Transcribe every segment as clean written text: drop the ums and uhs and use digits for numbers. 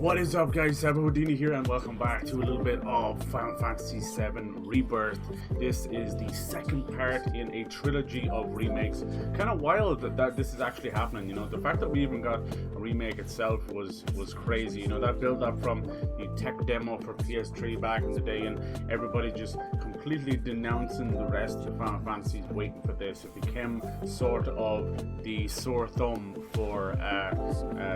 What is up, guys? Houdini here, and welcome back to a little bit of Final Fantasy VII Rebirth. This is the second part in a trilogy of remakes. Kind of wild that this is actually happening. You know, the fact that we even got a remake itself was crazy. You know, that build up from the tech demo for PS3 back in the day, and everybody just completely denouncing the rest of the Final Fantasies, waiting for this. It became sort of the sore thumb for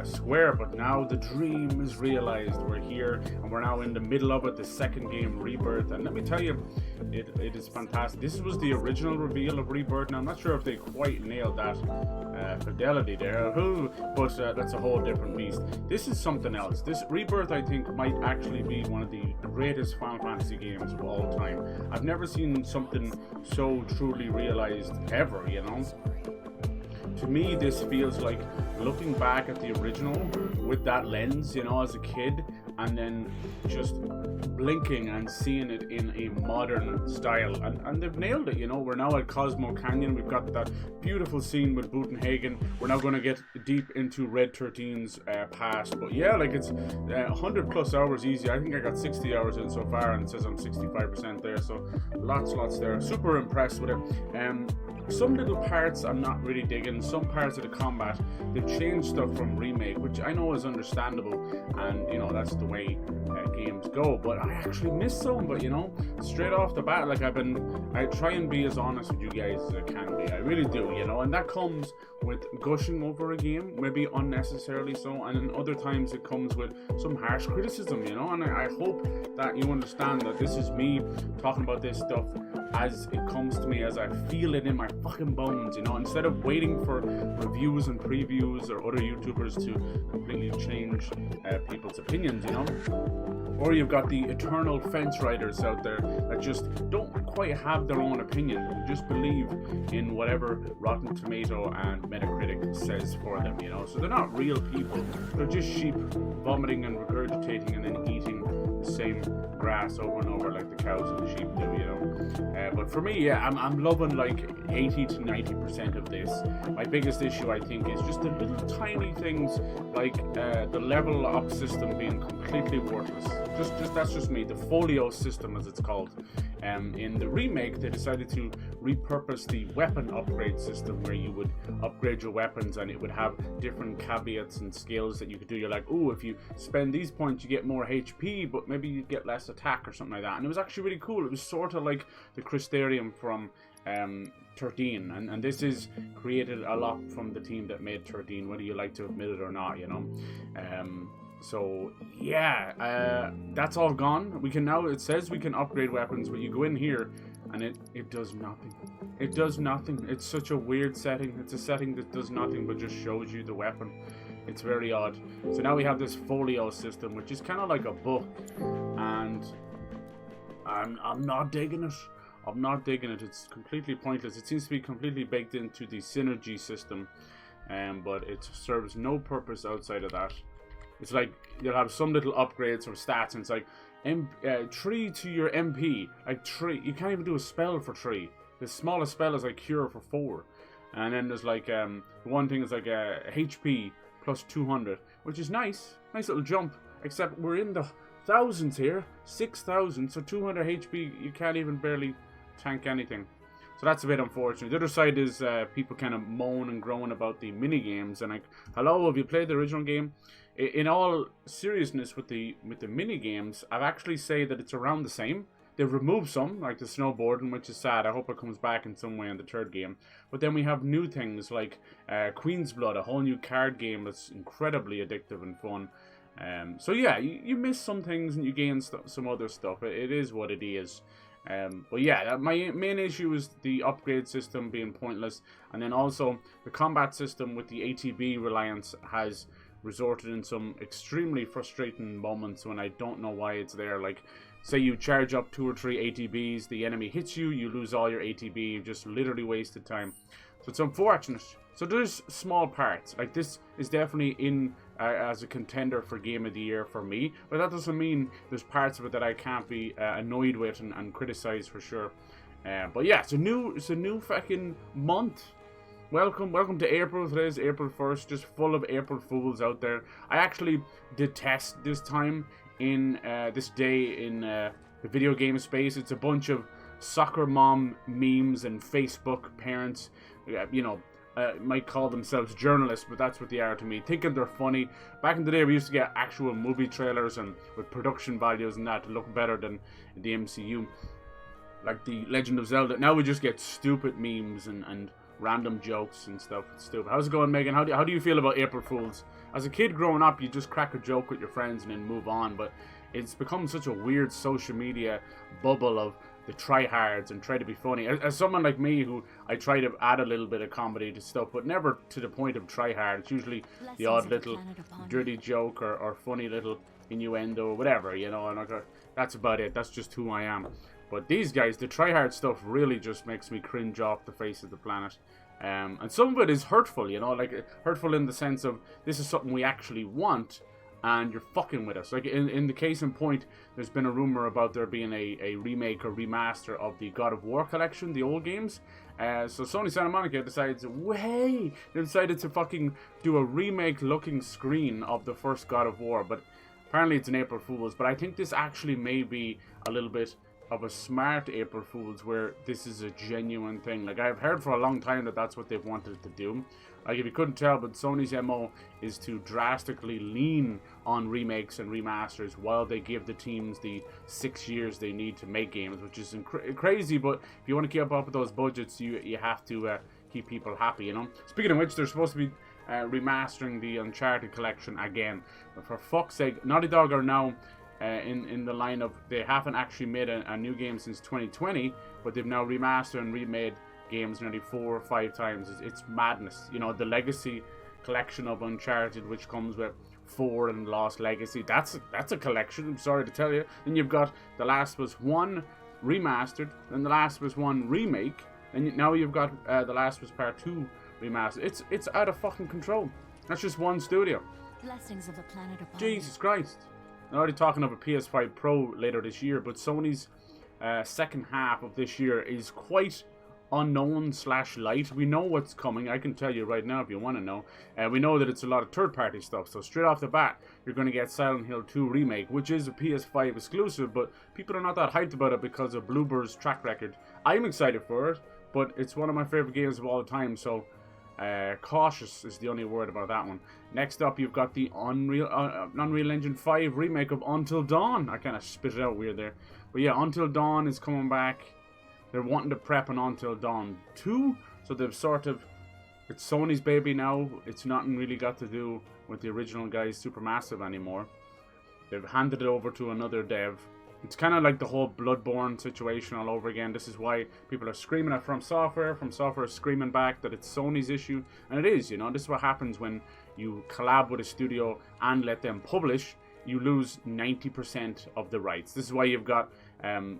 Square, but now the dream is realized. We're here and we're now in the middle of it, the second game, Rebirth, and let me tell you, it is fantastic. This was the original reveal of Rebirth. Now I'm not sure if they quite nailed that fidelity there, but that's a whole different beast. This is something else. This Rebirth, I think, might actually be one of the greatest Final Fantasy games of all time. I've never seen something so truly realized ever, you know. To me, this feels like looking back at the original with that lens, you know, as a kid, and then just blinking and seeing it in a modern style. And they've nailed it, you know. We're now at Cosmo Canyon. We've got that beautiful scene with Butenhagen. We're now going to get deep into Red XIII's past. But yeah, like, it's 100 plus hours easy. I think I got 60 hours in so far, and it says I'm 65% there. So lots there. Super impressed with it. Some little parts I'm not really digging. Some parts of the combat, they've changed stuff from remake, which I know is understandable, and you know, that's the way games go. But I actually miss some. But you know, straight off the bat, like, I try and be as honest with you guys as I can be. I really do, you know, and that comes with gushing over a game, maybe unnecessarily so, and then other times it comes with some harsh criticism, you know. And I hope that you understand that this is me talking about this stuff as it comes to me, as I feel it in my fucking bones, you know, instead of waiting for reviews and previews or other YouTubers to completely change people's opinions, you know. Or you've got the eternal fence riders out there that just don't quite have their own opinion and just believe in whatever Rotten Tomato and Metacritic says for them, you know. So they're not real people. They're just sheep vomiting and regurgitating and then eating the same grass over and over like the cows and the sheep do, you know. But for me, yeah, I'm loving like 80 to 90% of this. My biggest issue, I think, is just the little tiny things like the level up system being completely worthless. Just that's just me. The folio system, as it's called. In the remake, they decided to repurpose the weapon upgrade system, where you would upgrade your weapons and it would have different caveats and skills that you could do. You're like, oh, if you spend these points, you get more HP, but maybe you get less attack or something like that. And it was actually really cool. It was sort of like the Crystarium from 13, and this is created a lot from the team that made 13, whether you like to admit it or not, you know. So yeah, that's all gone. We can now, it says we can upgrade weapons, but you go in here and it does nothing. It does nothing. It's such a weird setting. It's a setting that does nothing but just shows you the weapon. It's very odd. So now we have this folio system, which is kind of like a book, and I'm not digging it. I'm not digging it. It's completely pointless. It seems to be completely baked into the synergy system, but it serves no purpose outside of that. It's like you'll have some little upgrades or stats, and it's like 3 to your MP. Like 3, you can't even do a spell for 3. The smallest spell is like cure for 4, and then there's like one thing is like HP plus 200, which is nice little jump. Except we're in the thousands here, 6,000, so 200 HP you can't even barely tank anything. So that's a bit unfortunate. The other side is people kind of moan and groan about the mini games, and like, hello, have you played the original game? In all seriousness, with the mini games, I've actually say that it's around the same. They've removed some, like the snowboarding, which is sad. I hope it comes back in some way in the third game. But then we have new things like Queen's Blood, a whole new card game that's incredibly addictive and fun. So yeah, you miss some things and you gain some other stuff. It is what it is. But yeah, my main issue is the upgrade system being pointless, and then also the combat system with the ATB reliance has resulted in some extremely frustrating moments when I don't know why it's there. Like, say you charge up 2 or 3 ATBs, the enemy hits you, you lose all your ATB, you just literally wasted time. So it's unfortunate. So there's small parts. Like, this is definitely in as a contender for Game of the Year for me, but that doesn't mean there's parts of it that I can't be annoyed with and criticize for sure. But yeah, it's a new fucking month. welcome to April. Today is April 1st, just full of April Fools out there. I actually detest this time in this day in the video game space. It's a bunch of soccer mom memes and Facebook parents, might call themselves journalists, but that's what they are to me, thinking they're funny. Back in the day, we used to get actual movie trailers and with production values and that to look better than the MCU, like the Legend of Zelda. Now we just get stupid memes and random jokes and stuff. It's stupid. How's it going, Megan? How do you feel about April Fools? As a kid growing up, you just crack a joke with your friends and then move on, but it's become such a weird social media bubble of the tryhards and try to be funny. As someone like me, who I try to add a little bit of comedy to stuff, but never to the point of tryhard. It's usually the odd little dirty joke or funny little innuendo or whatever, and that's about it. That's just who I am. But these guys, the tryhard stuff really just makes me cringe off the face of the planet. And some of it is hurtful, like hurtful in the sense of this is something we actually want and you're fucking with us. Like in the case in point, there's been a rumor about there being a remake or remaster of the God of War collection, the old games. So Sony Santa Monica decides, they decided to fucking do a remake looking screen of the first God of War. But apparently it's an April Fool's. But I think this actually may be a little bit of a smart April Fool's, where this is a genuine thing. Like, I've heard for a long time that that's what they've wanted to do. Like, if you couldn't tell, but Sony's MO is to drastically lean on remakes and remasters while they give the teams the 6 years they need to make games, which is crazy. But if you want to keep up with those budgets, you have to keep people happy, Speaking of which, they're supposed to be remastering the Uncharted collection again. But for fuck's sake, Naughty Dog are now in the line of, they haven't actually made a new game since 2020, but they've now remastered and remade games nearly 4 or 5 times. It's madness. The Legacy collection of Uncharted, which comes with 4 and Lost Legacy, that's a collection, I'm sorry to tell you. Then you've got The Last of Us 1 remastered, then The Last of Us 1 remake, and now you've got The Last of Us Part 2 remastered. It's out of fucking control. That's just one studio. Blessings of the planet upon Jesus Christ. They're already talking of a PS5 Pro later this year, but Sony's second half of this year is quite unknown/light. We know what's coming. I can tell you right now if you want to know. We know that it's a lot of third-party stuff. So straight off the bat, you're going to get Silent Hill 2 Remake, which is a PS5 exclusive, but people are not that hyped about it because of Bloober's track record. I'm excited for it, but it's one of my favorite games of all time, so cautious is the only word about that one. Next up, you've got the Unreal Engine 5 remake of Until Dawn. I kind of spit it out weird there. But yeah, Until Dawn is coming back. They're wanting to prep an Until Dawn 2. So they've it's Sony's baby now. It's nothing really got to do with the original guys Supermassive anymore. They've handed it over to another dev. It's kind of like the whole Bloodborne situation all over again. This is why people are screaming at From Software. From Software is screaming back that it's Sony's issue. And it is, This is what happens when you collab with a studio and let them publish. You lose 90% of the rights. This is why you've got so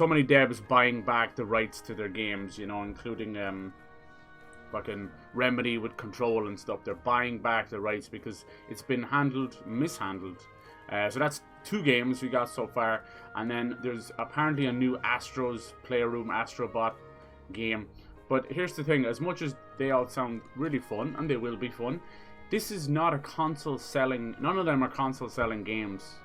many devs buying back the rights to their games, including fucking Remedy with Control and stuff. They're buying back the rights because it's been mishandled. So that's 2 games we got so far, and then there's apparently a new Astro's Playroom Astrobot game. But here's the thing, as much as they all sound really fun, and they will be fun, this is not a console selling, none of them are console selling games,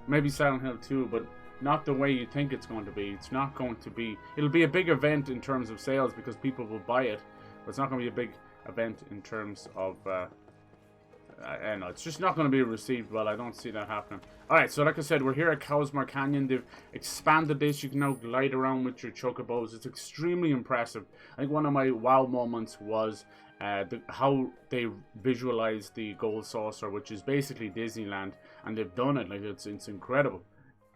Maybe Silent Hill 2, but not the way you think it's going to be. It's not going to be, it'll be a big event in terms of sales because people will buy it, but it's not going to be a big event in terms of I don't know, it's just not going to be received well. I don't see that happening. Alright, so like I said, we're here at Cowsmore Canyon. They've expanded this. You can now glide around with your chocobos. It's extremely impressive. I think one of my wow moments was how they visualized the Gold Saucer, which is basically Disneyland, and they've done it. Like, it's incredible.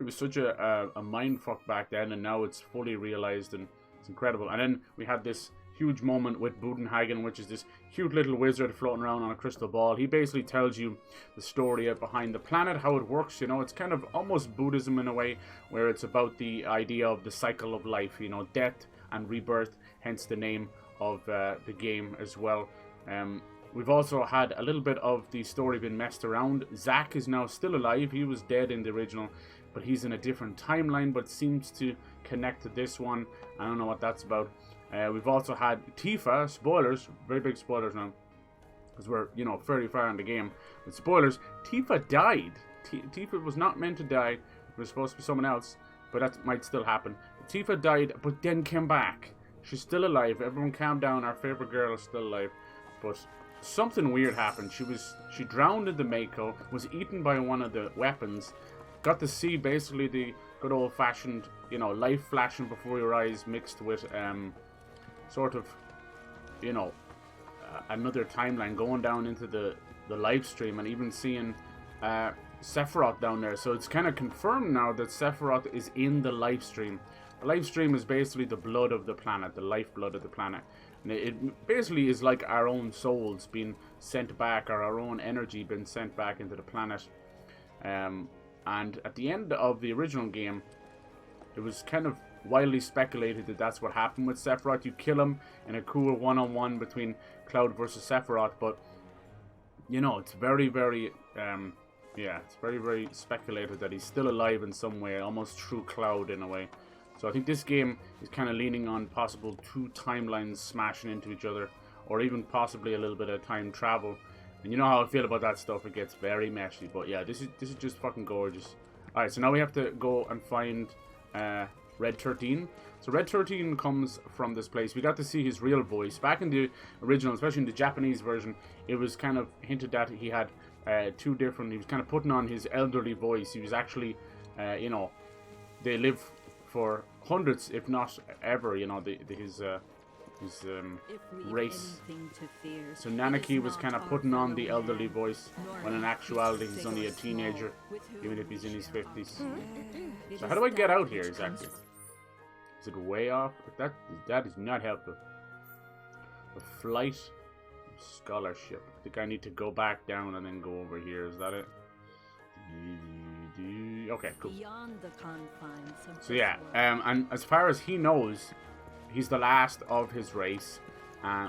It was such a mindfuck back then, and now it's fully realized, and it's incredible. And then we had this huge moment with Budenhagen, which is this cute little wizard floating around on a crystal ball. He basically tells you the story behind the planet, how it works. It's kind of almost Buddhism in a way, where it's about the idea of the cycle of life, death and rebirth, hence the name of the game as well. We've also had a little bit of the story been messed around. Zack is now still alive. He was dead in the original, but he's in a different timeline, but seems to connect to this one. I don't know what that's about. We've also had Tifa, spoilers, very big spoilers now, because we're, you know, fairly far in the game. But spoilers, Tifa died. Tifa was not meant to die. It was supposed to be someone else, but that might still happen. Tifa died, but then came back. She's still alive. Everyone calm down. Our favorite girl is still alive. But something weird happened. She drowned in the Mako, was eaten by one of the weapons, got to see basically the good old-fashioned, you know, life flashing before your eyes mixed with sort of, you know, another timeline going down into the live stream, and even seeing Sephiroth down there. So it's kind of confirmed now that Sephiroth is in the live stream. The live stream is basically the blood of the planet, the lifeblood of the planet. And it basically is like our own souls being sent back, or our own energy being sent back into the planet. And at the end of the original game, it was kind of widely speculated that that's what happened with Sephiroth. You kill him in a cool one-on-one between Cloud versus Sephiroth, but you know, it's very, very yeah, it's very, very speculated that he's still alive in some way, almost through Cloud in a way. So I think this game is kind of leaning on possible two timelines smashing into each other, or even possibly a little bit of time travel. And you know how I feel about that stuff, it gets very messy. But yeah, this is just fucking gorgeous. Alright, so now we have to go and find Red 13. So Red 13 comes from this place. We got to see his real voice. Back in the original, especially in the Japanese version, it was kind of hinted that he had two different... He was kind of putting on his elderly voice. He was actually, you know, they live for hundreds, if not ever, you know, his race. So Nanaki was kind of putting on the elderly voice, when in actuality he's only a teenager, even if he's in his 50s. So how do I get out here exactly? Is it way off? That is not helpful. The flight scholarship. I think I need to go back down and then go over here. Is that it? Okay, cool. So yeah, and as far as he knows, he's the last of his race,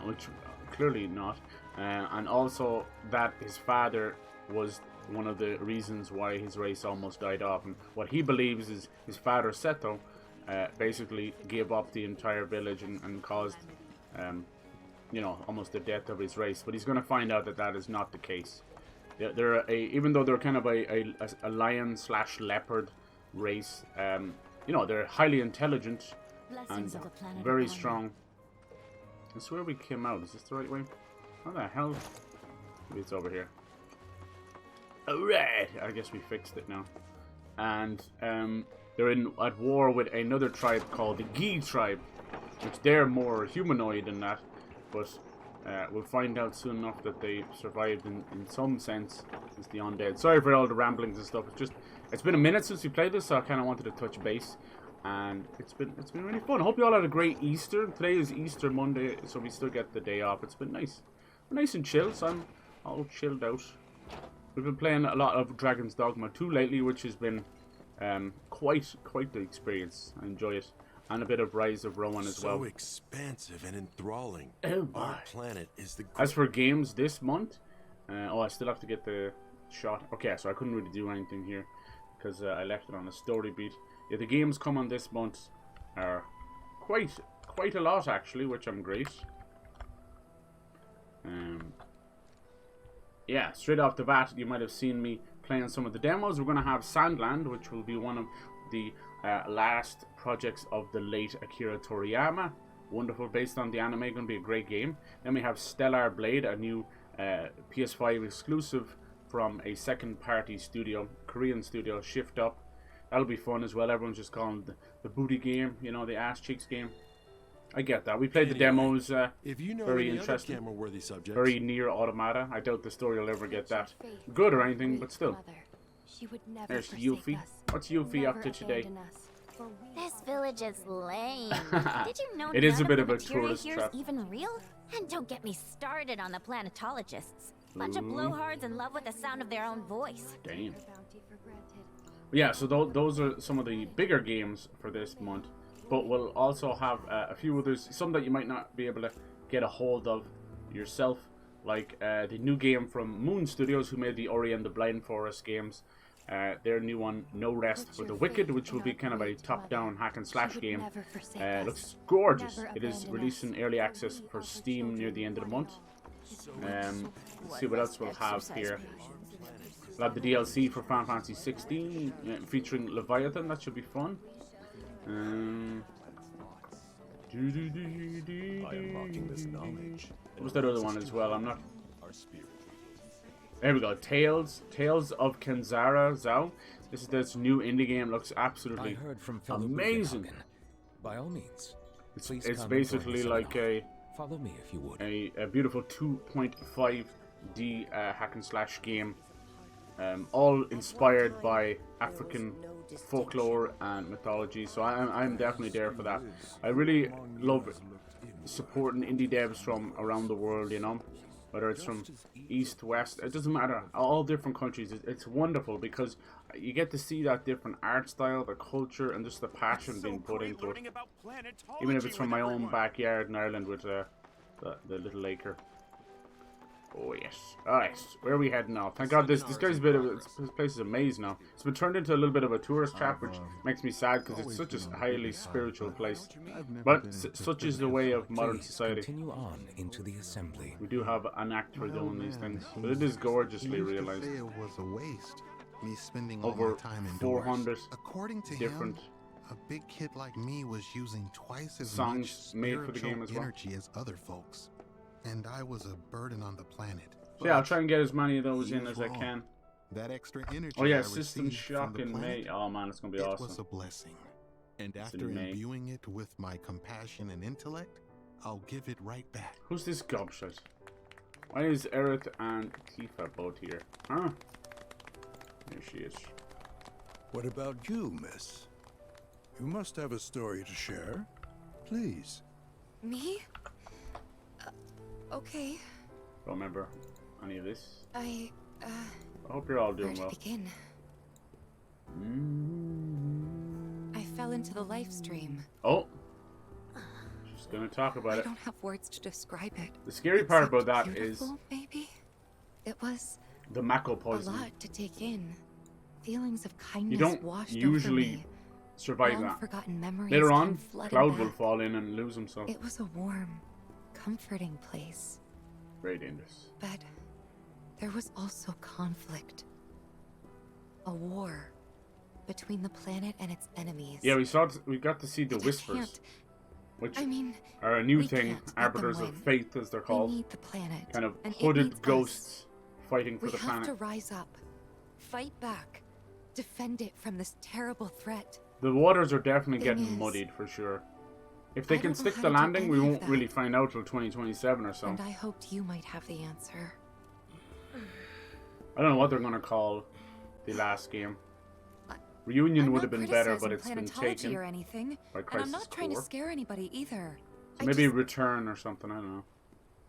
which clearly not, and also that his father was one of the reasons why his race almost died off. And what he believes is his father Seto basically gave up the entire village and caused, you know, almost the death of his race. But he's going to find out that that is not the case. Even though they're kind of a lion/leopard race, you know, they're highly intelligent and very strong. This is where we came out. Is this the right way? How the hell? Maybe it's over here. Alright! I guess we fixed it now. And they're at war with another tribe called the Gi tribe, which they're more humanoid than that, but we'll find out soon enough that they survived in some sense as the undead. Sorry for all the ramblings and stuff. It's been a minute since we played this, so I kind of wanted to touch base, and it's been really fun. I hope you all had a great Easter. Today is Easter Monday, so we still get the day off. It's been nice. We're nice and chill, so I'm all chilled out. We've been playing a lot of Dragon's Dogma 2 lately, which has been quite the experience. I enjoy it. And a bit of Rise of Rowan as well. So expansive and enthralling. Oh my. Our planet is the... As for games this month, oh, I still have to get the shot. Okay, so I couldn't really do anything here because I left it on a story beat. Yeah, the games coming this month are quite a lot actually, which I'm great. Yeah, straight off the bat, you might have seen me playing some of the demos. We're going to have Sandland, which will be one of the last projects of the late Akira Toriyama. Wonderful, based on the anime, going to be a great game. Then we have Stellar Blade, a new PS5 exclusive from a second-party studio, Korean studio, Shift Up. That'll be fun as well. Everyone's just calling it the booty game, you know, the ass cheeks game. I get that. We played the demos. If you know very any interesting. other camera-worthy subjects, very near Automata. I doubt the story will ever get that good or anything, but still. There's Yuffie. What's Yuffie up to today? This village is lame. Did you know It is a none bit of of a the materia tourist here's trap. even real? And don't get me started on the planetologists. Bunch of blowhards in love with the sound of their own voice. Damn. Yeah, so those are some of the bigger games for this month. But we'll also have a few others, some that you might not be able to get a hold of yourself, like the new game from Moon Studios, who made the Ori and the Blind Forest games. their new one, No Rest for the Wicked, which will be kind of a top-down hack and slash game. Looks gorgeous. It is released in early access for Steam near the end of the month. Let's see what else we'll have here. We'll have the DLC for Final Fantasy 16 featuring Leviathan. That should be fun. By unlocking this knowledge, what's that other one as well? I'm not. There we go. Tales of Kenzara Zao. This is this new indie game. Looks absolutely amazing. By all means, it's basically like a follow me if you would. A beautiful 2.5D hack and slash game, all inspired by African folklore and mythology. So I'm definitely there for that. I really love supporting indie devs from around the world, you know, whether it's from east, west, it doesn't matter, all different countries. It's wonderful because you get to see that different art style, the culture, and just the passion being put into it. Even if it's from my own backyard in Ireland with the little acre. Oh yes. Alright, where are we heading now? Thank God this guy's this place is amazing now. It's been turned into a little bit of a tourist trap, which makes me sad because it's such a highly spiritual place. But such is the way of modern society. Continue on into the assembly. We do have an act for doing these things, but it is gorgeously realized. It was a waste. Me spending Over all my time indoors. 400 According to different him, a big kid like me was using twice as songs much made for the game spiritual as well. energy as other folks, and I was a burden on the planet. So yeah, I'll try and get as many of those He in was as I wrong. can. That extra energy Oh yeah, I System received from Shock the in planet, May. Oh man, it's gonna be it awesome. was a blessing. And It's after in May. imbuing it with my compassion and intellect, I'll give it right back. Who's this gobshite? Why is Aerith and Tifa both here? Huh? There she is. What about you, miss? You must have a story to share. Please. Me? Okay. Don't remember any of this. I hope you're all where doing to well. begin? I fell into the life stream. Oh, she's gonna talk about I it. don't have words to describe it. The scary part about Except that is beautiful, maybe? It was the Mako a poisoning. lot to take in. Feelings of kindness You don't washed usually over me. survive Long that. forgotten memories Later came on, flooding Cloud will back. fall in and lose himself. It was a warm, comforting place. Very dangerous. But there was also conflict. A war between the planet and its enemies. Yeah, we got to see the And I Whispers, can't- which I mean, are a new we thing, can't let them Arbiters of win. Fate as they're we called. need the planet. Kind of and it hooded needs us. ghosts fighting for We the have planet. to rise up, fight back, defend it from this terrible threat. The waters are definitely Thing getting is, muddied for sure. If they I can don't know stick how the to do landing, we any of won't that. really find out till 2027 or so. And I hoped you might have the answer. I don't know what they're gonna call the last game. Reunion I'm would not have been better, but criticizing it's been planetology taken or anything, by and I'm Crisis not trying to Core. scare anybody either. So I maybe just, Return or something, I don't know.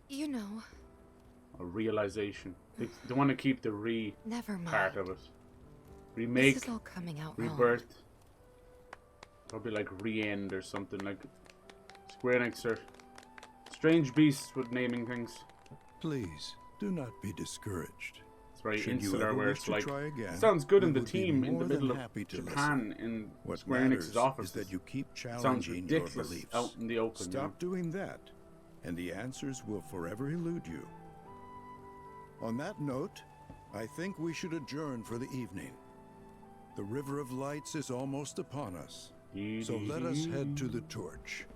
you know, A realization. They want to keep the never mind. part of it. This Remake, is all coming out wrong. Rebirth. Probably like Re-End or something like Square Enix or strange beasts with naming things. Please, do not be discouraged. It's very Should you insular ever where wish it's to like try again, sounds good we in the would be team in more the than middle of happy to Japan in What Square matters Enix's office. is that you keep Sounds challenging your ridiculous beliefs. out in the open. Stop doing that, and the answers will forever elude you. On that note, I think we should adjourn for the evening. The River of Lights is almost upon us, so let us head to the torch.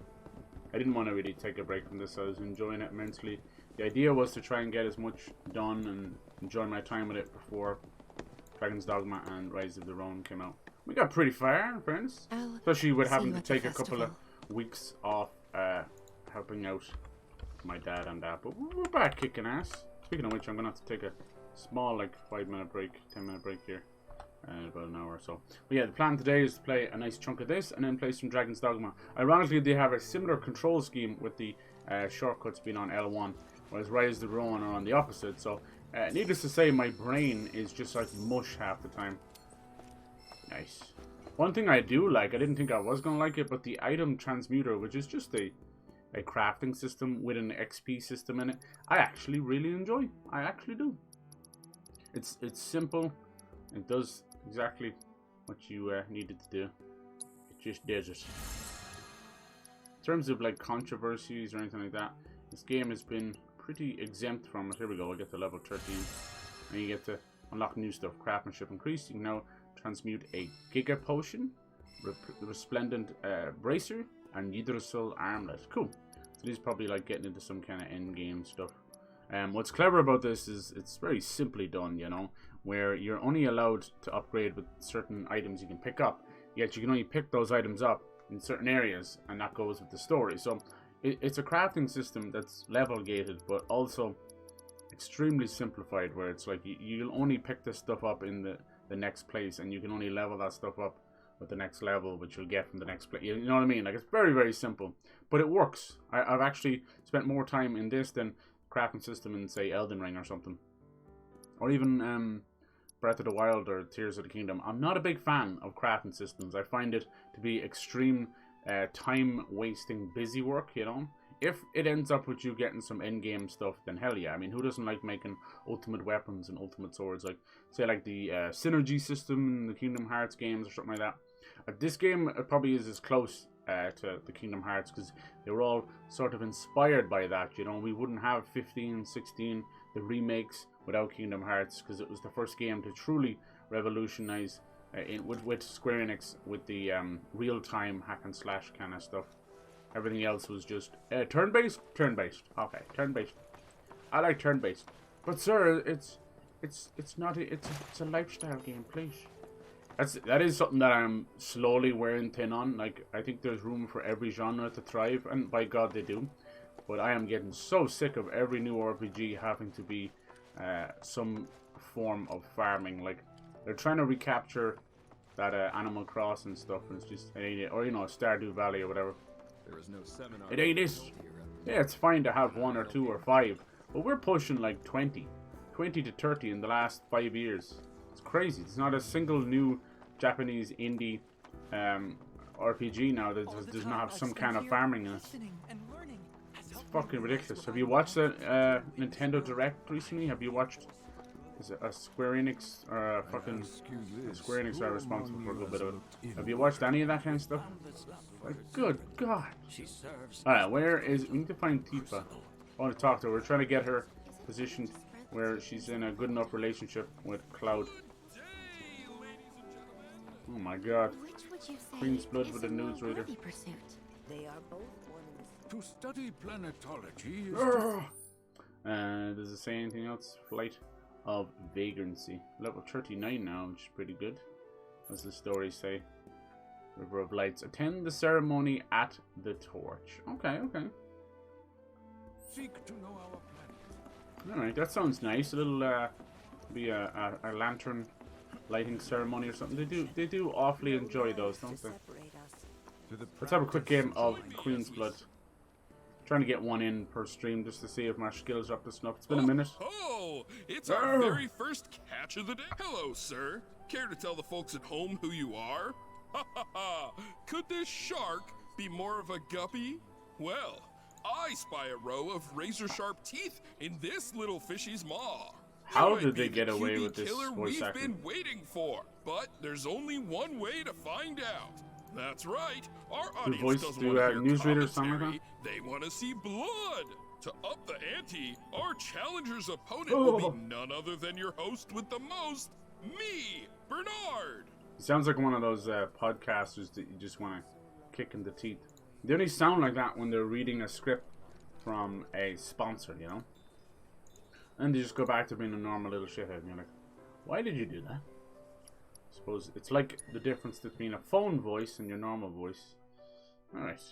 I didn't want to really take a break from this. I was enjoying it immensely. The idea was to try and get as much done and enjoy my time with it before Dragon's Dogma and Rise of the Ronin came out. We got pretty far, in fairness. I'll Especially with see having you to at the take a couple of festival. weeks off helping out my dad and that. But we're back kicking ass. Speaking of which, I'm going to have to take a small, like, 5-minute break, 10-minute break here. About an hour or so. But yeah, the plan today is to play a nice chunk of this and then play some Dragon's Dogma. Ironically, they have a similar control scheme with the shortcuts being on L1, whereas Rise of the Ronin are on the opposite. So, needless to say, my brain is just like mush half the time. Nice. One thing I do like, I didn't think I was going to like it, but the item transmuter, which is just a crafting system with an XP system in it, I actually really enjoy. I actually do. It's simple. It does exactly what you needed to do. It just does it. In terms of like controversies or anything like that, this game has been pretty exempt from it. Here we go, we'll get to level 13. And you get to unlock new stuff. Craftsmanship increased. You can now transmute a Giga Potion, Resplendent Bracer, and Yggdrasil Armlet. Cool. So this is probably like getting into some kind of end game stuff. What's clever about this is it's very simply done, you know, where you're only allowed to upgrade with certain items you can pick up. Yet you can only pick those items up in certain areas, and that goes with the story. So it's a crafting system that's level gated, but also extremely simplified, where it's like you'll only pick this stuff up in the next place, and you can only level that stuff up with the next level, which you'll get from the next place. You know what I mean? Like, it's very, very simple, but it works. I've actually spent more time in this than crafting system in, say, Elden Ring or something, or even Breath of the Wild or Tears of the Kingdom. I'm not a big fan of crafting systems. I find it to be extreme time-wasting busy work, you know? If it ends up with you getting some end-game stuff, then hell yeah. I mean, who doesn't like making ultimate weapons and ultimate swords? Like, say, like the synergy system in the Kingdom Hearts games or something like that. This game probably is as close to the Kingdom Hearts, because they were all sort of inspired by that, you know? We wouldn't have 15, 16, the remakes without Kingdom Hearts, because it was the first game to truly revolutionize with Square Enix with the real-time hack and slash kind of stuff. Everything else was just turn-based. Okay, turn-based. I like turn-based, but sir, it's not. It's a lifestyle game, please. That is something that I'm slowly wearing thin on. Like, I think there's room for every genre to thrive, and by God they do. But I am getting so sick of every new RPG having to be some form of farming. Like, they're trying to recapture that Animal Crossing stuff, and it's just, or you know, Stardew Valley or whatever. There is no seminar. It ain't this. Yeah, it's fine to have 1 or 2 or 5, but we're pushing like 20 to 30 in the last 5 years. It's crazy. There's not a single new Japanese indie RPG now that does not have some kind of farming in it. It's fucking ridiculous. Have you watched the Nintendo Direct recently? Have you watched? Is it a Square Enix or fucking Square Enix are responsible for a little bit of it? Have you watched any of that kind of stuff? Like, good God! Alright, where is? We need to find Tifa. I want to talk to her. We're trying to get her positioned where she's in a good enough relationship with Cloud. Oh my God! Queen's blood with a newsreader. They are both To study planetology does it say anything else? Flight of Vagrancy. Level 39 now, which is pretty good. As the story say. River of Lights. Attend the ceremony at the torch. Okay. seek to know our planet. Alright, that sounds nice. A little be a lantern lighting ceremony or something. They do awfully enjoy those, don't they? Let's have a quick game of Queen's Blood. Trying to get one in per stream just to see if my skills are up to snuff. It's been a minute. Oh, it's our very first catch of the day. Hello, sir. Care to tell the folks at home who you are? Ha ha ha! Could this shark be more of a guppy? Well, I spy a row of razor-sharp teeth in this little fishy's maw. How did they get away with this killer voice we've acting? been waiting for, but there's only one way to find out. That's right. Our audience doesn't want to hear newsreaders sound like commentary. They want to see blood. To up the ante, our challenger's opponent will be none other than your host with the most, me, Bernard. He sounds like one of those podcasters that you just want to kick in the teeth. They only sound like that when they're reading a script from a sponsor, you know? And they just go back to being a normal little shithead, and you're like, why did you do that? I suppose it's like the difference between a phone voice and your normal voice. Alright.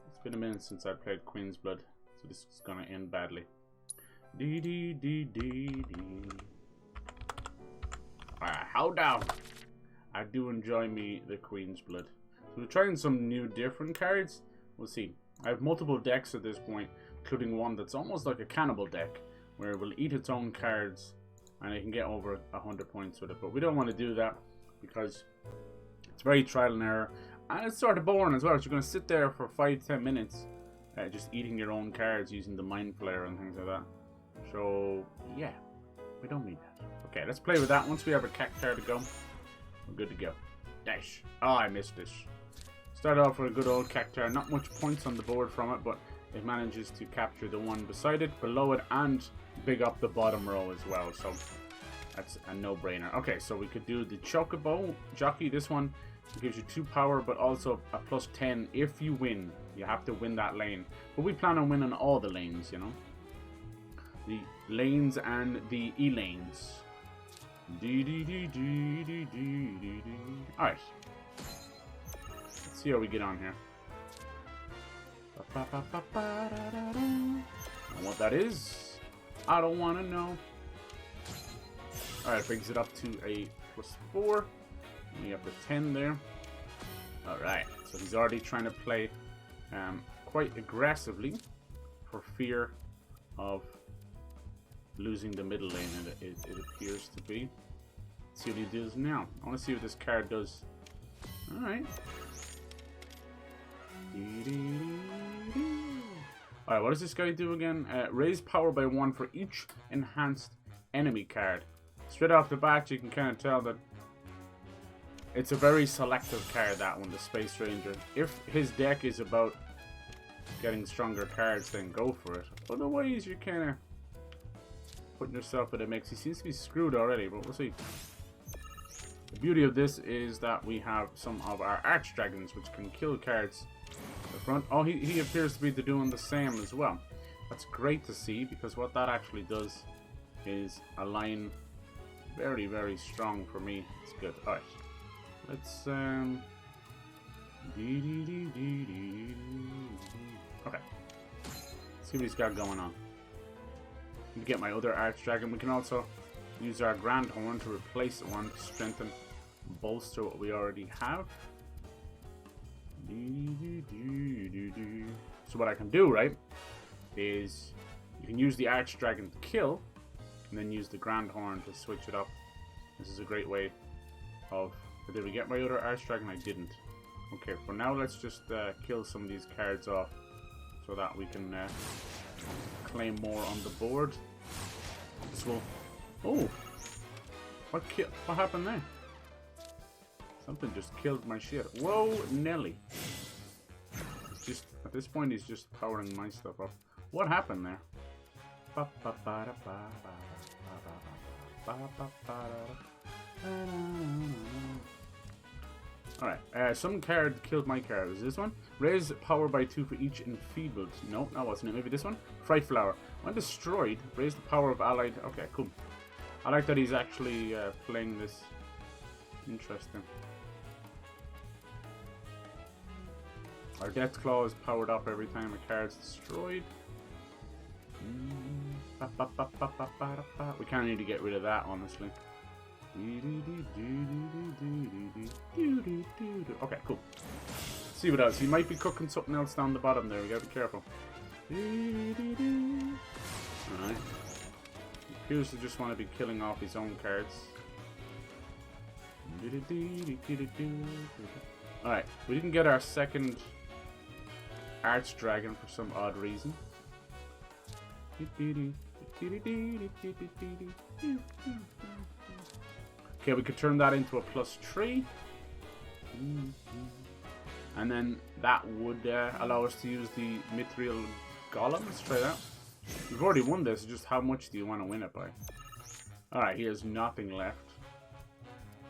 It's been a minute since I played Queen's Blood, so this is gonna end badly. How down? I do enjoy me the Queen's Blood. So we're trying some new different cards. We'll see. I have multiple decks at this point, including one that's almost like a cannibal deck, where it will eat its own cards and it can get over 100 points with it. But we don't want to do that because it's very trial and error, and it's sort of boring as well. You're going to sit there for 5-10 minutes just eating your own cards using the Mind Flayer and things like that. So yeah, we don't need that. Okay, let's play with that once we have a cat card to go. We're good to go. Dash. Oh, I missed this. Start off with a good old cactuar. Not much points on the board from it, but it manages to capture the one beside it, below it, and big up the bottom row as well. So that's a no-brainer. Okay, so we could do the Chocobo Jockey. This one gives you 2 power, but also a plus 10 if you win. You have to win that lane. But we plan on winning all the lanes, you know. The lanes and the E-lanes. Alright. Let's see how we get on here. And what that is, I don't want to know. Alright, brings it up to a +4. We have the 10 there. Alright, so he's already trying to play quite aggressively for fear of losing the middle lane, it appears to be. Let's see what he does now. I want to see what this card does. Alright. Alright, what does this guy do again? Raise power by 1 for each enhanced enemy card. Straight off the bat, you can kind of tell that it's a very selective card, that one, the Space Ranger. If his deck is about getting stronger cards, then go for it. Otherwise, you're kind of putting yourself in a mix. He seems to be screwed already, but we'll see. The beauty of this is that we have some of our Archdragons, which can kill cards at the front. Oh, he appears to be doing the same as well. That's great to see, because what that actually does is align very, very strong for me. It's good. Alright. Let's, okay. Let's see what he's got going on. Let me get my other Archdragon. We can also use our Grand Horn to replace one to strengthen, bolster what we already have. So what I can do, right, is you can use the Archdragon to kill, and then use the Grand Horn to switch it up. This is a great way of... Did we get my other Archdragon? I didn't. Okay, for now, let's just kill some of these cards off so that we can claim more on the board. This will... Oh! What happened there? Something just killed my shit. Whoa, Nelly. It's just, at this point, he's just powering my stuff up. What happened there? Alright, some card killed my card. Is this one? Raise power by 2 for each enfeebled. No, that wasn't it. Maybe this one? Fright Flower. When destroyed, raise the power of allied. Okay, cool. I like that he's actually playing this. Interesting. Our Death Claw is powered up every time a card's destroyed. We kind of need to get rid of that, honestly. Okay, cool. Let's see what else. He might be cooking something else down the bottom there. We gotta be careful. Alright. He appears to just want to be killing off his own cards. Alright, we didn't get our second Archdragon for some odd reason. Okay, we could turn that into a +3. And then that would allow us to use the Mithril Golem. Let's try that. We've already won this, just how much do you want to win it by? Alright, he has nothing left.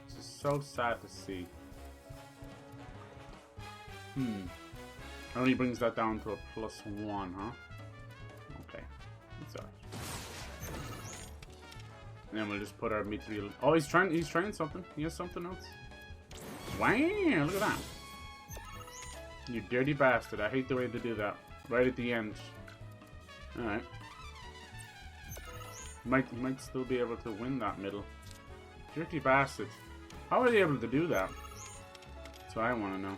This is so sad to see. It only brings that down to a +1, huh? Okay. That's alright. And then we'll just put our Mithril. Oh, he's trying something. He has something else. Wow, look at that. You dirty bastard. I hate the way to do that. Right at the end. Alright. He might still be able to win that middle. Dirty bastard. How are they able to do that? That's what I want to know.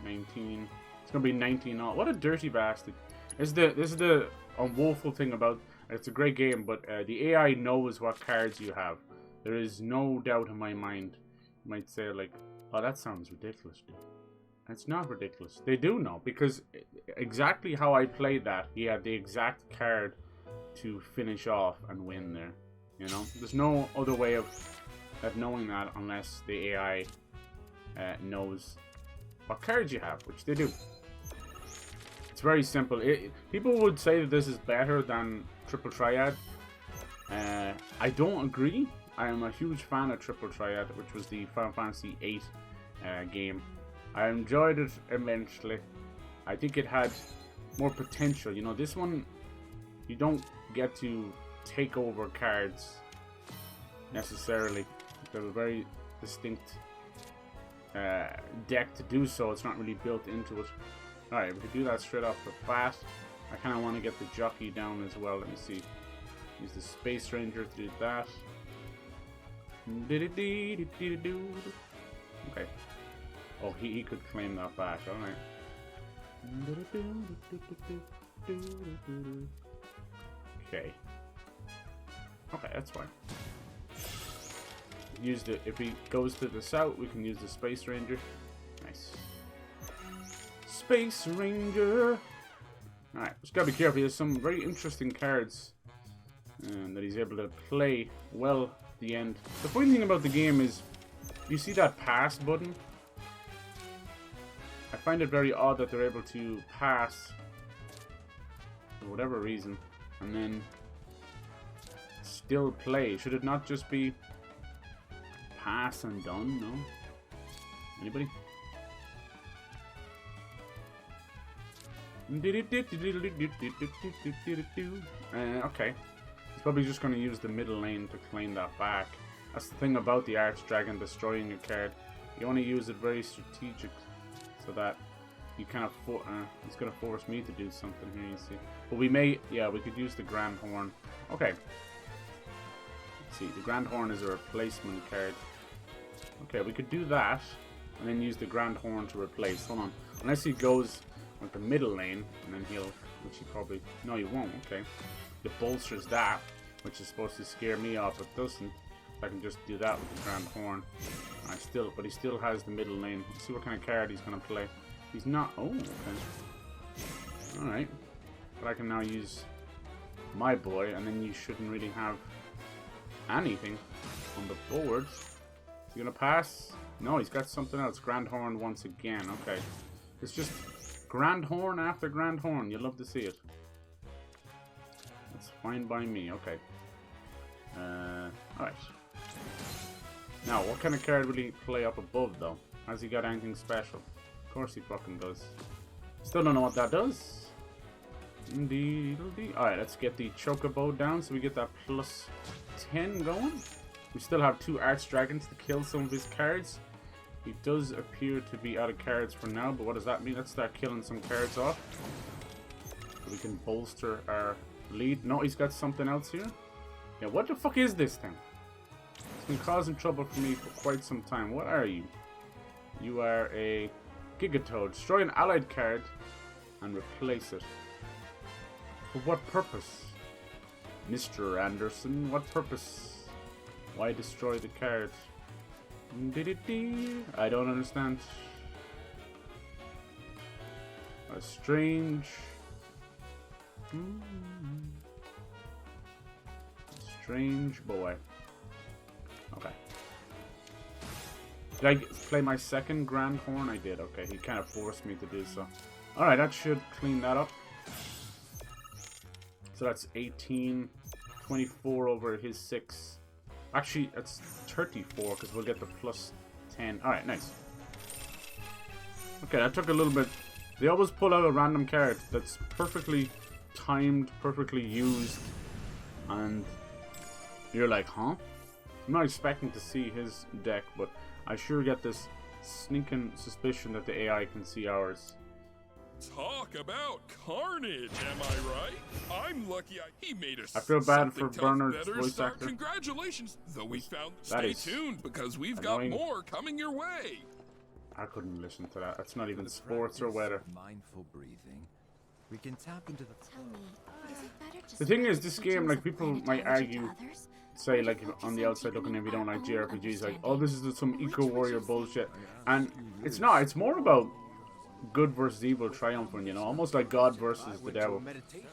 19. It's gonna be 19 all. What a dirty bastard. This is the woeful thing about. It's a great game, but the AI knows what cards you have. There is no doubt in my mind. You might say like, oh, that sounds ridiculous, dude. It's not ridiculous. They do know, because exactly how I played that, he had the exact card to finish off and win there. You know, there's no other way of at knowing that unless the AI knows what cards you have, which they do. It's very simple. People would say that this is better than Triple Triad. I don't agree. I am a huge fan of Triple Triad, which was the Final Fantasy VIII game. I enjoyed it immensely. I think it had more potential. You know, this one, you don't get to take over cards necessarily. They have a very distinct deck to do so. It's not really built into it. Alright, we could do that straight off the bat. I kind of want to get the jockey down as well. Let me see. Use the Space Ranger to do that. Okay. Oh, he could claim that back. Alright. Okay. Okay, that's fine. Use the, if he goes to the south, we can use the Space Ranger. Nice. Space Ranger! Alright, just gotta be careful. He has some very interesting cards that he's able to play well at the end. The funny thing about the game is, you see that pass button? I find it very odd that they're able to pass for whatever reason and then still play. Should it not just be pass and done? No? Anybody? Okay. He's probably just going to use the middle lane to claim that back. That's the thing about the Archdragon destroying a card. You want to use it very strategic so that you kind of it's going to force me to do something here, you see. But we may, yeah, we could use the Grand Horn. Okay. Let's see, the Grand Horn is a replacement card. Okay, we could do that and then use the Grand Horn to replace. Hold on. Unless he goes with the middle lane and then he'll, which he probably, no he won't, okay. It bolsters that, which is supposed to scare me off. It doesn't. I can just do that with the Grand Horn. But he still has the middle lane. Let's see what kind of card he's going to play. He's not, oh, okay. Alright. But I can now use my boy, and then you shouldn't really have anything on the board. Is he going to pass? No, he's got something else. Grand Horn once again, okay. It's just Grand Horn after Grand Horn. You'll love to see it. That's fine by me, okay. Alright. Now, what kind of card will he play up above, though? Has he got anything special? Of course he fucking does. Still don't know what that does. Alright, let's get the Chocobo down so we get that plus 10 going. We still have 2 Archdragons to kill some of his cards. He does appear to be out of cards for now, but what does that mean? Let's start killing some cards off. So we can bolster our lead. No, he's got something else here. Yeah, what the fuck is this thing? It's been causing trouble for me for quite some time. What are you? You are a Gigatoad. Destroy an allied card and replace it. For what purpose? Mr. Anderson, what purpose? Why destroy the card? I don't understand. A strange... strange boy. Okay. Did I play my second Grand Horn? I did, okay. He kind of forced me to do so. Alright, that should clean that up. So that's 18, 24 over his 6. Actually, that's 34 because we'll get the plus 10. Alright, nice. Okay, that took a little bit. They always pull out a random card that's perfectly timed, perfectly used. And you're like, huh? I'm not expecting to see his deck, but I sure get this sneaking suspicion that the AI can see ours. Talk about carnage, am I right? I'm lucky he made us. I feel bad for Bernard's voice actor. Congratulations, though we found. That Stay tuned because we've got more coming your way. I couldn't listen to that. That's not even sports or weather. Mindful breathing. We can tap into the. Tell me, is it better to the thing is, this game, like, people might argue, say, like, on the outside looking in, if you don't like JRPGs, like, oh, this is some eco-warrior bullshit. And it's not. It's more about good versus evil triumphing, you know, almost like God versus the devil,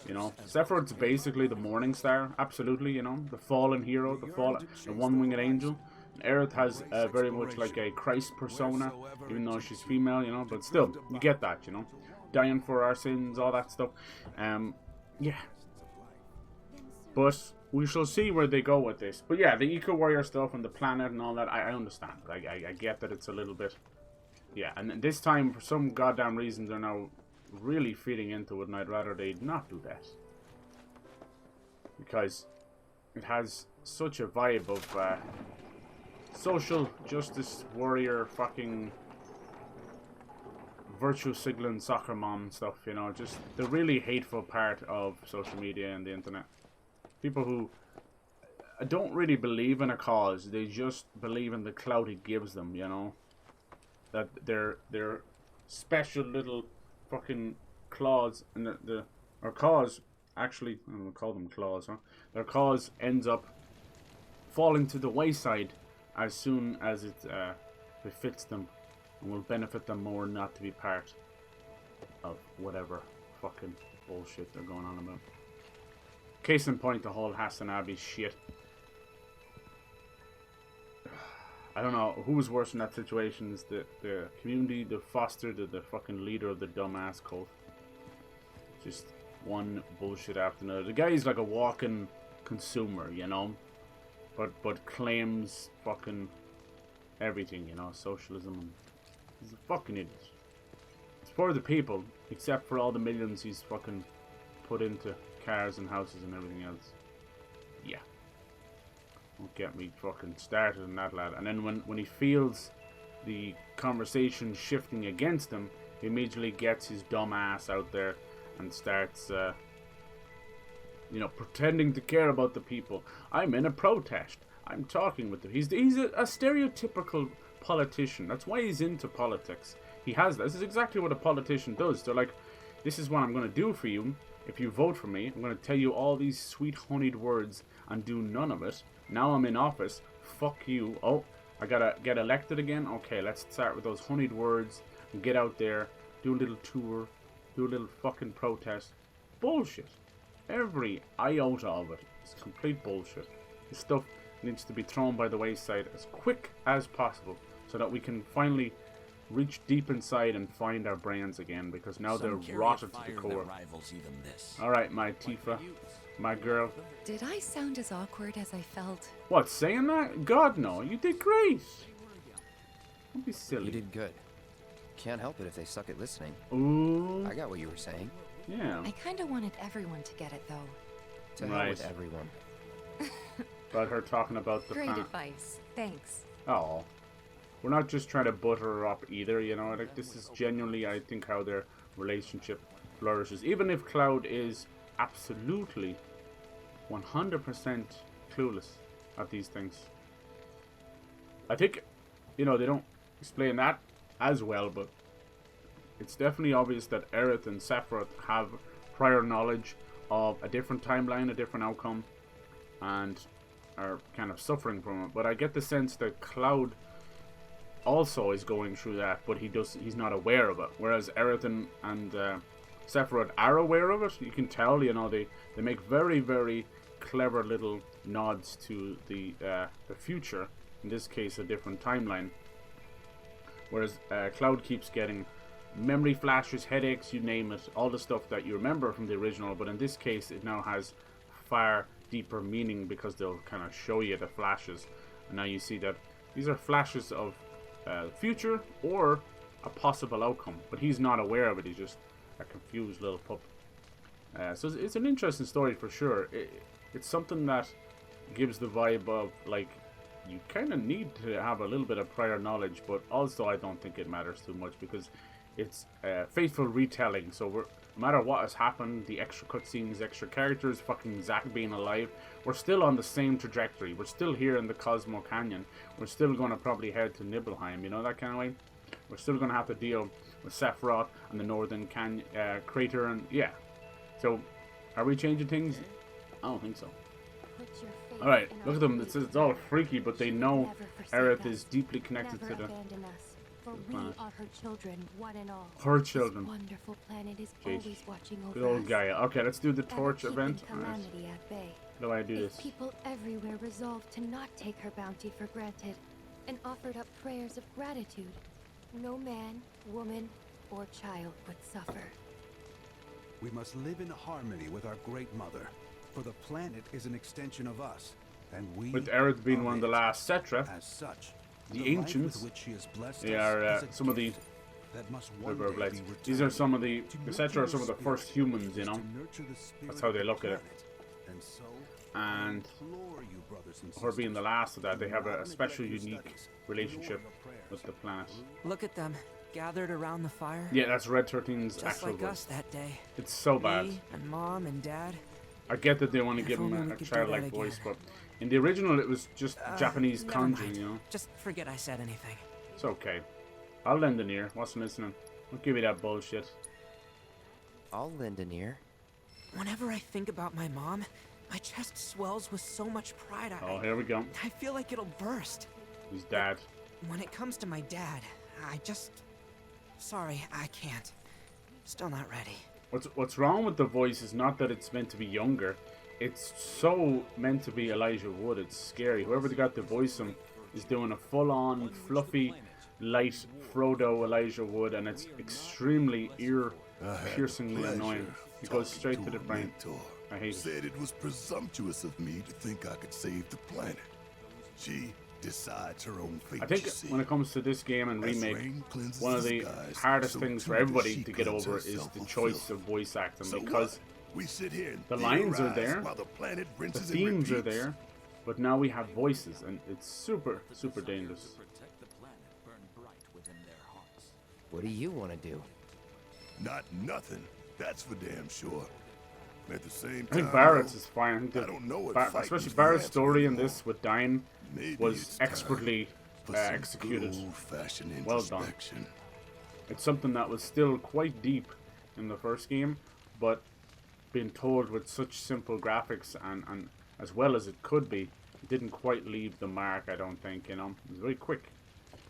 you know. Sephiroth's basically the Morning Star, absolutely, you know, the fallen hero, the one-winged angel. Aerith has very much like a Christ persona, even though she's female, you know, but still, you get that, you know. Dying for our sins, all that stuff. Yeah. But we shall see where they go with this. But yeah, the Eco Warrior stuff and the planet and all that, I understand. I get that it's a little bit... Yeah, and this time, for some goddamn reason, they're now really feeding into it, and I'd rather they not do that. Because it has such a vibe of social justice warrior fucking virtue signaling soccer mom stuff, you know, just the really hateful part of social media and the internet. People who don't really believe in a cause, they just believe in the clout it gives them, you know. That their special little fucking claws and or cause, actually, I'm gonna call them claws, huh? Their cause ends up falling to the wayside as soon as it befits them and will benefit them more not to be part of whatever fucking bullshit they're going on about. Case in point, the whole Hassan Abbey shit. I don't know who was worse in that situation. Is the community, the foster, the fucking leader of the dumbass cult. Just one bullshit after another. The guy's like a walking consumer, you know, but claims fucking everything, you know, socialism. And he's a fucking idiot. It's for the people, except for all the millions he's fucking put into cars and houses and everything else. Yeah. Don't get me fucking started on that, lad. And then when he feels the conversation shifting against him, he immediately gets his dumb ass out there and starts, you know, pretending to care about the people. I'm in a protest. I'm talking with them. He's a stereotypical politician. That's why he's into politics. He has that. This is exactly what a politician does. They're like, this is what I'm going to do for you. If you vote for me, I'm going to tell you all these sweet honeyed words and do none of it. Now I'm in office. Fuck you. Oh, I gotta get elected again? Okay, let's start with those honeyed words and get out there, do a little tour, do a little fucking protest. Bullshit. Every iota of it is complete bullshit. This stuff needs to be thrown by the wayside as quick as possible so that we can finally reach deep inside and find our brains again, because now they're rotted to the core. Alright, my Tifa, my girl. Did I sound as awkward as I felt? What, saying that? God, no. You did great. Don't be silly. You did good. Can't help it if they suck at listening. Ooh. I got what you were saying. Yeah. I kind of wanted everyone to get it, though. To hell with everyone. About her talking about the Great advice. Thanks. Oh. We're not just trying to butter her up either, you know. Like, this is genuinely, I think, how their relationship flourishes. Even if Cloud is absolutely 100% clueless at these things. I think, you know, they don't explain that as well, but it's definitely obvious that Aerith and Sephiroth have prior knowledge of a different timeline, a different outcome, and are kind of suffering from it. But I get the sense that Cloud also is going through that, but he's not aware of it, whereas Aerith and Sephiroth are aware of it. You can tell, you know, they make very, very clever little nods to the future, in this case a different timeline, whereas Cloud keeps getting memory flashes, headaches, you name it, all the stuff that you remember from the original, but in this case it now has far deeper meaning because they'll kind of show you the flashes, and now you see that these are flashes of future or a possible outcome, but he's not aware of it. He's just a confused little pup. So it's an interesting story for sure. It's something that gives the vibe of, like, you kind of need to have a little bit of prior knowledge, but also I don't think it matters too much because it's faithful retelling. So no matter what has happened, the extra cutscenes, extra characters, fucking Zack being alive, we're still on the same trajectory. We're still here in the Cosmo Canyon. We're still going to probably head to Nibelheim, you know, that kind of way. We're still going to have to deal with Sephiroth and the Northern Crater, and yeah. So, are we changing things? I don't think so. Alright, look at them. It's all freaky, but they know Aerith is deeply connected to the For the we planet. are her children, one and all. Her children. This wonderful planet is Jeez. always watching over Good old us. guy. Okay, let's do the torch Ever event. keeping calamity at bay. How do I do If this? people everywhere resolved to not take her bounty for granted and offered up prayers of gratitude, no man, woman, or child would suffer. We must live in harmony with our great mother, for the planet is an extension of us, and we With Aerith being are one of the it. last Cetra, As such, the life ancients, with which she has blessed they us are is a some of the gift that must one River of day Lights. be These are returned. some of the To Cetra nurture are some of the spirit first humans, you is know. to nurture the spirit That's how they of look the at it. planet. And so, And implore you, brothers and her being the sisters, last of that, they do have not a special, neglect your unique studies, relationship nor your prayers. with the planet. Look at them, gathered around the fire. Yeah, that's Red 13's Just actual like voice. us that day. It's so bad. Me and Mom and Dad. I get that they want to If give him only we a could do childlike that voice, again. but in the original it was just Japanese Never kanji, mind. you know. Just forget I said anything. It's okay. I'll lend an ear. Wasn't listening. Don't give me that bullshit. I'll lend an ear. Whenever I think about my mom, my chest swells with so much pride. Oh, here we go. I feel like it'll burst. He's dad. When it comes to my dad, I just... Sorry, I can't. Still not ready. What's wrong with the voice is not that it's meant to be younger. It's so meant to be Elijah Wood. It's scary. Whoever got to voice him is doing a full-on, fluffy, light Frodo Elijah Wood, and it's extremely ear-piercingly annoying. It goes straight to the brain. I hate it. Said it was presumptuous of me to think I could save the planet. She decides her own fate. I think you see. when it comes to this game and As remake, rain cleanses one of the the skies, hardest so things too for does everybody she to get cleanse over is herself the of choice filth. of voice acting, So because what? We sit here and the lines are theorize there, while the planet the rinses and themes are repeats. there, but now we have voices, and it's super, super dangerous. What do you want to do? Not nothing. That's for damn sure. At the same time, I think Barrett's though, is fine. I think I don't know what especially fighting's Barrett's the story in answer this with Dyne Maybe was it's time expertly for some executed. good old-fashioned Well done. introspection. It's something that was still quite deep in the first game, but being told with such simple graphics and as well as it could be, it didn't quite leave the mark, I don't think, you know. It was very quick.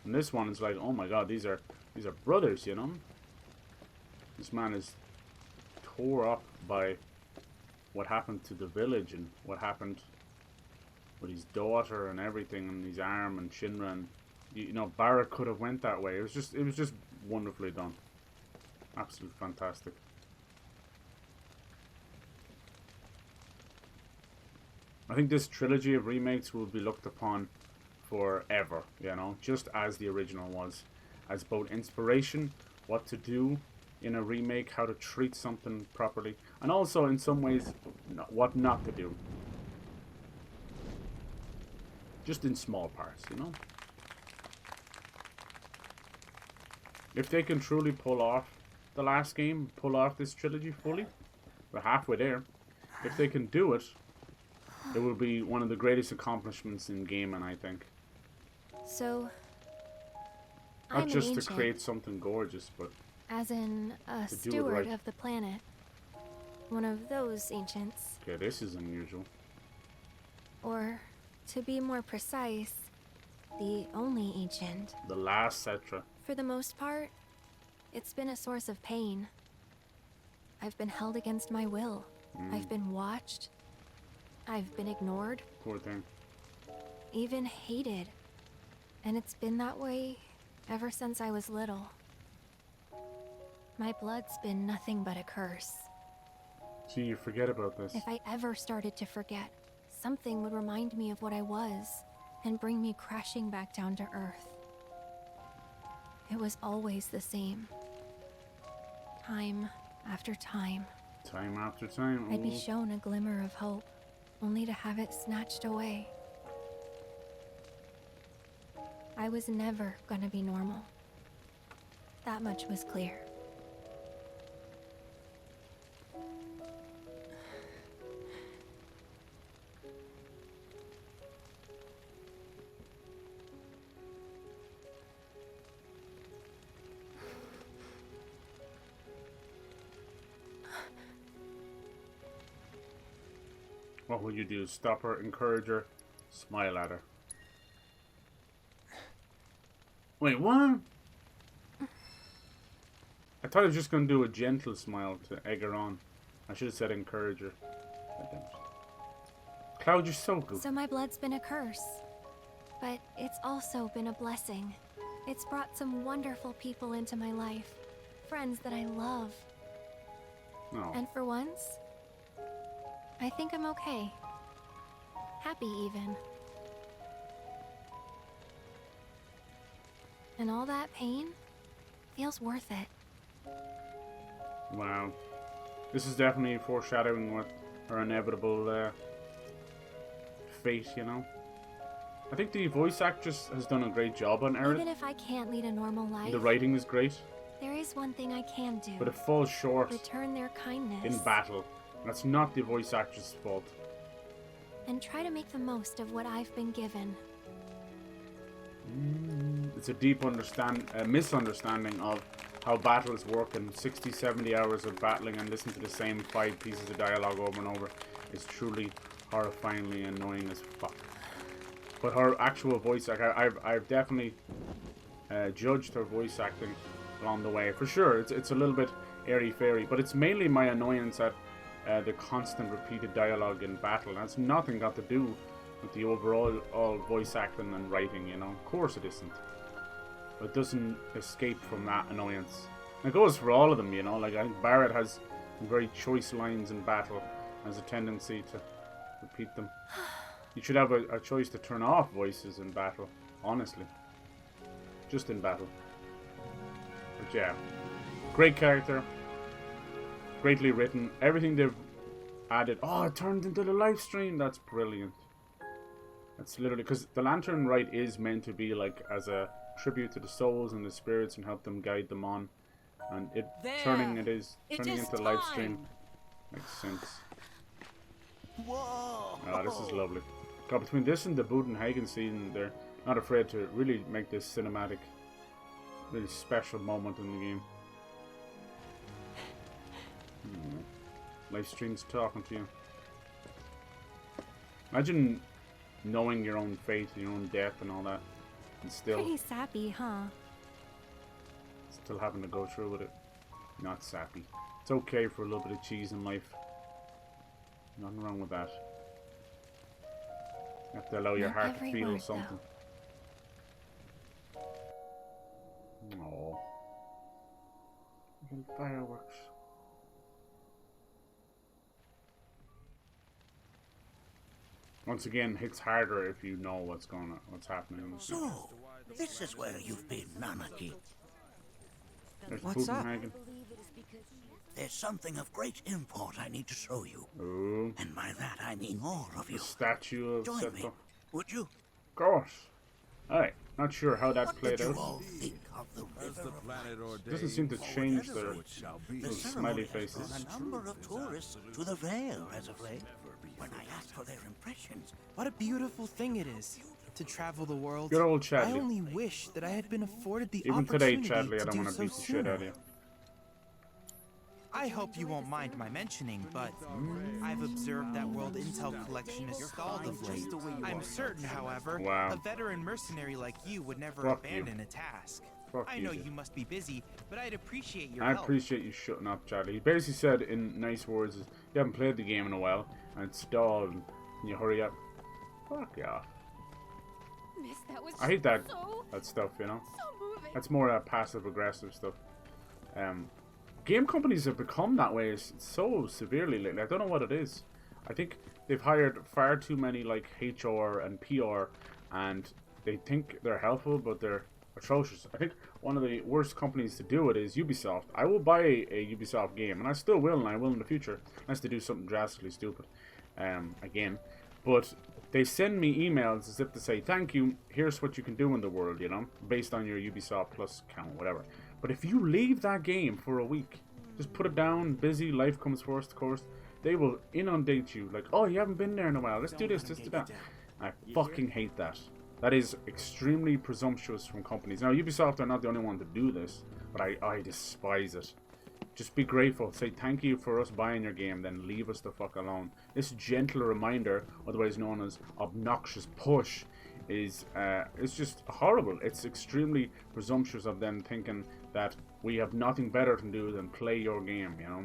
And this one is like, oh my god, these are brothers, you know. This man is tore up by what happened to the village and what happened with his daughter and everything, and his arm and Shinra, and you know, Barret could have went that way. It was just wonderfully done. Absolutely fantastic. I think this trilogy of remakes will be looked upon forever, you know, just as the original was, as both inspiration, what to do in a remake, how to treat something properly, and also in some ways what not to do. Just in small parts, you know. If they can truly pull off the last game, pull off this trilogy fully, we're halfway there. If they can do it, it will be one of the greatest accomplishments in gaming, I think. So, Not I'm just an to ancient, create something gorgeous, but as in a to do it steward right. of the planet. One of those ancients. okay, this is unusual. Or, to be more precise, the only ancient. The last Cetra. For the most part, it's been a source of pain. I've been held against my will. I've been watched. I've been ignored. Poor thing. Even hated. And it's been that way ever since I was little. My blood's been nothing but a curse. See, you forget about this. If I ever started to forget, something would remind me of what I was and bring me crashing back down to earth. It was always the same. Time after time. Time after time. I'd be Ooh. shown a glimmer of hope, only to have it snatched away. I was never gonna be normal. That much was clear. What will you do? Stop her, encourage her, smile at her. Wait, what? I thought I was just going to do a gentle smile to egg her on. I should have said encourager. Cloud, you're so good. So my blood's been a curse. But it's also been a blessing. It's brought some wonderful people into my life. Friends that I love. Oh. And for once, I think I'm okay. Happy even. And all that pain feels worth it. Wow. This is definitely foreshadowing what our inevitable fate, you know? I think the voice actress has done a great job on Aerith. Even if I can't lead a normal life, The writing is great, there is one thing I can do. but it falls short Return their kindness. in battle. That's not the voice actress' fault. And try to make the most of what I've been given. It's a deep misunderstanding of how battles work, and 60, 70 hours of battling and listening to the same 5 pieces of dialogue over and over is truly horrifyingly annoying as fuck. But her actual voice, like I've definitely judged her voice acting along the way. For sure, it's a little bit airy-fairy, but it's mainly my annoyance at the constant repeated dialogue in battle. And it's nothing got to do with the overall voice acting and writing, you know. Of course it isn't. But it doesn't escape from that annoyance. And it goes for all of them, you know. Like, I think Barret has very choice lines in battle, has a tendency to repeat them. You should have a choice to turn off voices in battle, honestly. Just in battle. But yeah, great character, greatly written. Everything they've added. Oh, it turned into the live stream. That's brilliant. That's literally, because the Lantern Rite is meant to be like as a tribute to the souls and the spirits and help them guide them on. And turning into the live stream makes sense. Whoa! Oh, this is lovely. God, between this and the Budenhagen scene, they're not afraid to really make this cinematic, really special moment in the game. Live streams talking to you. Imagine knowing your own fate, your own death and all that, and still Pretty sappy, huh? having to go through with it. Not sappy. It's okay for a little bit of cheese in life. Nothing wrong with that. You have to allow your heart to feel something. Oh, little fireworks. Once again, hits harder if you know what's happening. So, this is where you've been, Nanaki. What's up? There's something of great import I need to show you. Ooh. And by that I mean all of you. The statue of Join me, Sephiroth. would you? Of course. Alright, not sure how that What played did you out. all think of the river? Doesn't seem to change their The smiley ceremony has faces. drawn a number of tourists to the Vale as of late. When I asked for their impressions, What a beautiful thing it is to travel the world. Good old I Chadley. only wish that I had been afforded the Even today, opportunity Chadley, I to don't do want to so beat the shit out of you. I hope you won't mind my mentioning, but I've observed that World Intel collection is stalled of late. I'm certain, however, Wow. a veteran mercenary like you would never Fuck you. abandon a task. Fuck I you, know dude. you must be busy, but I'd appreciate your I help. appreciate you shutting up, Chadley. He basically said in nice words, is, you haven't played the game in a while, and it's stalled, and you hurry up. Fuck yeah. Miss, that was I hate that so stuff, you know? moving. That's more passive-aggressive stuff. Game companies have become that way so severely lately. I don't know what it is. I think they've hired far too many like HR and PR, and they think they're helpful, but they're atrocious. I think one of the worst companies to do it is Ubisoft. I will buy a Ubisoft game, and I still will, and I will in the future, unless they do something drastically stupid. Again, but they send me emails as if to say, thank you, here's what you can do in the world, you know, based on your Ubisoft Plus account, whatever. But if you leave that game for a week, just put it down, busy, life comes first, of course, they will inundate you, like, oh, you haven't been there in a while, let's do this, let's do that. I fucking hate that. That is extremely presumptuous from companies. Now, Ubisoft are not the only one to do this, but I despise it. Just be grateful. Say thank you for us buying your game, then leave us the fuck alone. This gentle reminder, otherwise known as obnoxious push, is it's just horrible. It's extremely presumptuous of them thinking that We have nothing better to do than play your game, you know?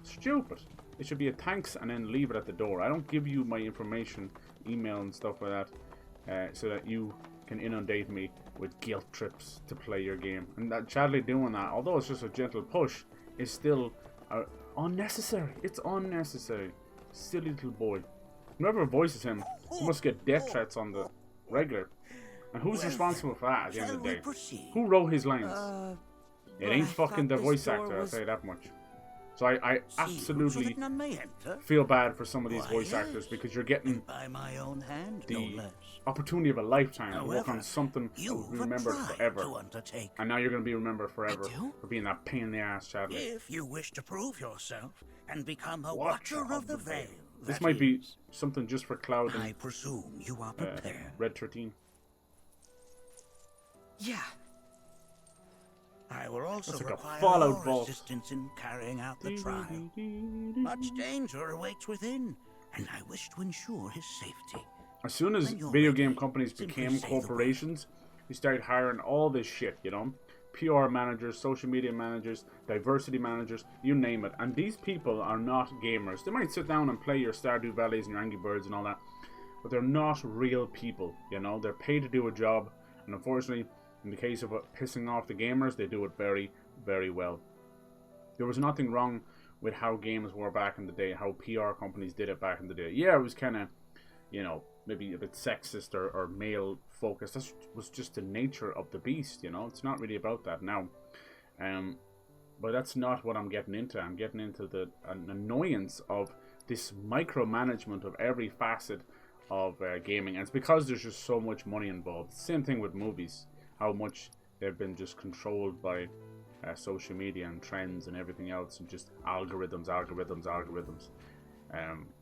Stupid. It should be a thanks and then leave it at the door. I don't give you my information, email and stuff like that, so that you can inundate me with guilt trips to play your game. And that sadly doing that, although it's just a gentle push, is still unnecessary. It's unnecessary. Silly little boy. Whoever voices him must get death threats on the regular. And who's responsible for that at the end of the day? Who wrote his lines? It ain't fucking the voice actor, I'll say that much. So I absolutely feel bad for some of these voice actors, because you're getting the opportunity of a lifetime to work on something that will be remembered forever. And now you're going to be remembered forever for being that pain in the ass, Chadley. If you wish to prove yourself and become a Watcher of the Veil. This might be something just for Cloud and I presume you are prepared. Red 13. Yeah. I will also like require Fallout your vault. assistance in carrying out the trial. Much danger awaits within, and I wish to ensure his safety. As soon as video game companies became corporations, you started hiring all this shit, you know? PR managers, social media managers, diversity managers, you name it. And these people are not gamers. They might sit down and play your Stardew Valleys and your Angry Birds and all that, but they're not real people, you know? They're paid to do a job, and unfortunately, in the case of pissing off the gamers, they do it very, very well. There was nothing wrong with how games were back in the day, how PR companies did it back in the day. Yeah, it was kind of, you know, maybe a bit sexist or male focused. That was just the nature of the beast, you know. It's not really about that now. But that's not what I'm getting into. I'm getting into the annoyance of this micromanagement of every facet of gaming. And it's because there's just so much money involved. Same thing with movies. How much they've been just controlled by social media and trends and everything else, and just algorithms.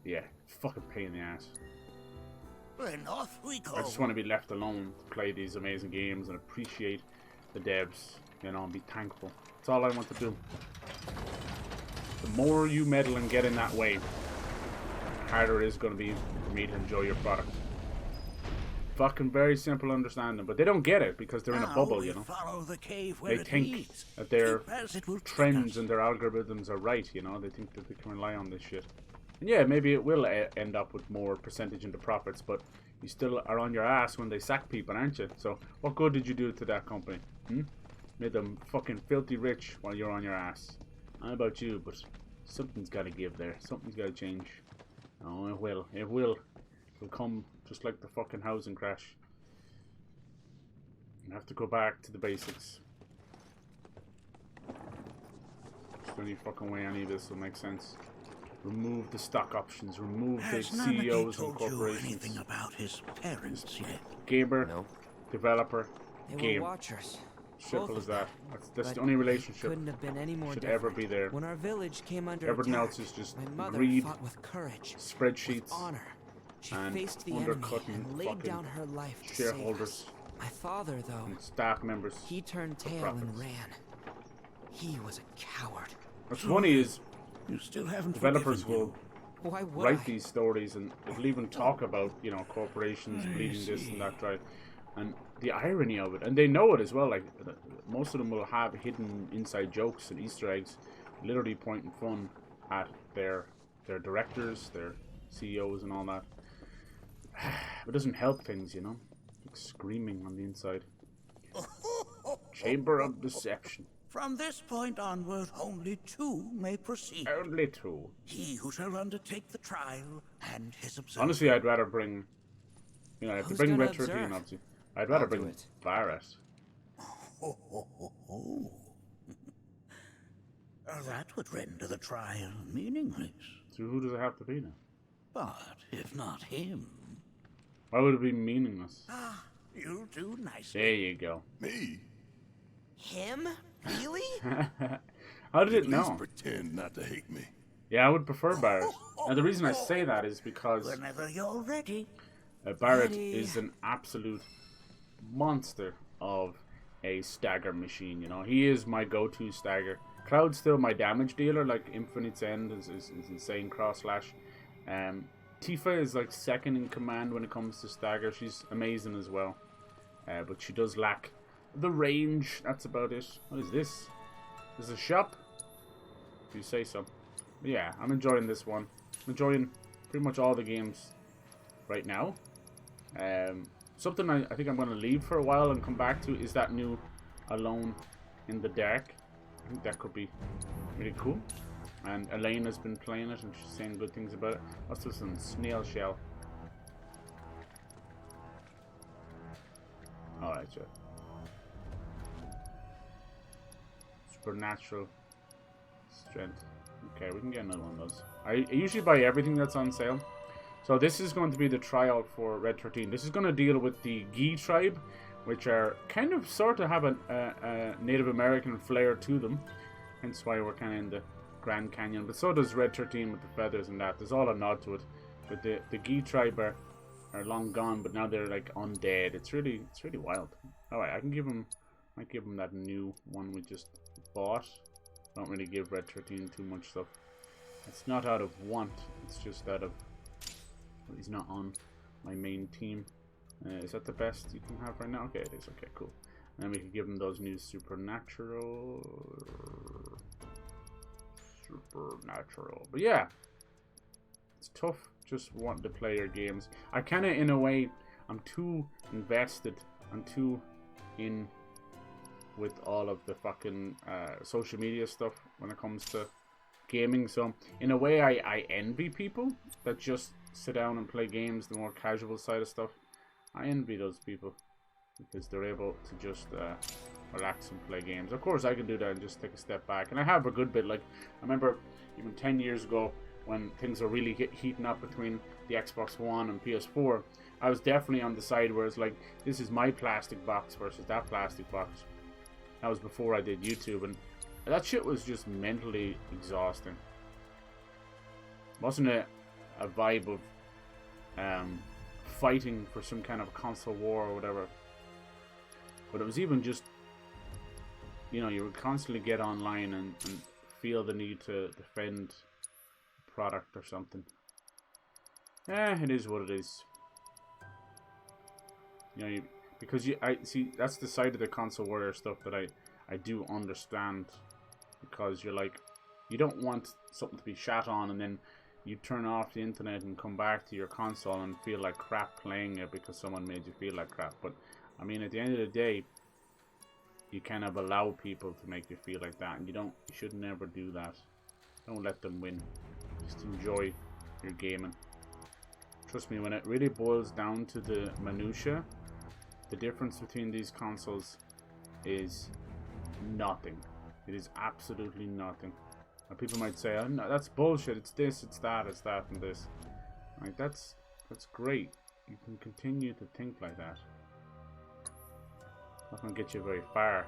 Yeah, fucking pain in the ass. Then off we go. I just want to be left alone to play these amazing games and appreciate the devs, you know, and be thankful. That's all I want to do. The more you meddle and get in that way, the harder it is going to be for me to enjoy your product. Fucking very simple understanding, but they don't get it because they're in a bubble, you know. They think that their trends and their algorithms are right, you know. They think that they can rely on this shit. And yeah, maybe it will end up with more percentage into profits, but you still are on your ass when they sack people, aren't you? So what good did you do to that company? Made them fucking filthy rich while you're on your ass. I don't know about you, but something's got to give there. Something's got to change. Oh, it will. It will. It'll come just like the fucking housing crash. You have to go back to the basics. There's no any fucking way any of this will make sense. Remove the stock options. Remove the CEOs and corporations. Anything about his parents yet? Gamer, developer, They game. were watchers. Simple as that. That's the only relationship couldn't have been any more should different. ever be there. When our village came under Everything attack, else is just my mother greed, fought with courage, spreadsheets, with honor. She and faced the enemy undercutting and laid fucking down her life to shareholders. save us. My father, though, and staff members. he turned for tail and profits. ran. He was a coward. What's funny is you still haven't developers will Why would write I? these stories and it'll even talk about, you know, corporations bleeding this and that, right? And the irony of it, and they know it as well. Like most of them will have hidden inside jokes and Easter eggs, literally pointing fun at their directors, their CEOs, and all that. It doesn't help things, you know. Like screaming on the inside. Chamber of Deception. From this point onward, only two may proceed. Only two. He who shall undertake the trial and his observer. Honestly, I'd rather bring, you know, I have to Who's bring gonna Red 13, observe? obviously. I'd rather I'll do bring it. Barret. That would render the trial meaningless. So who does it have to be now? But if not him, Why would it be meaningless? you'll do nicely. There you go. Me? Him? Really? How did it At least know? pretend not to hate me. Yeah, I would prefer Barret. And the reason I say that is because Whenever you're ready. Barret Ready. is an absolute monster of a stagger machine, you know. He is my go-to stagger. Cloud's still my damage dealer, like Infinite's End is insane cross-slash. Tifa is like second in command when it comes to stagger. She's amazing as well. But she does lack the range. That's about it. What is this? There's a shop. If you say so. But yeah, I'm enjoying this one. I'm enjoying pretty much all the games right now. Something I think I'm going to leave for a while and come back to is that new Alone in the Dark. I think that could be really cool. And Elaine has been playing it and she's saying good things about it. What's this one? Snail Shell. Alright, sure. Supernatural strength. Okay, we can get another one of those. I usually buy everything that's on sale. So this is going to be the tryout for Red 13. This is going to deal with the Gi tribe, which are kind of sort of have a Native American flair to them. Hence why we're kind of in the Grand Canyon. But so does Red 13 with the feathers and that. There's all a nod to it. But the Gi tribe are long gone, but now they're like undead. It's really wild. Alright, I might give him that new one we just bought. Don't really give Red 13 too much stuff. It's not out of want, it's just out of... Well, he's not on my main team. Is that the best you can have right now? Okay, it is. Okay, cool. And then we can give him those new supernatural. But yeah, it's tough just wanting to play your games. I kind of, in a way, I'm too invested. I'm too in with all of the fucking social media stuff when it comes to gaming. So in a way, I envy people that just sit down and play games, the more casual side of stuff. I envy those people because they're able to just relax and play games. Of course, I can do that and just take a step back. And I have a good bit. Like, I remember even 10 years ago when things were really heating up between the Xbox One and PS4, I was definitely on the side where it's like, this is my plastic box versus that plastic box. That was before I did YouTube, and that shit was just mentally exhausting. Wasn't it a vibe of fighting for some kind of console war or whatever? But it was even just, you know, you would constantly get online and feel the need to defend a product or something. It is what it is. You know, I see that's the side of the console warrior stuff that I do understand, because you're like, you don't want something to be shat on and then you turn off the internet and come back to your console and feel like crap playing it because someone made you feel like crap. But I mean, at the end of the day, you kind of allow people to make you feel like that, and you should never do that. Don't let them win. Just enjoy your gaming. Trust me, when it really boils down to the minutia, the difference between these consoles is nothing. It is absolutely nothing. And people might say, oh, no, that's bullshit. It's this, it's that, and this. Like, that's great. You can continue to think like that. Not gonna get you very far.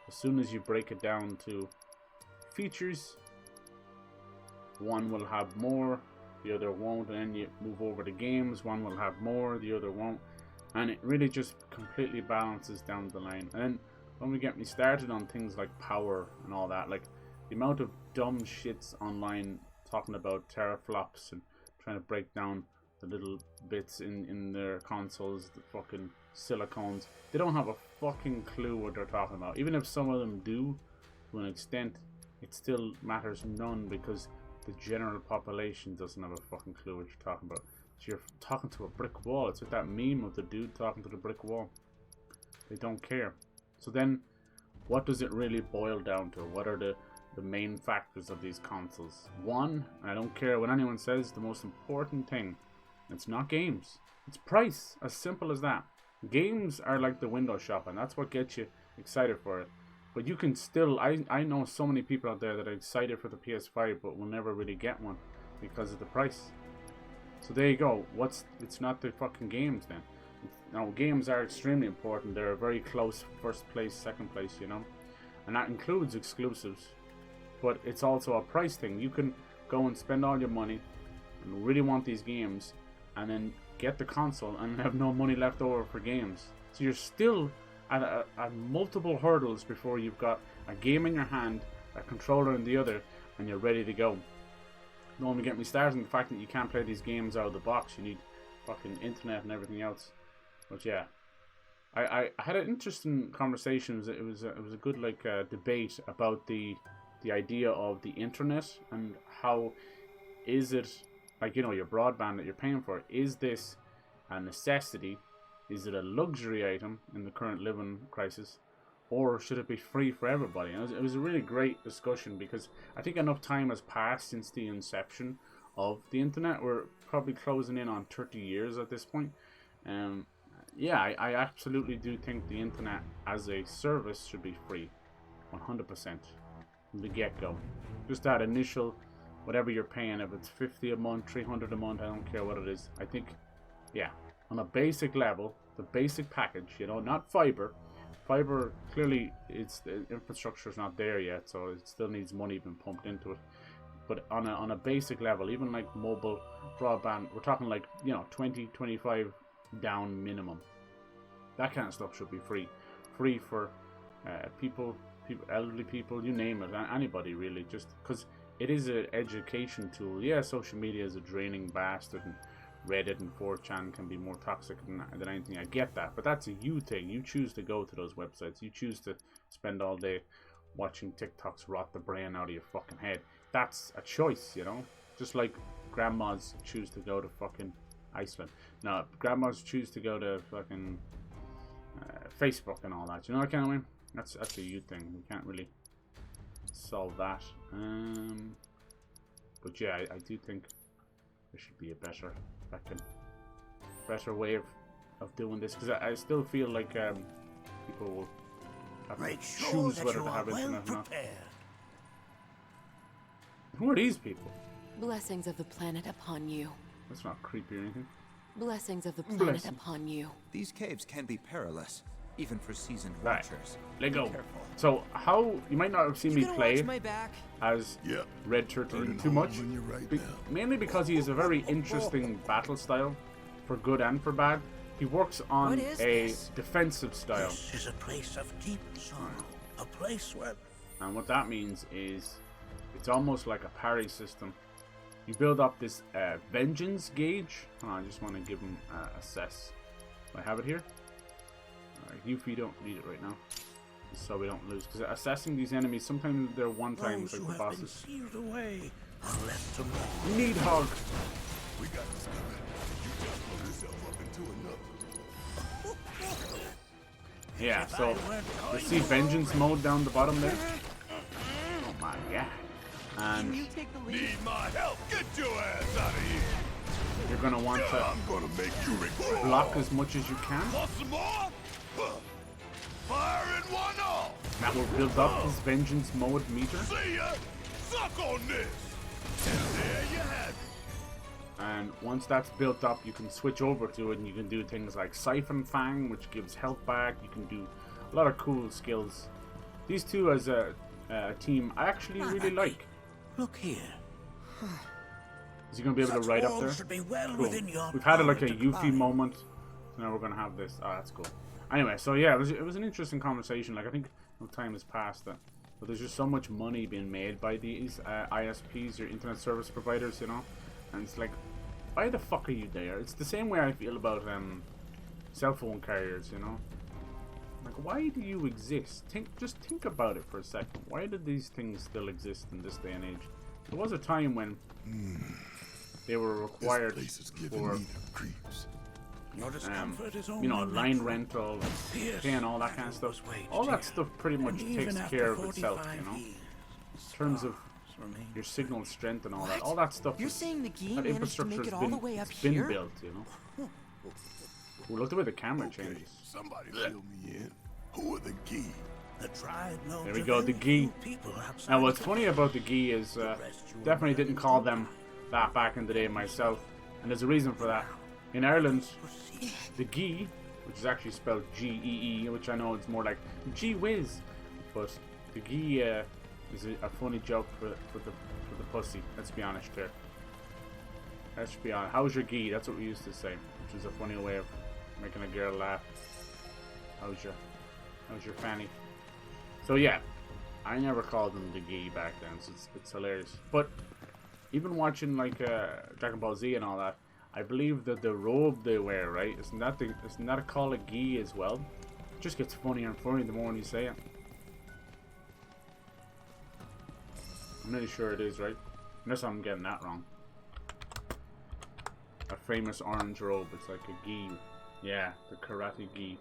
As soon as you break it down to features, one will have more, the other won't, and then you move over to games, one will have more, the other won't, and it really just completely balances down the line. And then when we get me started on things like power and all that, like the amount of dumb shits online talking about teraflops and trying to break down the little bits in their consoles, the fucking silicones, they don't have a fucking clue what they're talking about. Even if some of them do, to an extent, it still matters none, because the general population doesn't have a fucking clue what you're talking about. So you're talking to a brick wall. It's like that meme of the dude talking to the brick wall. They don't care. So then, what does it really boil down to? What are the main factors of these consoles? One, and I don't care what anyone says, the most important thing, it's not games. It's price. As simple as that. Games are like the window shopping. That's what gets you excited for it. But you can still, I know so many people out there that are excited for the PS5 but will never really get one because of the price. So there you go. It's not the fucking games then. Now, games are extremely important. They're a very close first place, second place, you know. And that includes exclusives. But it's also a price thing. You can go and spend all your money and really want these games and then get the console and have no money left over for games. So you're still at multiple hurdles before you've got a game in your hand, a controller in the other, and you're ready to go. Don't even get me started on the fact that you can't play these games out of the box. You need fucking internet and everything else. But yeah, I had an interesting conversation. It was a good like debate about the idea of the internet and how is it, like, you know, your broadband that you're paying for, is this a necessity? Is it a luxury item in the current living crisis, or should it be free for everybody? And it was a really great discussion, because I think enough time has passed since the inception of the internet. We're probably closing in on 30 years at this point. Yeah, I absolutely do think the internet as a service should be free, 100%, from the get-go. Just that initial, whatever you're paying, if it's 50 a month, 300 a month, I don't care what it is. I think, yeah, on a basic level, the basic package, you know, not fiber. Fiber, clearly, the infrastructure is not there yet, so it still needs money being pumped into it. But on a basic level, even like mobile broadband, we're talking like, you know, 20, 25 down minimum. That kind of stuff should be free. Free for people, elderly people, you name it, anybody really, just because it is an education tool. Yeah, social media is a draining bastard, and Reddit and 4chan can be more toxic than anything. I get that, but that's a you thing. You choose to go to those websites. You choose to spend all day watching TikToks rot the brain out of your fucking head. That's a choice, you know? Just like grandmas choose to go to fucking Iceland. No, grandmas choose to go to fucking Facebook and all that. You know what I kind of mean? That's a you thing. We can't really solve that. But yeah, I do think there should be a better way of doing this, because I still feel like people will have to choose whether to have internet or not. Who are these people? Blessings of the planet upon you. That's not creepy or anything. Blessings of the planet upon you. These caves can be perilous, even for seasoned watchers. Let go. So how you might not have seen me play as Red 13 too much, mainly because he has a very interesting battle style, for good and for bad. He works on a defensive style. This is a place of deep sorrow, a place where... And what that means is, it's almost like a parry system. You build up this vengeance gauge. Hold on, I just want to give him assess. Do I have it here? Alright, Yuffie, don't need it right now, just so we don't lose. Because assessing these enemies, sometimes they're one-times like the bosses. Need hog. We got this covered. You just blow yourself up into another. Yeah, so you see vengeance mode down the bottom there. Oh my god. And need my help. Get your ass out of here. You're gonna want to block as much as you can. Fire in one off. That will build up his vengeance mode meter. See ya. Suck on this. And there you have it. And once that's built up, you can switch over to it, and you can do things like Siphon Fang, which gives health back. You can do a lot of cool skills. These two as a team, I actually really like. Look here. Is he going to be able to ride up there? Cool. We've had like a Yuffie moment. So now we're going to have this. Oh, that's cool. Anyway, so yeah, it was an interesting conversation. Like, I think no time has passed that. But there's just so much money being made by these ISPs, your internet service providers, you know? And it's like, why the fuck are you there? It's the same way I feel about cell phone carriers, you know? Like, why do you exist? Just think about it for a second. Why do these things still exist in this day and age? There was a time when they were required for, you know, line rental, paying all that kind of stuff. All that stuff pretty much takes care of itself, you know? In terms of your signal strength and all that. All that stuff, that infrastructure has been built, you know? Ooh, look the way the camera changes. Somebody fill me in. Who are the Gi? There we go, the Gi. Now, what's funny about the Gi is, definitely didn't call them that back in the day myself, and there's a reason for that. In Ireland, the Gi, which is actually spelled G-E-E, which I know it's more like gee whiz, but the Gi is a funny joke for the pussy. Let's be honest here. Let's be honest. How's your Gi? That's what we used to say, which is a funny way of making a girl laugh. How's your fanny? So yeah, I never called them the Gi back then, so it's hilarious. But even watching like Dragon Ball Z and all that, I believe that the robe they wear, right? Isn't that a call a gi as well? It just gets funnier and funnier the more you say it. I'm really sure it is, right? Unless I'm getting that wrong. A famous orange robe. It's like a gi. Yeah, the karate gi.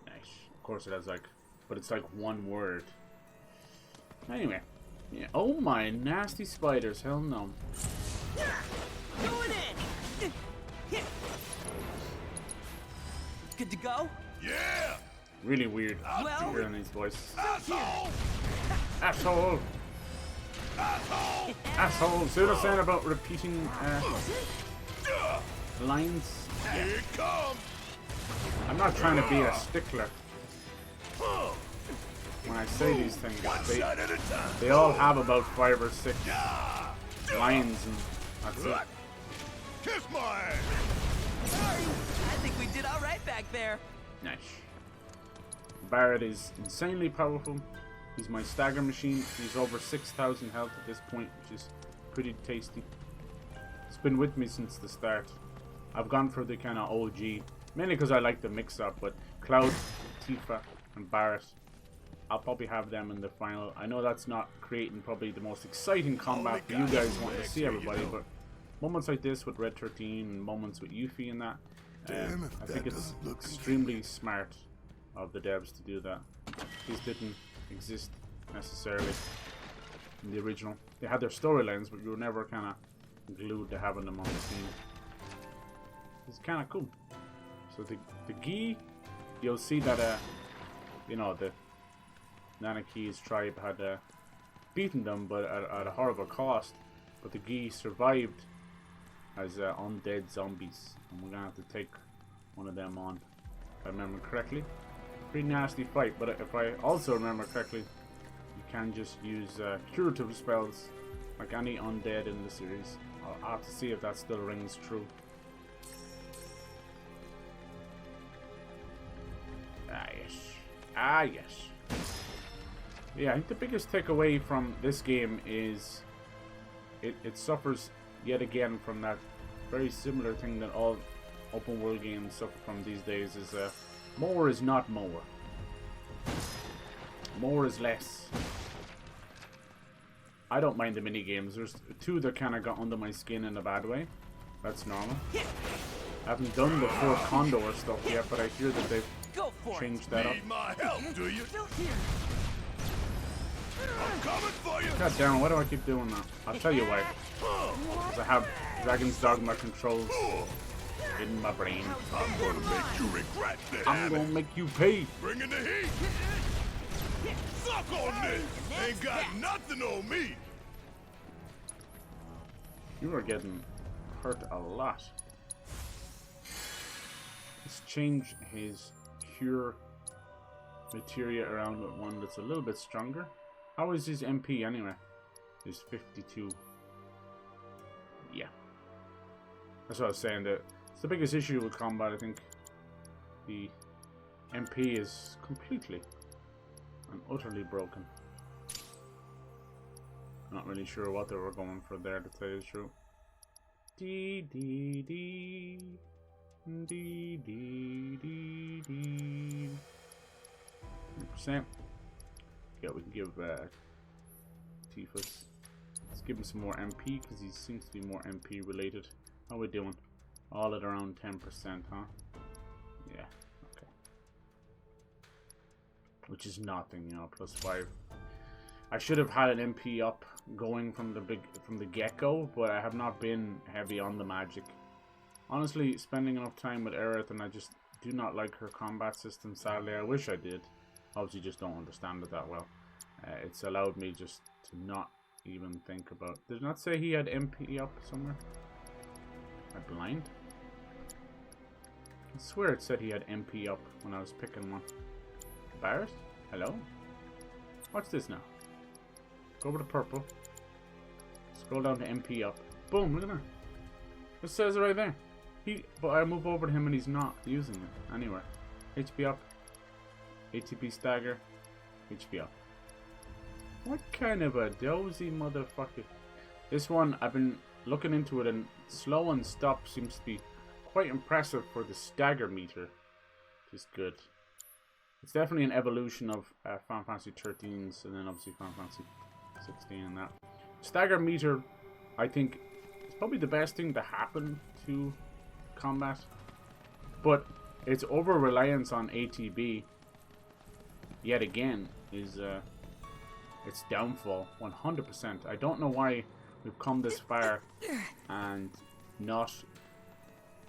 Nice. Of course it has like, but it's like one word. Anyway. Yeah. Oh my nasty spiders. Hell no. Going in. Good to go? Yeah. Really weird Well, hearing these voices. Asshole. Asshole. Asshole. Asshole. See what I'm saying about repeating lines? Here it comes. I'm not trying to be a stickler. When I say these things, they all have about 5 or 6 lines, and that's it. Kiss my ass. sorry. I think we did all right back there. Nice. Barret is insanely powerful. He's my stagger machine. He's over 6,000 health at this point, which is pretty tasty. It's been with me since the start. I've gone for the kind of OG, mainly because I like the mix-up, but Cloud, Tifa, and Barret, I'll probably have them in the final. I know that's not creating probably the most exciting combat for you guys wanting to see everybody, but moments like this with Red 13 and moments with Yuffie and that, I think it's extremely smart of the devs to do that. These didn't exist necessarily in the original. They had their storylines, but you were never kind of glued to having them on the team. It's kind of cool. So the gi, you'll see that you know, the Nanaki's tribe had beaten them, but at a horrible cost. But the gi survived as undead zombies, and we're gonna have to take one of them on, if I remember correctly. Pretty nasty fight, but if I also remember correctly, you can just use curative spells like any undead in the series. I'll have to see if that still rings true. Ah yes, ah yes. Yeah, I think the biggest takeaway from this game is it suffers yet again from that very similar thing that all open world games suffer from these days, is more is not more. More is less. I don't mind the mini games. There's 2 that kind of got under my skin in a bad way. That's normal. I haven't done the 4 Condor stuff yet, but I hear that they've changed that up. Need my help, do you? I'm coming for you. God damn it, why do I keep doing that? I'll tell you why. Because I have Dragon's Dogma controls in my brain. I'm gonna make you regret this. I'm gonna make you pay. Bring in the heat. Suck on this. Ain't got nothing on me. You are getting hurt a lot. Let's change his cure materia around with one that's a little bit stronger. How is his MP anyway? He's 52. Yeah. That's what I was saying. It's the biggest issue with combat, I think. The MP is completely and utterly broken. Not really sure what they were going for there, to tell you the truth. Dee dee dee. Dee dee dee dee. 100%. Yeah, we can give Tifa. Let's give him some more MP, because he seems to be more MP related. How are we doing? All at around 10%, huh? Yeah, okay. Which is nothing, you know, +5. I should have had an MP up going from the get-go, but I have not been heavy on the magic. Honestly, spending enough time with Aerith, and I just do not like her combat system, sadly. I wish I did. Obviously, just don't understand it that well. It's allowed me just to not even think about... Did it not say he had MP up somewhere? Am I blind? I swear it said he had MP up when I was picking one. Barret? Hello? Watch this now. Go over to purple. Scroll down to MP up. Boom, look at that. It says it right there. But I move over to him and he's not using it anywhere. HP up. ATP stagger. HP up. What kind of a dozy motherfucker. This one, I've been looking into it, and slow and stop seems to be quite impressive for the stagger meter, which is good. It's definitely an evolution of Final Fantasy 13's and then obviously Final Fantasy 16 and that. Stagger meter, I think, is probably the best thing to happen to combat, but its over-reliance on ATB, yet again, is its downfall, 100%. I don't know why we've come this far and not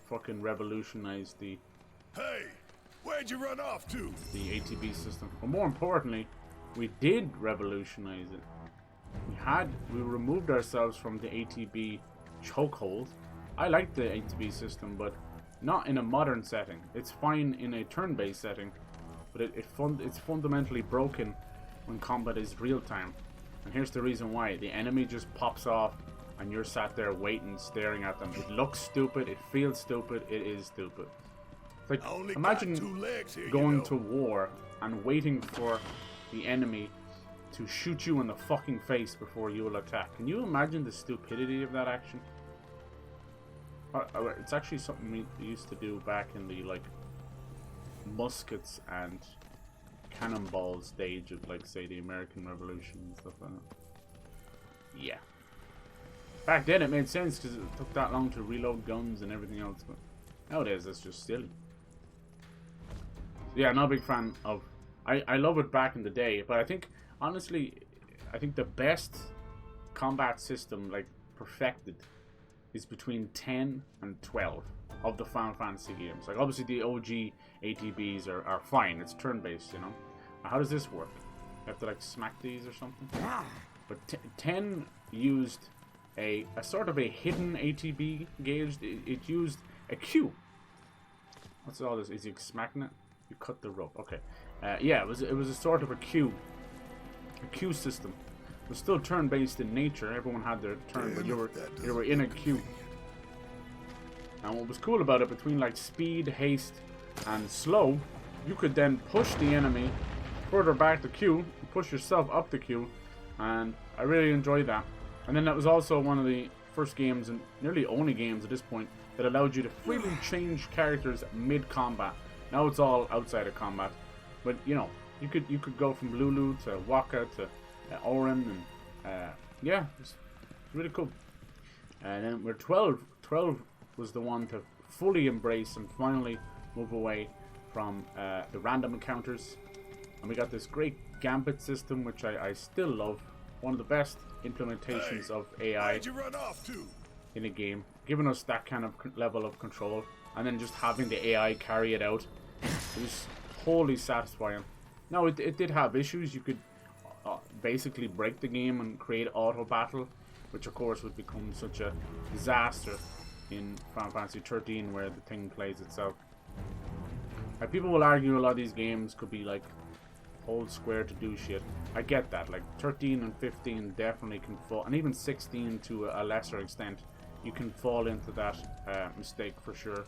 fucking revolutionize the... Hey, where'd you run off to? The ATB system. But more importantly, we did revolutionize it. We removed ourselves from the ATB chokehold. I like the ATB system, but not in a modern setting. It's fine in a turn-based setting, but it's fundamentally broken when combat is real-time. And here's the reason why. The enemy just pops off and you're sat there waiting, staring at them. It looks stupid, it feels stupid, it is stupid. It's like, imagine going to war and waiting for the enemy to shoot you in the fucking face before you will attack. Can you imagine the stupidity of that action? It's actually something we used to do back in the like muskets and cannonball stage of, like, say, the American Revolution and stuff like that. Yeah. Back then it made sense because it took that long to reload guns and everything else, but nowadays that's just silly. Yeah, not a big fan of... I love it back in the day, but I think, honestly, I think the best combat system, like, perfected, is between 10 and 12 of the Final Fantasy games. Like, obviously the OG ATBs are fine, it's turn-based, you know. How does this work? You have to, like, smack these or something? But 10 used a sort of a hidden ATB gauge. It used a Q. What's all this? Is he smacking it? You cut the rope. Okay. Yeah, it was a sort of a Q system. It was still turn-based in nature. Everyone had their turn, but you were in a queue. And what was cool about it, between like speed, haste, and slow, you could then push the enemy further back the queue, push yourself up the queue, and I really enjoyed that. And then that was also one of the first games, and nearly only games at this point, that allowed you to freely change characters mid-combat. Now it's all outside of combat, but you know, you could go from Lulu to Waka to Orin, and yeah, it's really cool. And then we're 12 was the one to fully embrace and finally move away from the random encounters, and we got this great gambit system, which I still love. One of the best implementations of AI in a game, giving us that kind of level of control, and then just having the AI carry it out. It was wholly satisfying. Now it did have issues. You could basically break the game and create auto battle, which of course would become such a disaster in Final Fantasy XIII, where the thing plays itself. People will argue a lot of these games could be like hold square to do shit. I get that. Like 13 and 15 definitely can fall, and even 16 to a lesser extent, you can fall into that mistake for sure.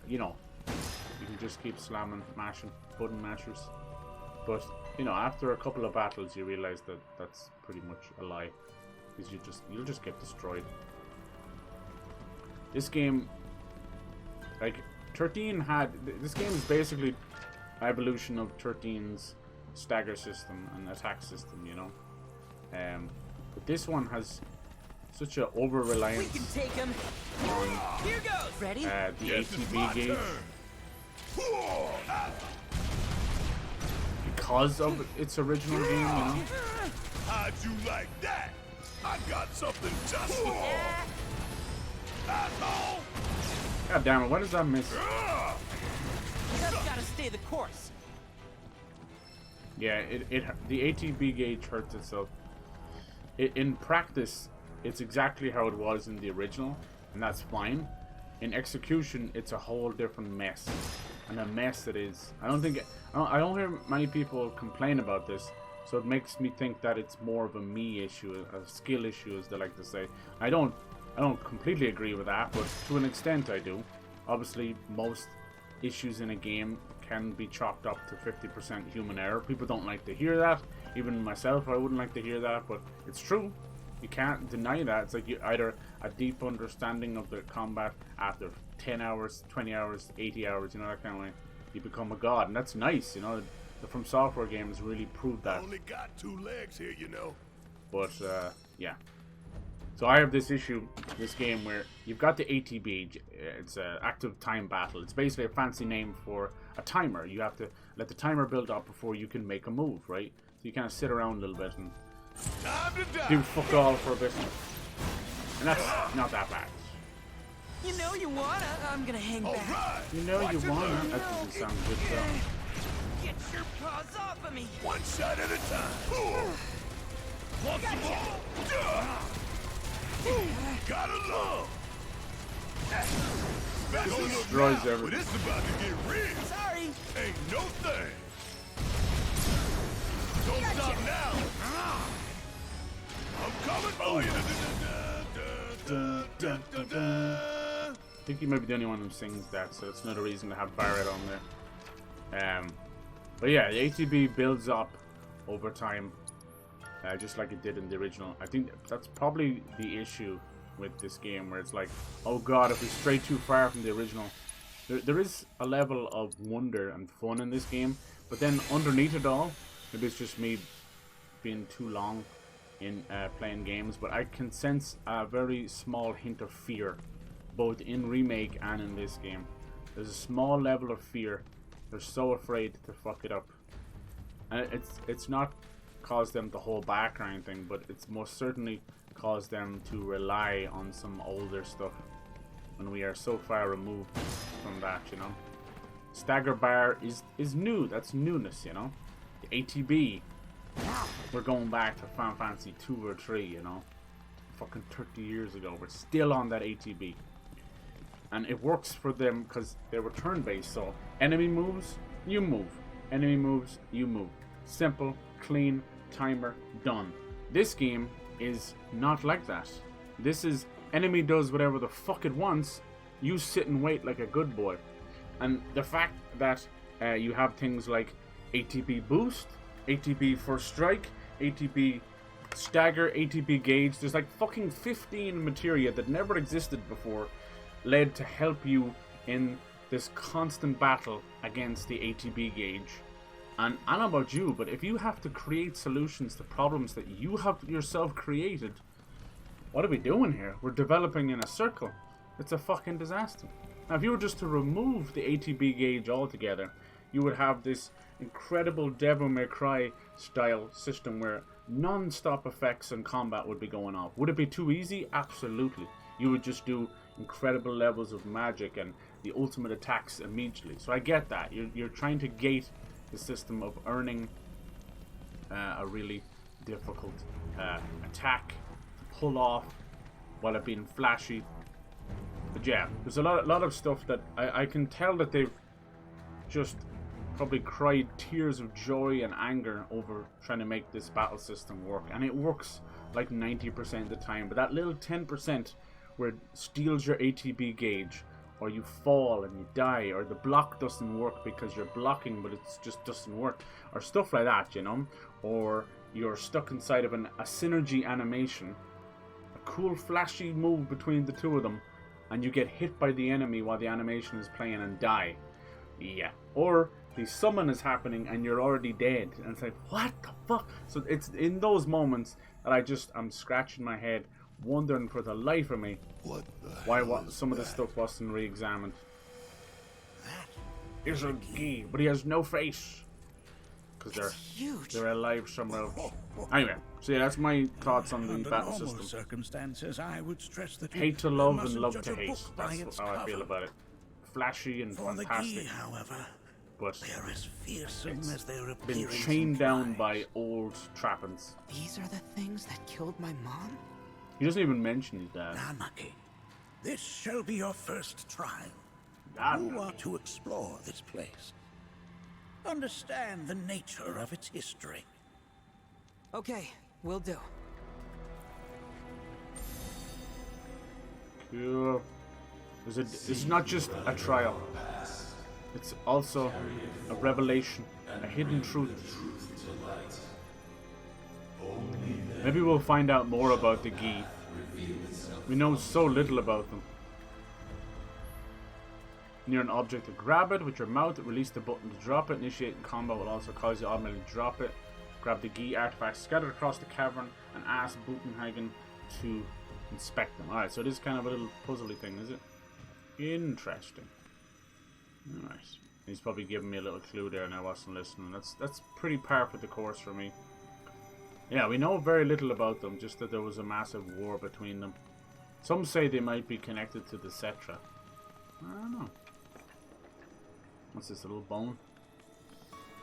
You know, you can just keep slamming, mashing, button mashers. But you know, after a couple of battles, you realize that that's pretty much a lie, because you'll just get destroyed. This game, like 13 had, this game is basically an evolution of 13's stagger system and attack system, you know. But this one has such an over-reliance on the ATB gauge. Because of its original game, you know. How'd you like that? I got something just for you. God damn it, why does that miss? Just gotta stay the course. Yeah, the ATB gauge hurts itself. In practice, it's exactly how it was in the original, and that's fine. In execution, it's a whole different mess, and a mess it is. I don't hear many people complain about this, so it makes me think that it's more of a me issue, a skill issue, as they like to say. I don't completely agree with that, but to an extent I do. Obviously, most issues in a game can be chalked up to 50% human error. People don't like to hear that. Even myself, I wouldn't like to hear that, but it's true. You can't deny that. It's like you either a deep understanding of the combat after 10 hours, 20 hours, 80 hours, you know, that kind of way. You become a god, and that's nice, you know. The From Software games really proved that. Only got 2 legs here, you know. But yeah. So I have this issue, this game where you've got the ATB. It's an active time battle. It's basically a fancy name for a timer. You have to let the timer build up before you can make a move, right? So you kind of sit around a little bit and do fuck all for a bit. And that's not that bad. You know you wanna. I'm gonna hang back. You know you wanna. That doesn't sound good though. Get your paws off of me. One shot at a time. Gotta love. Destroys everything. But it's about to get real. Sorry. Ain't no thing. Don't stop now. I'm coming for you. I think you might be the only one who sings that, so it's another reason to have Barret on there. But yeah, the ATB builds up over time, just like it did in the original. I think that's probably the issue with this game, where it's like, oh god, if we stray too far from the original. There is a level of wonder and fun in this game, but then underneath it all, maybe it's just me being too long in playing games, but I can sense a very small hint of fear, both in Remake and in this game. There's a small level of fear. They're so afraid to fuck it up. And it's not caused them to hold back or anything, but it's most certainly caused them to rely on some older stuff when we are so far removed from that, you know. Stagger bar is new. That's newness, you know. The ATB, we're going back to Final Fantasy 2 or 3, you know. Fucking 30 years ago. We're still on that ATB. And it works for them because they were turn-based, so enemy moves, you move. Enemy moves, you move. Simple, clean, timer, done. This game is not like that. This is enemy does whatever the fuck it wants, you sit and wait like a good boy. And the fact that you have things like ATB boost, ATB first strike, ATB stagger, ATB gauge, there's like fucking 15 materia that never existed before, led to help you in this constant battle against the ATB gauge. And I don't know about you, but if you have to create solutions to problems that you have yourself created, what are we doing here? We're developing in a circle. It's a fucking disaster. Now, if you were just to remove the ATB gauge altogether, you would have this incredible Devil May Cry style system where non-stop effects and combat would be going off. Would it be too easy? Absolutely. You would just do incredible levels of magic and the ultimate attacks immediately. So I get that. You're trying to gate the system of earning a really difficult attack to pull off while it being flashy. But yeah, there's a lot of stuff that I can tell that they've just probably cried tears of joy and anger over trying to make this battle system work. And it works like 90% of the time. But that little 10% where it steals your ATB gauge, or you fall and you die, or the block doesn't work because you're blocking but it just doesn't work, or stuff like that, you know, or you're stuck inside of a synergy animation, a cool flashy move between the two of them, and you get hit by the enemy while the animation is playing and die. Yeah. Or the summon is happening and you're already dead, and it's like, what the fuck? So it's in those moments that I'm scratching my head, wondering for the life of me why some of this stuff wasn't re-examined. Here's a key, but he has no face because they're alive somewhere else. Anyway, so yeah, that's my thoughts on the battle system. Circumstances, I would stress that hate to love and love to hate. That's how I feel about it. Flashy and for fantastic, the key, however, but they're as fearsome as they're been chained down by old trappings. These are the things that killed my mom? He doesn't even mention his dad. Nanaki, this shall be your first trial. Nanaki. You are to explore this place. Understand the nature of its history. Okay, will do. Cool. It's not just a trial. It's also a revelation, a hidden truth. Only Maybe we'll find out more about the Gi. We know so little about them. Near an object to grab it with your mouth, release the button to drop it. Initiating combat will also cause you to automatically drop it. Grab the Gi artifacts scattered across the cavern and ask Butenhagen to inspect them. Alright, so this is kind of a little puzzly thing, is it? Interesting. Alright. He's probably giving me a little clue there and I wasn't listening. That's pretty par for the course for me. Yeah, we know very little about them, just that there was a massive war between them. Some say they might be connected to the Cetra. I don't know. What's this, little bone?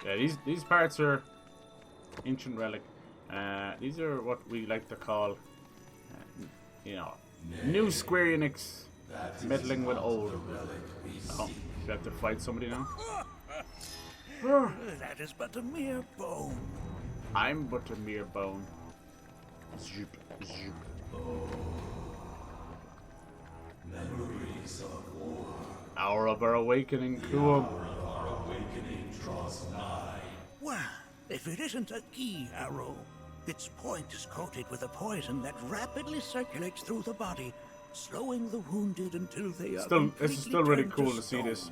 Yeah, these parts are ancient relic. These are what we like to call, you know, new Square Enix meddling with old. Oh, you have to fight somebody now? That is but a mere bone. I'm but a mere bone. Zoop, zoop. Memories of war. Hour of our awakening, cool. Well, if it isn't a Gi arrow, its point is coated with a poison that rapidly circulates through the body, slowing the wounded until they are This is still really cool to see this.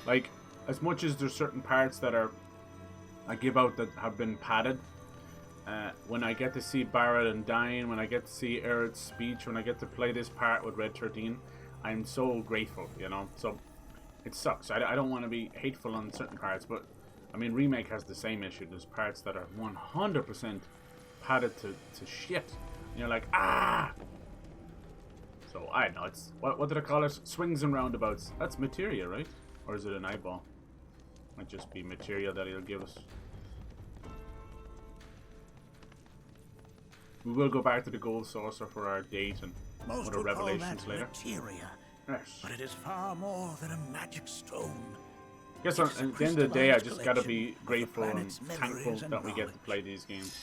Like, as much as there's certain parts that I give out that have been padded, when I get to see Barret and Dyne, when I get to see Aerith's speech, when I get to play this part with Red 13, I'm so grateful, you know. So it sucks. I don't want to be hateful on certain parts, but I mean, Remake has the same issue. There's parts that are 100% padded to shit. And you're like, ah! So I don't know, it's what did I call it? Swings and roundabouts. That's materia, right? Or is it an eyeball? Might just be materia that he'll give us. We will go back to the gold saucer for our date and other revelations later. Materia, yes. But it is far more than a magic stone. I guess at the end of the day, I just gotta be grateful and thankful that we get to play these games.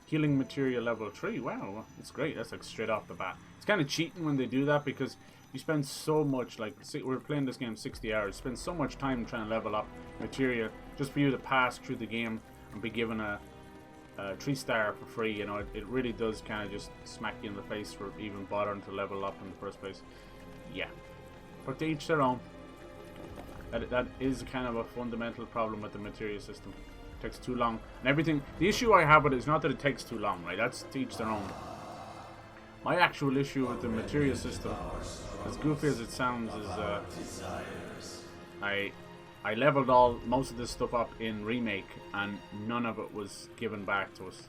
Healing materia level 3, wow, that's great. That's like straight off the bat. It's kind of cheating when they do that because you spend so much, like, we're playing this game 60 hours, spend so much time trying to level up materia just for you to pass through the game and be given a 3-star for free. You know, it really does kind of just smack you in the face for even bothering to level up in the first place. Yeah, but to each their own. That is kind of a fundamental problem with the materia system. It takes too long and everything. The issue I have with it is not that it takes too long, right? That's to each their own. My actual issue with the materia system, as goofy as it sounds, is I leveled most of this stuff up in Remake, and none of it was given back to us.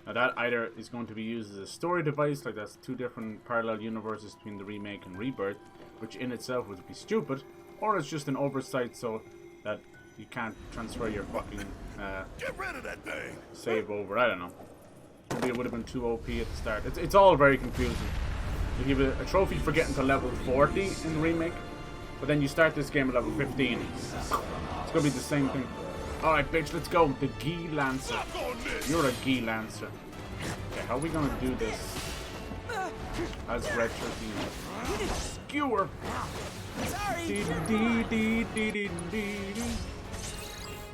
Now that either is going to be used as a story device, like that's two different parallel universes between the Remake and Rebirth, which in itself would be stupid, or it's just an oversight so that you can't transfer your fucking Get rid of that thing. Save over. I don't know. Maybe it would have been too OP at the start. It's all very confusing. You give a trophy for getting to level 40 in the Remake, but then you start this game at level 15. It's gonna be the same thing. Alright, bitch, let's go. The Gi Lancer. You're a Gi Lancer. Okay, how are we gonna do this? As Red 13. Skewer!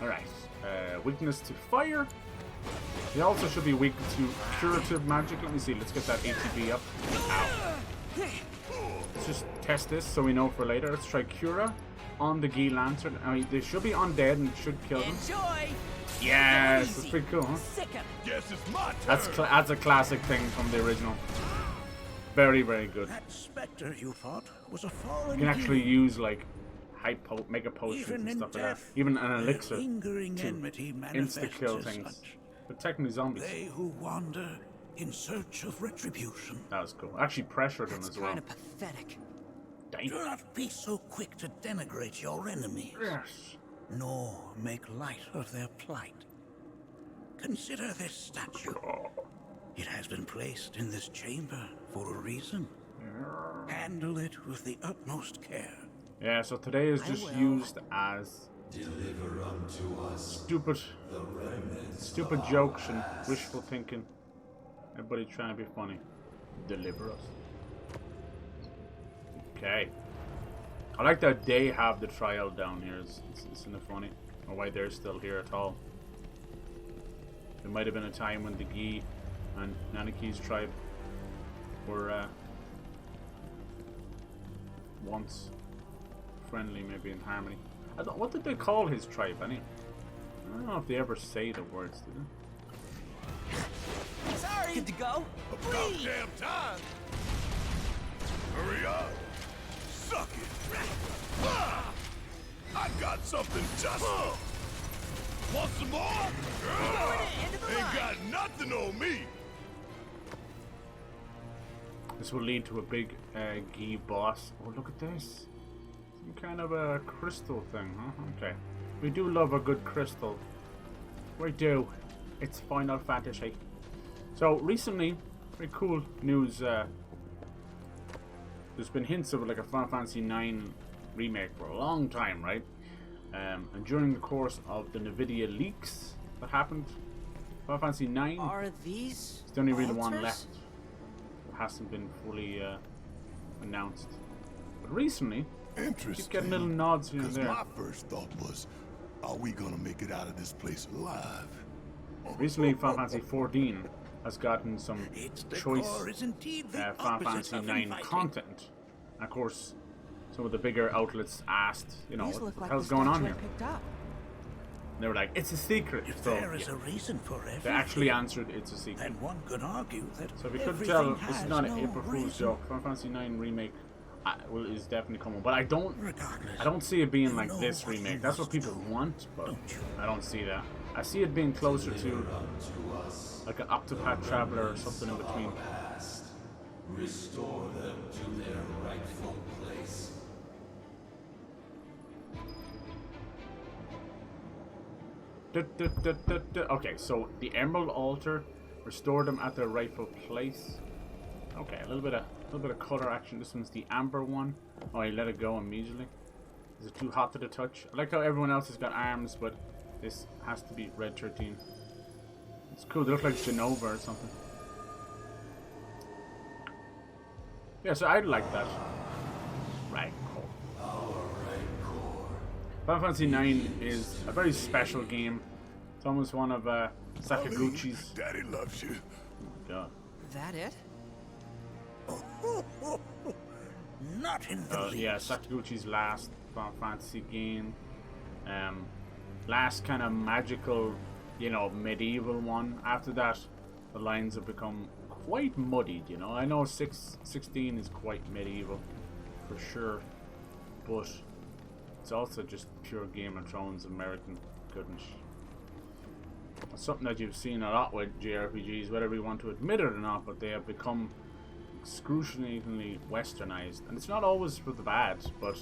Alright. Weakness to fire. They also should be weak to curative magic. Let me see. Let's get that ATB up. Ow. Let's just test this so we know for later. Let's try Cura on the Gi Lantern. I mean, they should be undead and should kill them. Enjoy. Yes, that's pretty cool, huh? Guess it's my turn. That's a classic thing from the original. Very, very good. That specter you fought was a fallen You can actually hero. use like mega potions and stuff like that. Even an elixir lingering to enmity insta-kill manifests as things. such. But technically zombies. They who wander in search of retribution. That was cool. Actually pressured him as well. Kind of pathetic. Damn. Do not be so quick to denigrate your enemies. Yes. Nor make light of their plight. Consider this statue. It has been placed in this chamber for a reason. Handle it with the utmost care. Yeah, so today is just used as Deliver unto us stupid the remnants stupid jokes and wishful thinking. Everybody trying to be funny. Deliver us. Okay. I like that they have the trial down here. Isn't it funny? Or why they're still here at all. There might have been a time when the Gi and Nanaki's tribe were once friendly, maybe in harmony. I don't, what did they call his tribe, anyway? I don't know if they ever say the words, did they? Sorry. Good to go. About damn time. Hurry up. Suck it. Ah! I got something just for. Want some more? Ain't got nothing on me. This will lead to a big Gi boss. Oh, look at this. Some kind of a crystal thing, huh? Okay. We do love a good crystal. We do. It's Final Fantasy. So, recently, very cool news. There's been hints of like a Final Fantasy IX remake for a long time, right? And during the course of the NVIDIA leaks that happened, Final Fantasy IX are these it's the only real one left. It hasn't been fully announced. But recently, keep getting little nods here and there. My first thought was, are we gonna make it out of this place alive? Recently, Final Fantasy XIV has gotten some choice Final Fantasy IX content. And of course, some of the bigger outlets asked, you know, what the hell's going on here? And they were like, it's a secret. If so, there is a reason for everything, they actually answered it's a secret. then one could argue that so if you couldn't tell, this is not an April Fool's joke. Final Fantasy IX remake is definitely coming, but I don't see it being like this remake. That's what people want, but I don't see that. I see it being closer to like an Octopath Traveler or something in between. Restore them to their rightful place. Okay, so the Emerald Altar, restore them at their rightful place. Okay, a little bit of color action. This one's the Amber one. Oh, you let it go immediately. Is it too hot to the touch? I like how everyone else has got arms, but this has to be Red 13. It's cool. They look like Genova or something. Yeah, so I'd like that. Right. Final Fantasy IX is a very special game. It's almost one of Sakaguchi's. Daddy loves you. Oh my god. That it? Not in the least. Yeah, Sakaguchi's last Final Fantasy game. Last kind of magical, you know, medieval one. After that, the lines have become quite muddied, you know. I know 16 is quite medieval, for sure. But it's also just pure Game of Thrones American goodness. It's something that you've seen a lot with JRPGs, whether we want to admit it or not, but they have become excruciatingly westernized. And it's not always for the bad, but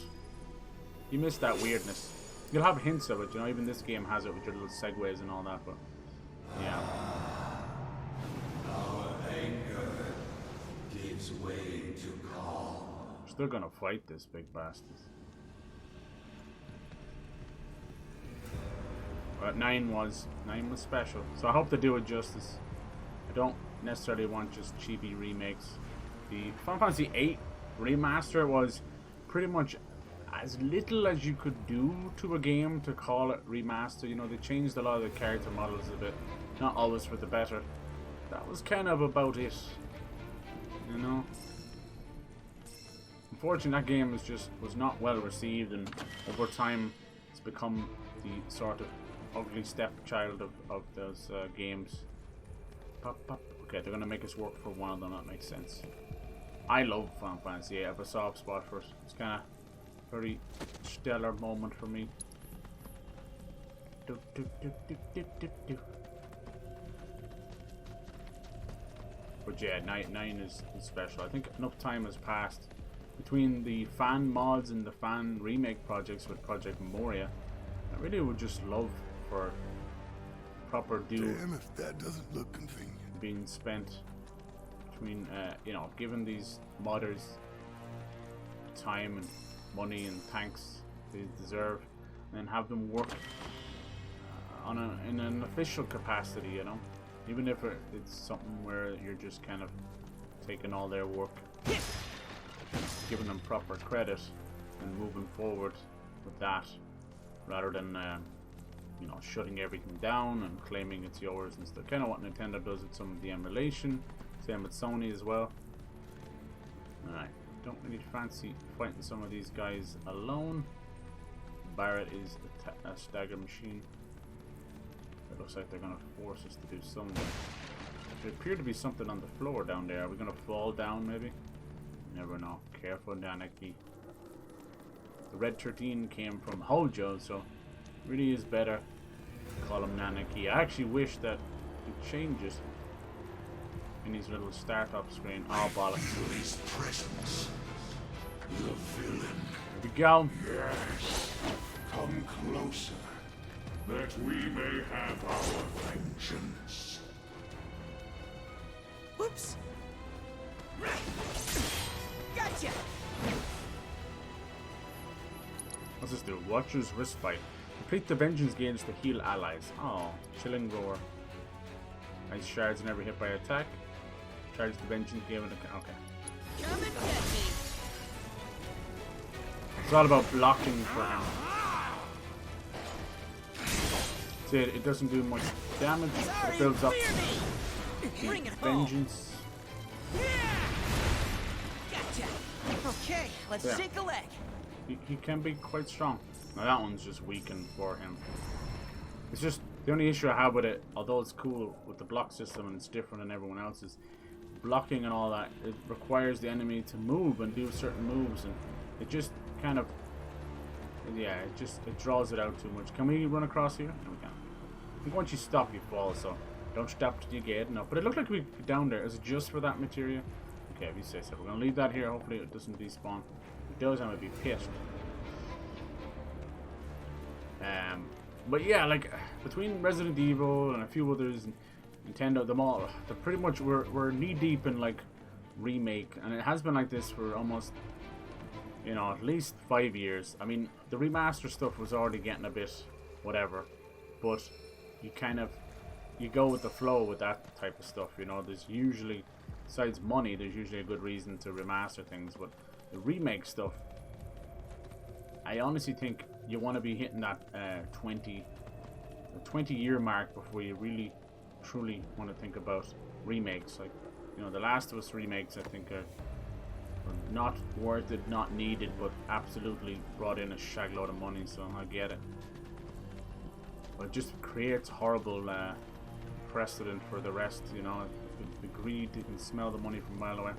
you miss that weirdness. You'll have hints of it, you know, even this game has it with your little segues and all that, but yeah. Our anger gives way to calm. We're still gonna fight this big bastard. But 9 was special, so I hope they do it justice. I don't necessarily want just cheapy remakes. The Final Fantasy VIII remaster was pretty much as little as you could do to a game to call it remaster. You know, they changed a lot of the character models a bit, not always for the better. That was kind of about it, you know. Unfortunately, that game was not well received, and over time it's become the sort of ugly stepchild of those games. Okay, they're gonna make us work for one of them. That makes sense. I love Final Fantasy VIII. I have a soft spot for it. It's kind of very stellar moment for me. But yeah, 9 is special. I think enough time has passed between the fan mods and the fan remake projects with Project MATERIA. I really would just love for proper due Damn if that doesn't look convenient. being spent between, you know, giving these modders time and money and thanks they deserve, and then have them work in an official capacity, you know, even if it's something where you're just kind of taking all their work, giving them proper credit and moving forward with that, rather than you know, shutting everything down and claiming it's yours and stuff. Kind of what Nintendo does with some of the emulation. Same with Sony as well. Alright, don't really fancy fighting some of these guys alone. Barret is a stagger machine. It looks like they're going to force us to do something. There appeared to be something on the floor down there. Are we going to fall down maybe? Never know. Careful, Nanaki. The Red 13 came from Hojo, so really is better to call him Nanaki. I actually wish that it changes in his little startup screen. Oh, bollocks. His presence. The villain. Here we go. Yes. Come closer, that we may have our vengeance. Whoops. Gotcha. What's this do? Watcher's wrist fight. Complete the vengeance gauge to heal allies. Oh, chilling roar. Ice shards never hit by attack. Charge the vengeance gauge. Okay. Come and get me. It's all about blocking for him. See, it doesn't do much damage. It builds up vengeance. Gotcha. Okay, let's shake a leg. He can be quite strong. Now that one's just weakened for him. It's just the only issue I have with it, although it's cool with the block system and it's different than everyone else's. Blocking and all that, it requires the enemy to move and do certain moves, and it just kind of, yeah, it draws it out too much. Can we run across here? No, we can't. I think once you stop, you fall, so don't stop till you get enough. But it looked like we'd be down there. Is it just for that materia? Okay, if you say so. We're gonna leave that here. Hopefully it doesn't despawn. If it does, I'm gonna be pissed. But yeah, like between Resident Evil and a few others, Nintendo, them all, they're pretty much we're knee deep in like remake, and it has been like this for almost, you know, at least 5 years. I mean, the remaster stuff was already getting a bit whatever, but you kind of go with the flow with that type of stuff. You know, there's usually, besides money, there's usually a good reason to remaster things, but the remake stuff, I honestly think you want to be hitting that 20 year mark before you really truly want to think about remakes. Like, you know, the Last of Us remakes, I think are not worth it, not needed, but absolutely brought in a shagload of money, so I get it. But it just creates horrible precedent for the rest, you know. The greed, you can smell the money from a mile away.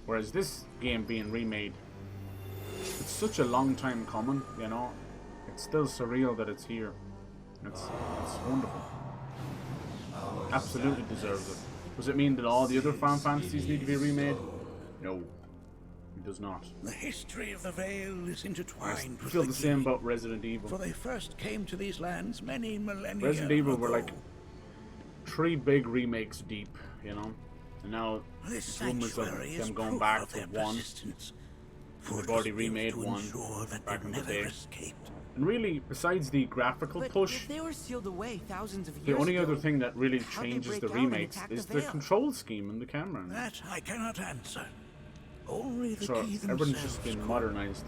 Whereas this game being remade, it's such a long time coming, you know. It's still surreal that it's here. It's wonderful. Absolutely deserves it. Does it mean that all the other Final Fantasies need to be remade? No, it does not. The history of the Vale is intertwined I with feel the same about Resident Evil. For they first came to these lands many millennia Resident Evil ago. were like 3 big remakes deep, you know, and now This there's rumors of sanctuary is them going proof back of to their one. persistence. They've For it already was built remade to one ensure that back they in the never day. escaped. And really, besides the graphical But push, if they were sealed away thousands of the years only ago, other thing that really how'd they changes the break out and remakes attack is the the Vale? control scheme and the camera. That I cannot answer. Only the So key everyone's themselves just been could. modernized.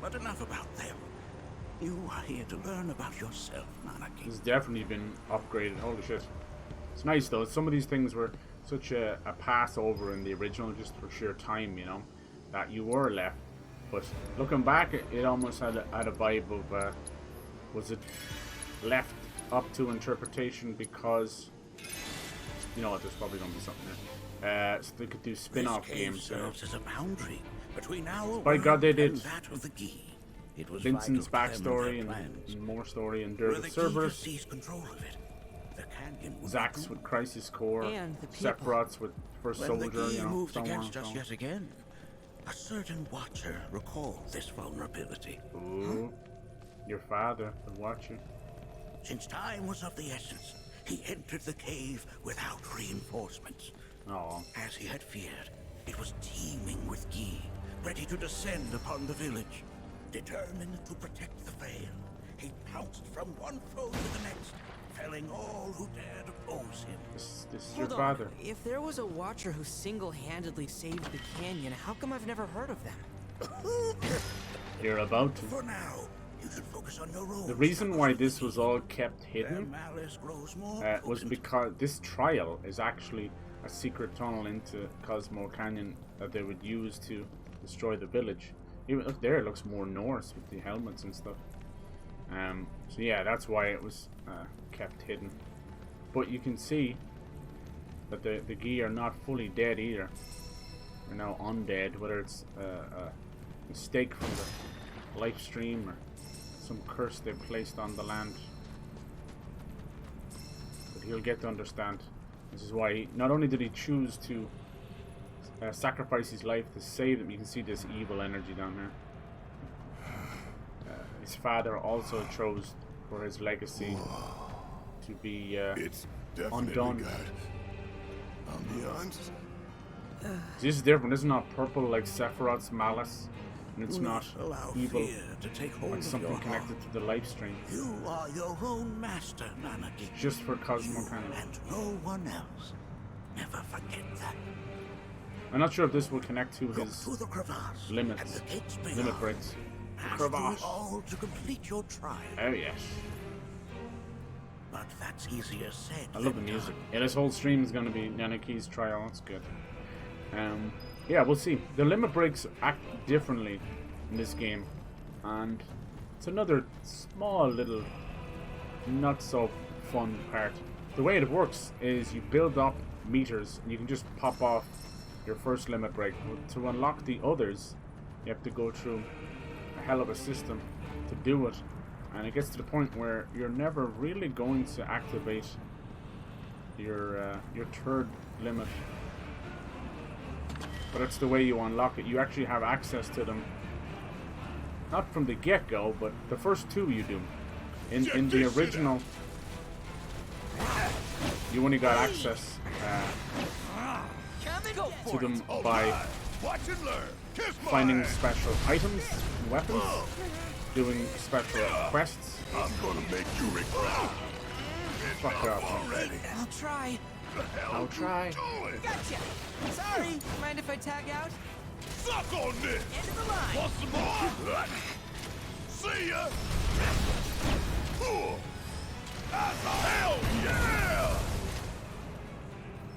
But enough about them. You are here to learn about yourself, Nanaki. It's definitely been upgraded. Holy shit. It's nice though. Some of these things were such a pass over in the original just for sheer time, you know, that you were left. But looking back, it almost had a vibe of, was it left up to interpretation because, you know what, there's probably going to be something there. So they could do spin-off This cave games, you know. serves as a boundary between our By God, they world did and that of the Gi. It was Vincent's vital to them backstory and their and plans. more story and Were Dirt the of Gi to Cerberus. seize control of it, the canyon would Zax be with Crisis Core, And the people. Sephiroth with First when Soldier, the Gi you know, moved so on against and us so on. yet again, a certain watcher recalled this vulnerability. Ooh, your father, the Watcher. Since time was of the essence, he entered the cave without reinforcements. Oh. As he had feared, it was teeming with Gi, ready to descend upon the village. Determined to protect the Vale, he pounced from one foe to the next, felling all who dared oppose him. This is Hold your on. father. If there was a Watcher who single-handedly saved the canyon, how come I've never heard of them? You're about to. For now, You should focus on your role. The reason why this was all kept hidden malice grows more was because this trial is actually a secret tunnel into Cosmo Canyon that they would use to destroy the village. Even look there, it looks more Norse with the helmets and stuff. So yeah, that's why it was kept hidden. But you can see that the Gi are not fully dead either. They're now undead, whether it's a mistake from the life stream or some curse they've placed on the land. But he'll get to understand. This is why not only did he choose to sacrifice his life to save them. You can see this evil energy down here. His father also chose for his legacy to be undone. This is different. This is not purple like Sephiroth's malice, and it's not evil like something connected to the life stream. You are your own master, Manaki. Just for Cosmo Canyon. And no one else. Never forget that. I'm not sure if this will connect to his limit breaks. Crevasse. All to complete your trial. Oh yes. But that's easier said. I love the music. Yeah, this whole stream is going to be Nanaki's trial. That's good. Yeah, we'll see. The limit breaks act differently in this game, and it's another small little not so fun part. The way it works is you build up meters and you can just pop off your first limit break. To unlock the others, you have to go through a hell of a system to do it, and it gets to the point where you're never really going to activate your third limit. But it's the way you unlock it. You actually have access to them, not from the get-go, but the first two you do. In the original, you only got access to them by finding special items and weapons, doing special quests. I'm gonna make you regret. Fuck up. I'll try. I'll try. Gotcha. Sorry. Mind if I tag out? Suck on this. End of the line. Want some more? See ya. Hell yeah!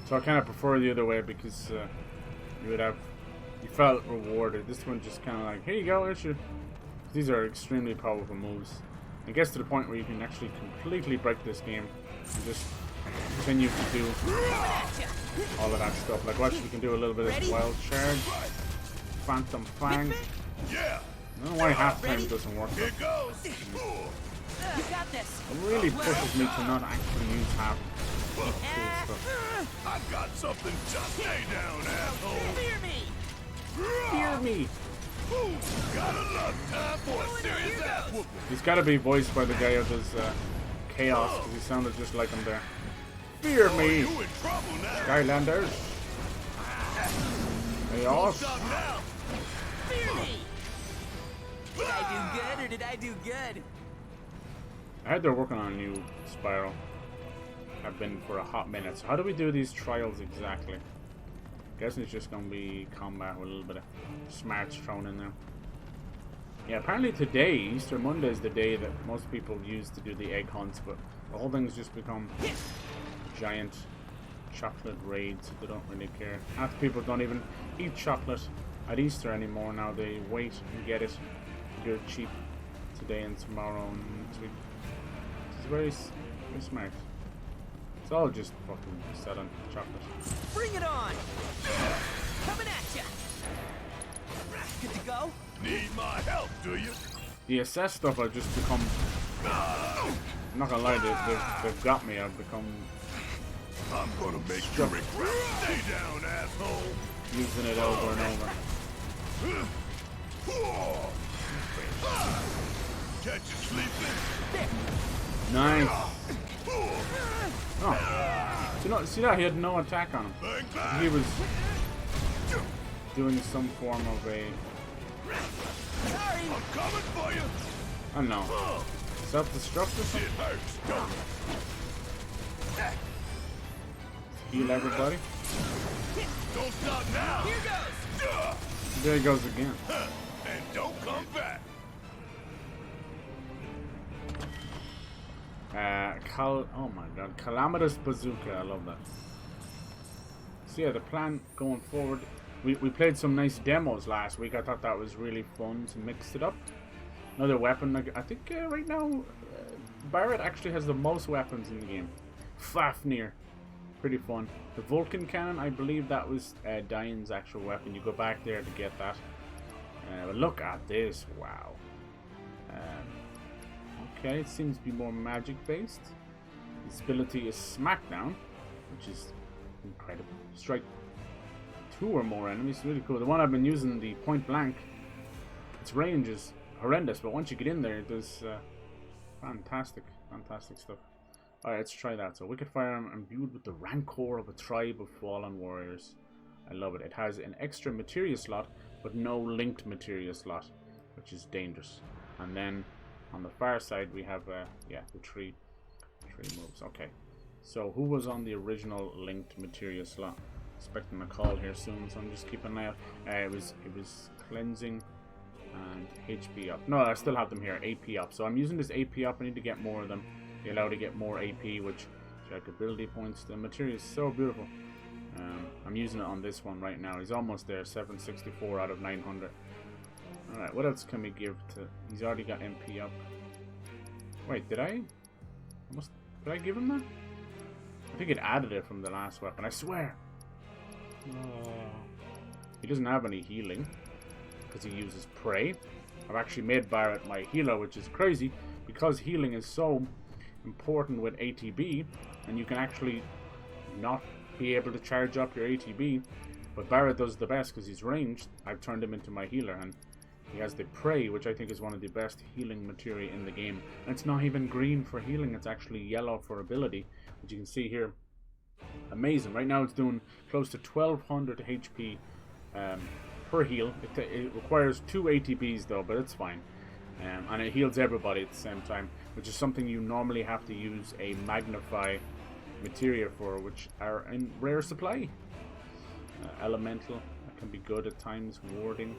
So I kind of prefer the other way because you felt rewarded. This one just kind of like, here you go, here's your. These are extremely powerful moves. It gets to the point where you can actually completely break this game and just continue to do all of that stuff. Like watch, you can do a little bit of wild charge, phantom fang. Yeah. I don't know why half the time it doesn't work. Here goes. You got this. It really pushes me to not actually use half cool stuff. I've got something just stay down, asshole. Fear me. Fear me. Got a lot of time for a serious ass whooping. He's got to be voiced by the guy who does Chaos, because he sounded just like him there. Fear me, You in trouble now. Skylanders. Chaos. Fear me. Did I do good or did I do good? I heard they're working on a new Spiral. Have been for a hot minute. So how do we do these trials exactly? Guessing it's just gonna be combat with a little bit of smarts thrown in there. Yeah, apparently today, Easter Monday, is the day that most people use to do the egg hunts, but the whole thing's just become giant chocolate raids. They don't really care. Half the people don't even eat chocolate at Easter anymore now. They wait and get it dirt cheap today and tomorrow and next week. It's very smart. It's all just fucking selling chocolate. Bring it on! Coming at ya! Good to go? Need my help, do you? The SS stuff I've just become... I'm not gonna lie, they've got me. I've become... I'm gonna make you regret. Stay down, asshole. Using it over and over. Catch you sleeping. Nice. Oh. See that? He had no attack on him. He was doing some form of a... Sorry. I'm coming for you. I don't know. Self-destruct or something? It hurts, don't it? Heal everybody. Don't stop now. Here goes. There he goes again. And don't come back. Oh my god, Calamitous Bazooka. I love that. So yeah, the plan going forward. We played some nice demos last week. I thought that was really fun to mix it up. Another weapon. I think right now, Barret actually has the most weapons in the game. Fafnir. Pretty fun. The Vulcan Cannon, I believe that was Diane's actual weapon. You go back there to get that. But look at this. Wow. Okay, it seems to be more magic based. Its ability is Smackdown, which is incredible. Strike 2 or more enemies. Really cool. The one I've been using, the point blank, its range is horrendous, but once you get in there, it does fantastic stuff. Alright, let's try that. So, Wicked Firearm imbued with the rancor of a tribe of fallen warriors. I love it. It has an extra materia slot, but no linked materia slot, which is dangerous. And then on the far side, we have yeah, the three moves. Okay. So, who was on the original linked materia slot? Expecting a call here soon, so I'm just keeping an eye out. It was cleansing and HP up. No, I still have them here. AP up. So I'm using this AP up. I need to get more of them. You're allowed to get more AP, which check ability points. The material is so beautiful. I'm using it on this one right now. He's almost there. 764 out of 900. Alright, what else can we give to... He's already got MP up. Wait, did I give him that? I think it added it from the last weapon. I swear. He doesn't have any healing because he uses prey. I've actually made Barret my healer, which is crazy because healing is so important with ATB, and you can actually not be able to charge up your ATB, but Barret does the best because he's ranged. I've turned him into my healer, and he has the prey, which I think is one of the best healing materia in the game. And it's not even green for healing, it's actually yellow for ability, which you can see here. Amazing. Right now it's doing close to 1200 HP per heal. It requires 2 ATBs though, but it's fine. And it heals everybody at the same time, which is something you normally have to use a magnify materia for, which are in rare supply. Elemental, that can be good at times. Warding.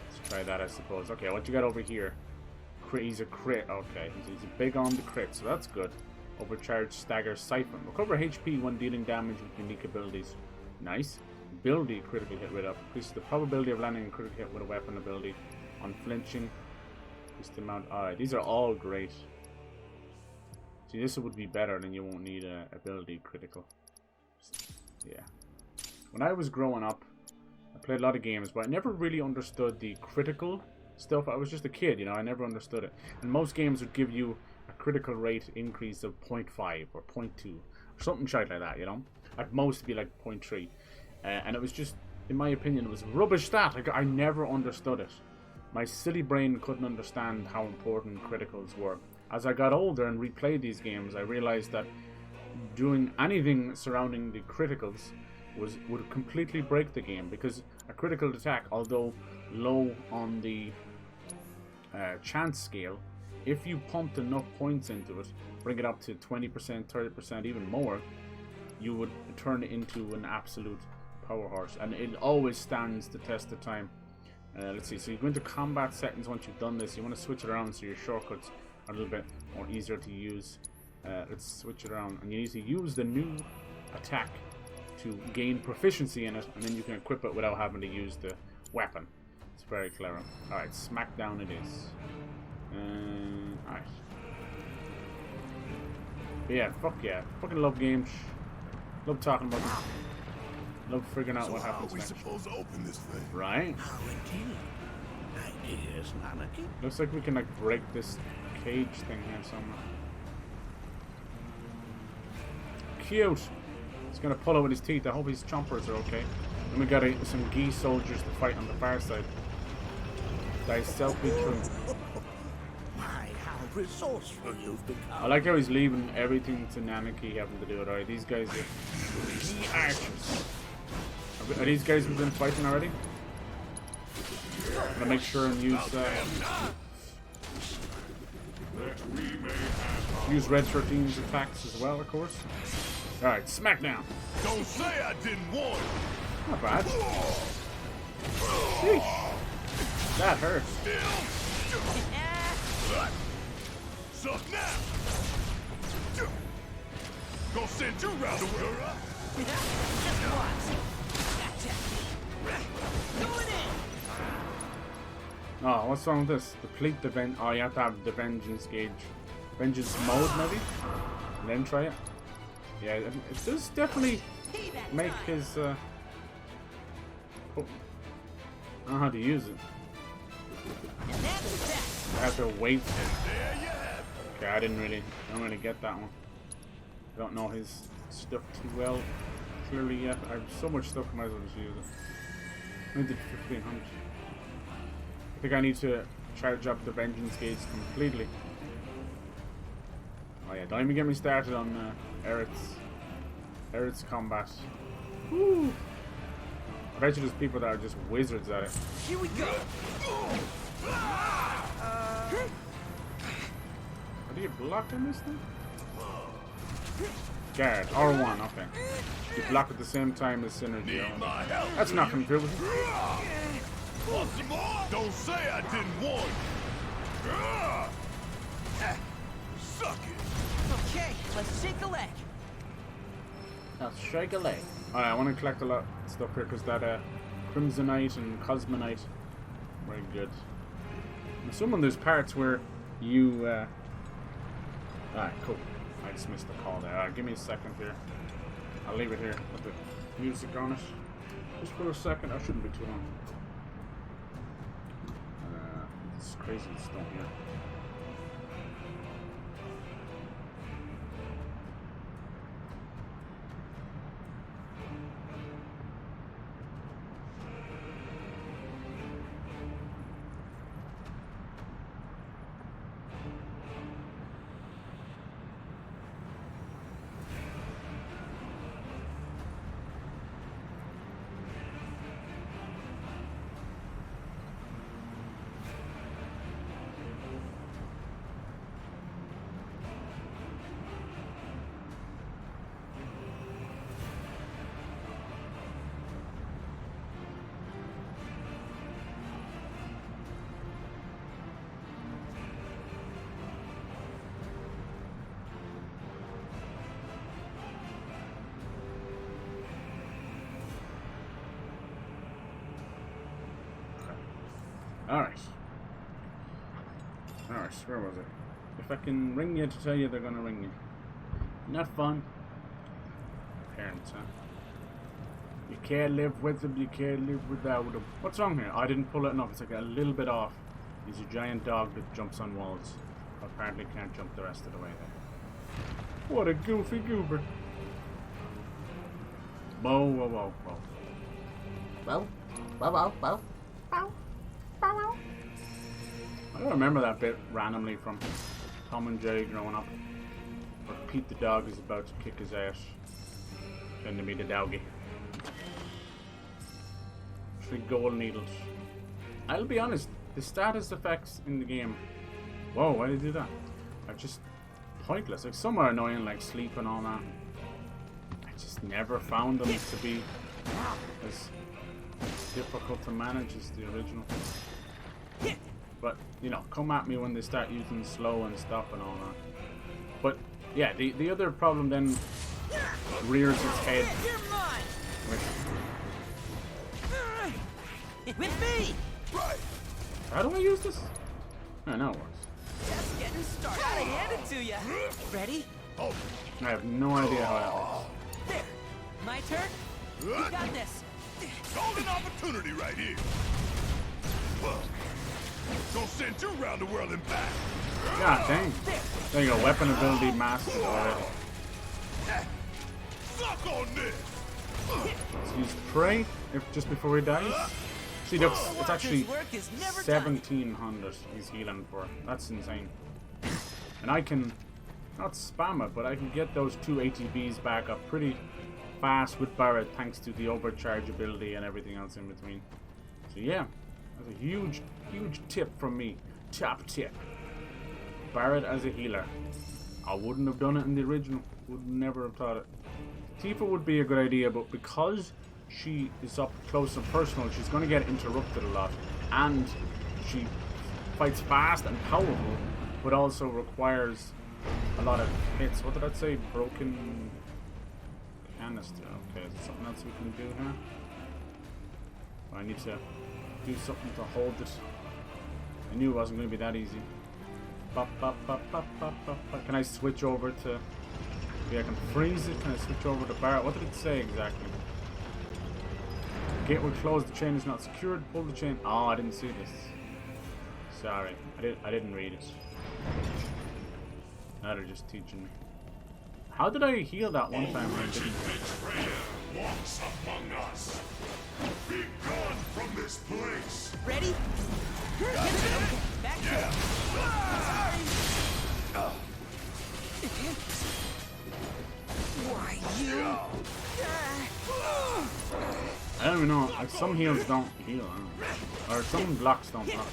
Let's try that, I suppose. Okay, what you got over here? He's a crit. Okay, he's big on the crit, so that's good. Overcharged stagger siphon. Recover HP when dealing damage with unique abilities. Nice. Ability critical hit rate up. Increases the probability of landing a critical hit with a weapon ability. Unflinching. Increase the amount. Alright, these are all great. See, this would be better, then you won't need a ability critical. Yeah. When I was growing up, I played a lot of games, but I never really understood the critical stuff. I was just a kid, you know, I never understood it. And most games would give you a critical rate increase of 0.5 or 0.2 or something shite like that, you know. At most it'd be like 0.3. And it was just, in my opinion, it was rubbish stat. I never understood it. My silly brain couldn't understand how important criticals were. As I got older and replayed these games, I realized that doing anything surrounding the criticals would completely break the game, because a critical attack, although low on the chance scale, if you pumped enough points into it, bring it up to 20%, 30%, even more, you would turn it into an absolute power horse, and it always stands the test of time. Let's see, so you go into combat settings. Once you've done this, you want to switch it around so your shortcuts are a little bit more easier to use. Let's switch it around, and you need to use the new attack to gain proficiency in it, and then you can equip it without having to use the weapon. It's very clever. Alright, Smackdown it is. Alright. Yeah, fuck yeah. Fucking love games. Love talking about them. Love figuring out what happens next. Supposed to open this thing? Right. How indeed. Ideas, Anarchy. Looks like we can like break this cage thing here somewhere. Cute. He's gonna pull out with his teeth. I hope his chompers are okay. Then we got some geese soldiers to fight on the far side. Dystopian. My, how resourceful you've become. I like how he's leaving everything to Nanaki having to do it. Alright, these guys are key archers. Are these guys who've been fighting already? I'm gonna make sure and use Red 13's attacks as well, of course. Alright, Smackdown. Don't say I didn't want it. Not bad. Sheesh. That hurts. Suck now. Gonna send you round the world. Just watch. Going in. Oh, what's wrong with this? Deplete the oh, you have to have the vengeance gauge. Vengeance mode, maybe? And then try it? Yeah, it does definitely make his, oh. I don't know how to use it. I have to wait. Okay, I don't really get that one. I don't know his stuff too well, clearly yet. I have so much stuff, I might as well just use it. I did 1500. I think I need to charge up the vengeance gauge completely. Oh yeah, don't even get me started on Aerith's combat. Woo! I bet you there's people that are just wizards at it. Here we go. How do you block on this thing? Guard, R1, okay. You block at the same time as synergy. That's not confusing. Want some more? Don't say I didn't warn you. Suck it. Okay, let's shake a leg. Let's shake a leg. Alright, I want to collect a lot of stuff here because that Crimsonite and Cosmonite, very good. I'm assuming there's parts where you. Alright, cool. I just missed the call there. Alright, give me a second here. I'll leave it here with the music on it. Just for a second. I shouldn't be too long. This crazy stuff here. Alright. Alright, where was it? If I can ring you to tell you they're gonna ring you. Not fun. Parents, huh? You can't live with them, you can't live without them. What's wrong here? I didn't pull it enough. It's like a little bit off. He's a giant dog that jumps on walls. Apparently can't jump the rest of the way there. What a goofy goober. Whoa, whoa, whoa, whoa. Whoa, whoa, whoa, whoa. I don't remember that bit randomly from Tom and Jerry growing up. Where Pete the dog is about to kick his ass. Send me the doggy. 3 gold needles. I'll be honest, the status effects in the game. Whoa, why did they do that? Are just pointless. Like some are annoying, like sleep and all that. I just never found them to be as difficult to manage as the original. But, you know, come at me when they start using slow and stuff and all that. But, yeah, the other problem then rears its head. With me! Right. How do I use this? I know it works. Just getting started. Gotta hand it to you. Ready? Oh. I have no idea how that works. There. My turn? You got this. Golden opportunity right here. Gonna send you around the world and back. God dang. There you go, weapon ability mastered already. Suck on this. Let's use pray if just before he dies. See, look, it's actually 1700 he's healing for. That's insane. And I can not spam it, but I can get those 2 ATBs back up pretty fast with Barret thanks to the overcharge ability and everything else in between. So yeah, that's a huge tip from me. Top tip. Barret as a healer. I wouldn't have done it in the original. Would never have thought it. Tifa would be a good idea, but because she is up close and personal, she's going to get interrupted a lot. And she fights fast and powerful, but also requires a lot of hits. What did I say? Broken canister. Okay, is there something else we can do here? I need to do something to hold it. I knew it wasn't going to be that easy. Can I switch over to... Maybe I can freeze it? Can I switch over to Barret? What did it say exactly? Gate will close, the chain is not secured. Pull the chain. Oh, I didn't see this. Sorry, I didn't read it. Now they're just teaching me. How did I heal that one time when I didn't? Walks among us. Be gone from this place. Ready? Back yeah. Sorry. Why you? I don't even know. Like, some heals don't heal, or some blocks don't block.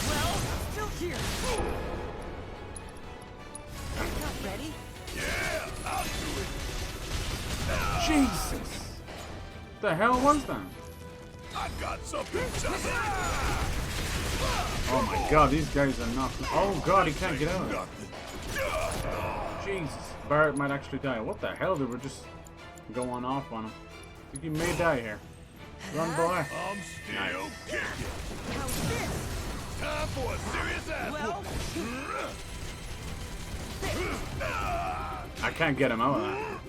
Well, still here. Not ready? Yeah, I'll do it. Jesus! What the hell was that? I got something just. Oh my god, these guys are not. Oh god, he can't get out of it. Jesus. Barret might actually die. What the hell? They were just going off on him. I think he may die here. Run, boy. I'm still kicking. How's this? Time for a serious ass. Well, I can't get him out of that.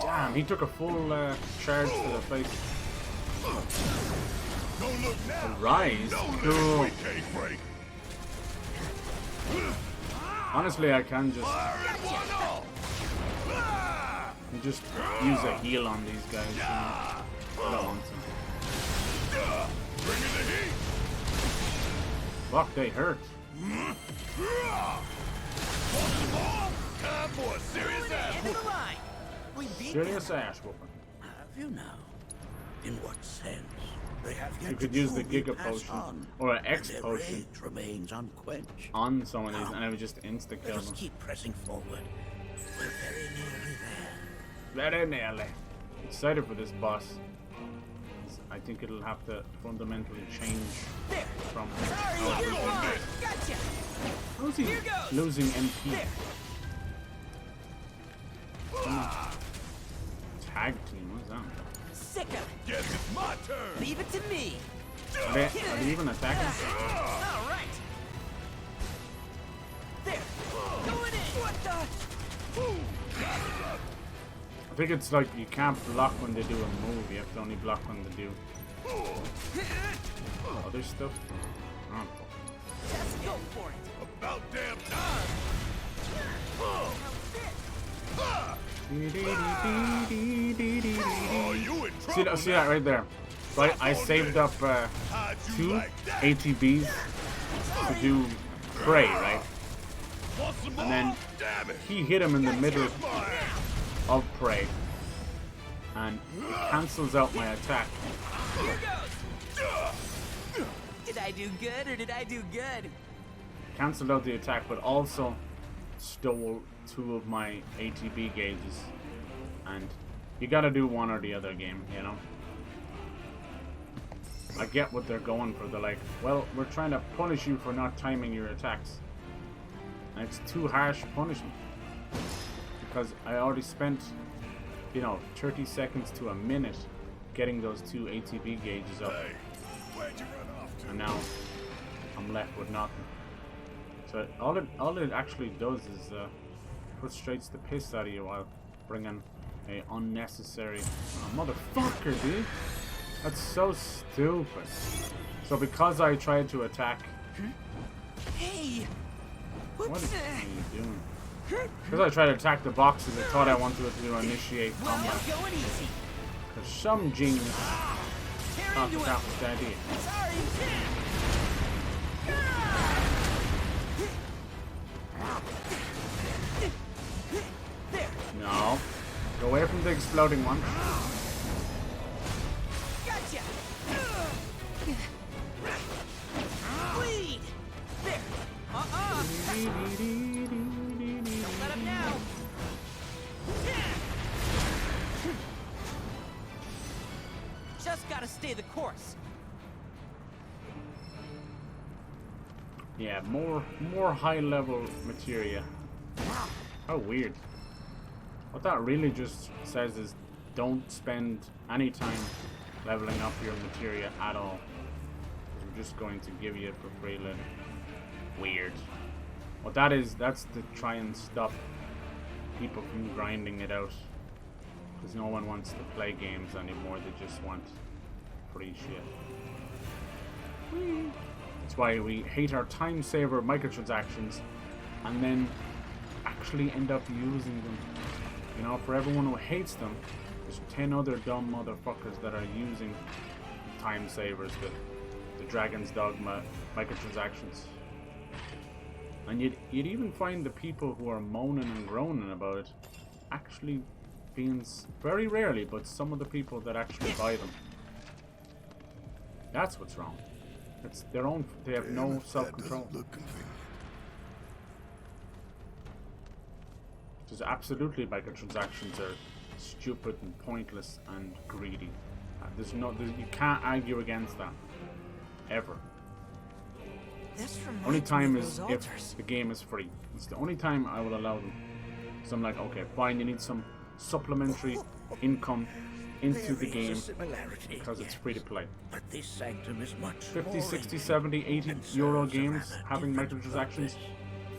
Damn, he took a full charge to the face. Don't look now. Rise? Cool. Honestly, I can just use a heal on these guys. I don't want to. Bring in the heat. Fuck, they hurt. Time for a serious ass whooping. Serious ass whooping. Have you now? In what sense? They have yet You could to use the truly Giga pass Potion on, or an and X their Potion rage remains unquenched. on some of these, and it would just insta kill Let us them. keep pressing forward. We're very nearly there. Very nearly. Excited for this boss. I think it'll have to fundamentally change from how is he losing MP? Tag team, what's that? Sicka. Guess it's my turn. Leave it to me. Are they even attacking? All right. There. Going in. What the? I think it's like you can't block when they do a move. You have to only block when they do other stuff. Oh. Let's go for it. About damn time. Oh, you in trouble. See that right there? So I saved up 2 ATBs to do Prey, right? And then he hit him in the middle of Prey, and it cancels out my attack. Here goes. Did I do good or did I do good? Cancelled out the attack, but also stole 2 of my ATB gauges. And you gotta do one or the other game, you know? I get what they're going for. They're like, well, we're trying to punish you for not timing your attacks. And it's too harsh punishment. Because I already spent, 30 seconds to a minute getting those 2 ATB gauges up. And now I'm left with nothing. So all it actually does is frustrates the piss out of you while bringing a unnecessary motherfucker, dude. That's so stupid. So because I tried to attack, Hey. what are you doing? Because I tried to attack the boxes, I thought I wanted to initiate combat. Going easy. Because some genius thought that was the idea. No. Go away from the exploding one. Gotcha. Bleed. There. Don't let him now. Just gotta stay the course. Yeah, more high level materia. How weird. What that really just says is don't spend any time leveling up your materia at all. We're just going to give you it for free later. Weird. What that is, that's to try and stop people from grinding it out. Because no one wants to play games anymore, they just want free shit. Whee. That's why we hate our time saver microtransactions and then actually end up using them. You know, for everyone who hates them, there's 10 other dumb motherfuckers that are using time savers, the Dragon's Dogma microtransactions. And you'd even find the people who are moaning and groaning about it actually being, very rarely, but some of the people that actually buy them. That's what's wrong. It's their own, they have no self-control. Just absolutely microtransactions are stupid and pointless and greedy. You can't argue against that. Ever. Only time is if the game is free. It's the only time I will allow them. So I'm like, okay, fine, you need some supplementary income into the game because it's free to play. But this sanctum is much 50, 60, 70, 80 euro games having microtransactions?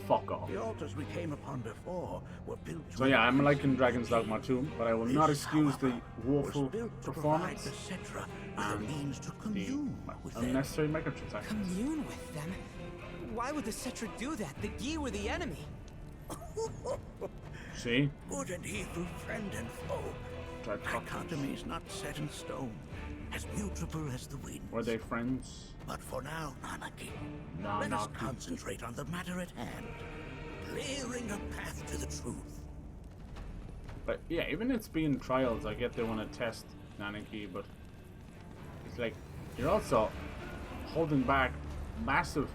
Fuck off. The altars we came upon before were built. So yeah, I'm liking Dragon's Dogma 2, but I will not excuse the woeful performance and the unnecessary microtransactions. Commune with them? Why would the Cetra do that? The Gi were the enemy. See? Good and evil, friend and foe. Dichotomy is not set in stone, as mutable as the wind. Were they friends? But for now, Nanaki. Let us concentrate on the matter at hand, clearing a path to the truth. But yeah, even it's being trials, I get they want to test Nanaki, but it's like you're also holding back massive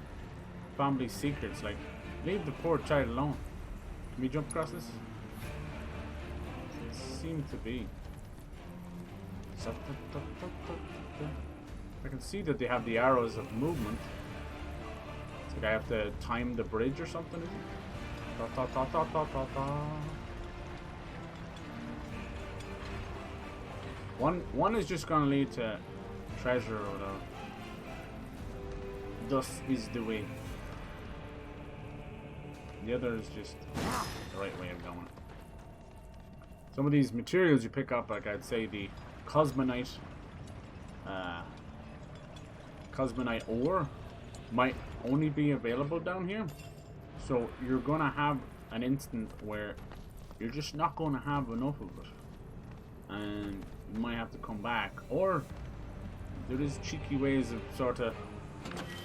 family secrets. Like, leave the poor child alone. Can we jump across this? It seemed to be. I can see that they have the arrows of movement. It's like I have to time the bridge or something, is it? One is just gonna lead to treasure or whatever. Thus is the way. The other is just the right way of going. Some of these materials you pick up, like I'd say the Cosmonite ore might only be available down here. So you're gonna have an instant where you're just not gonna have enough of it. And you might have to come back. Or there is cheeky ways of sort of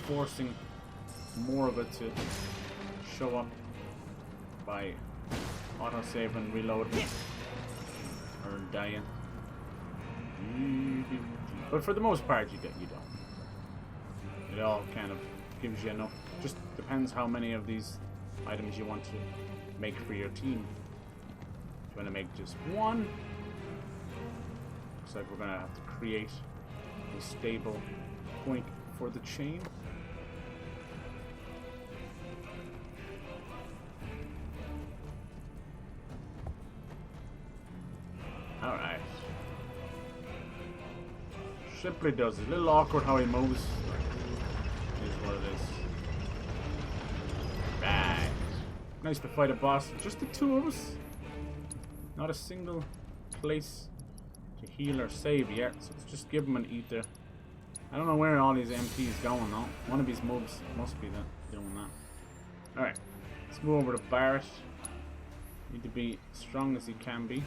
forcing more of it to show up by autosave and reloading or dying. But for the most part you don't. It all kind of gives you enough. Just depends how many of these items you want to make for your team. If you want to make just one, looks like we're gonna have to create a stable point for the chain. Alright. Simply does it. A little awkward how he moves. Is what it is. Right. Nice to fight a boss. Just the two of us. Not a single place to heal or save yet. So let's just give him an ether. I don't know where all these MPs going though. One of these mobs must be doing that. Alright. Let's move over to Barret. Need to be strong as he can be.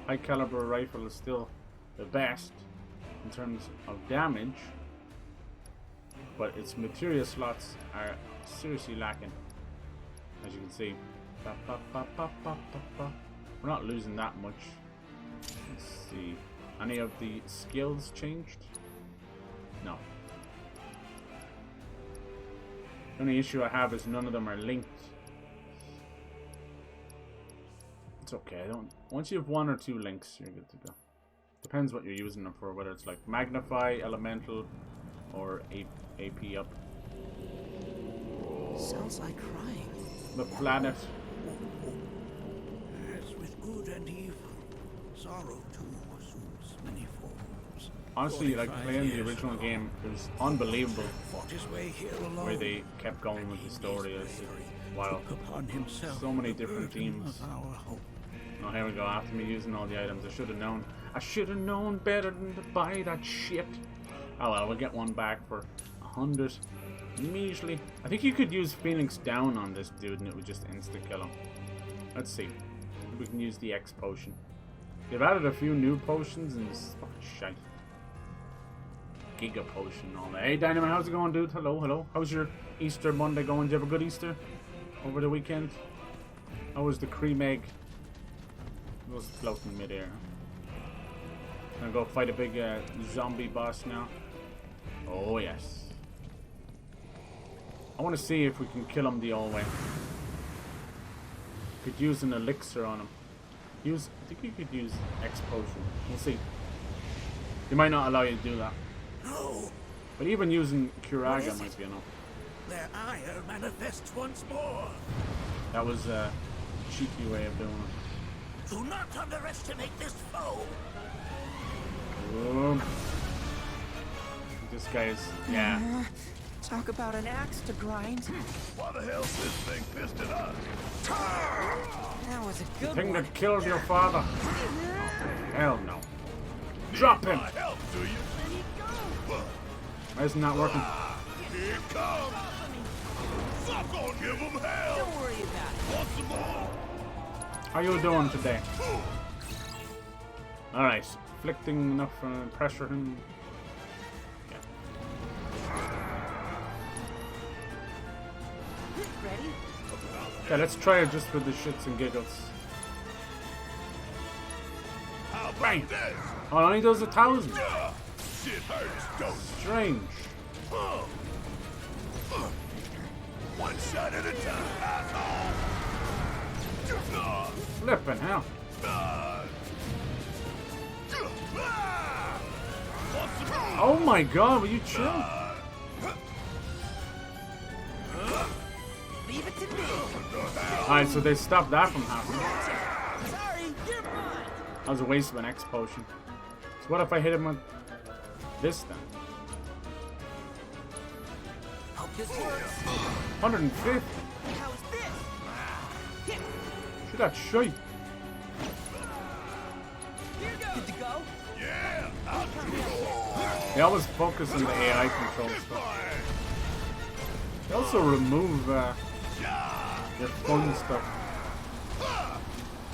High caliber rifle is still the best in terms of damage, but its materia slots are seriously lacking, as you can see. We're not losing that much. Let's see. Any of the skills changed? No. The only issue I have is none of them are linked. It's okay. Once you have one or two links, you're good to go. Depends what you're using them for, whether it's like magnify, elemental, or AP up. Sounds like crying. The planet. As with good and evil, sorrow too assumes many forms. Honestly, like playing the original game, it was unbelievable Fought his way here alone. where they kept going with the story. It's wow, Upon himself so many the different burden themes. of our hope. Oh, here we go. After me using all the items, I should have known. I should have known better than to buy that shit. Oh well, we'll get one back for 100. Measly. I think you could use Phoenix down on this dude and it would just insta-kill him. Let's see. If we can use the X potion. They've added a few new potions and this fucking shite. Giga potion and all that. Hey Dynamite, how's it going, dude? Hello, hello. How's your Easter Monday going? Did you have a good Easter over the weekend? How was the cream egg? It was floating mid-air. Gonna go fight a big zombie boss now. Oh yes. I want to see if we can kill him the old way. Could use an elixir on him. I think you could use X potion. We'll see. They might not allow you to do that. No. But even using Curaga might be enough. Their ire manifests once more. That was a cheeky way of doing it. Do not underestimate this foe. Boom. This guy's Talk about an axe to grind. Why the hell's this thing pissed at us? That was a the good thing one. that killed your father. Hell no. Drop him. Help, do you? Why isn't that working? Here it comes. Fuck on, give him hell. Don't worry about it. Want some more? How you doing today? Alright, inflicting enough pressure him. Ready? Okay, let's try it just for the shits and giggles. How about Bang! this? Oh, it only does 1,000. Shit hurts, don't it? Strange. One shot at a time, asshole. Flippin' hell. Oh my god, will you chill? Leave it to me. Alright, so they stopped that from happening. Sorry, you're mine. That was a waste of an X potion. So what if I hit him with this then? Hope this works. 150? How's this? Hit. She got shite. Here goes. Good to go? Yeah, They always focus on the AI control stuff. They also remove their fun stuff.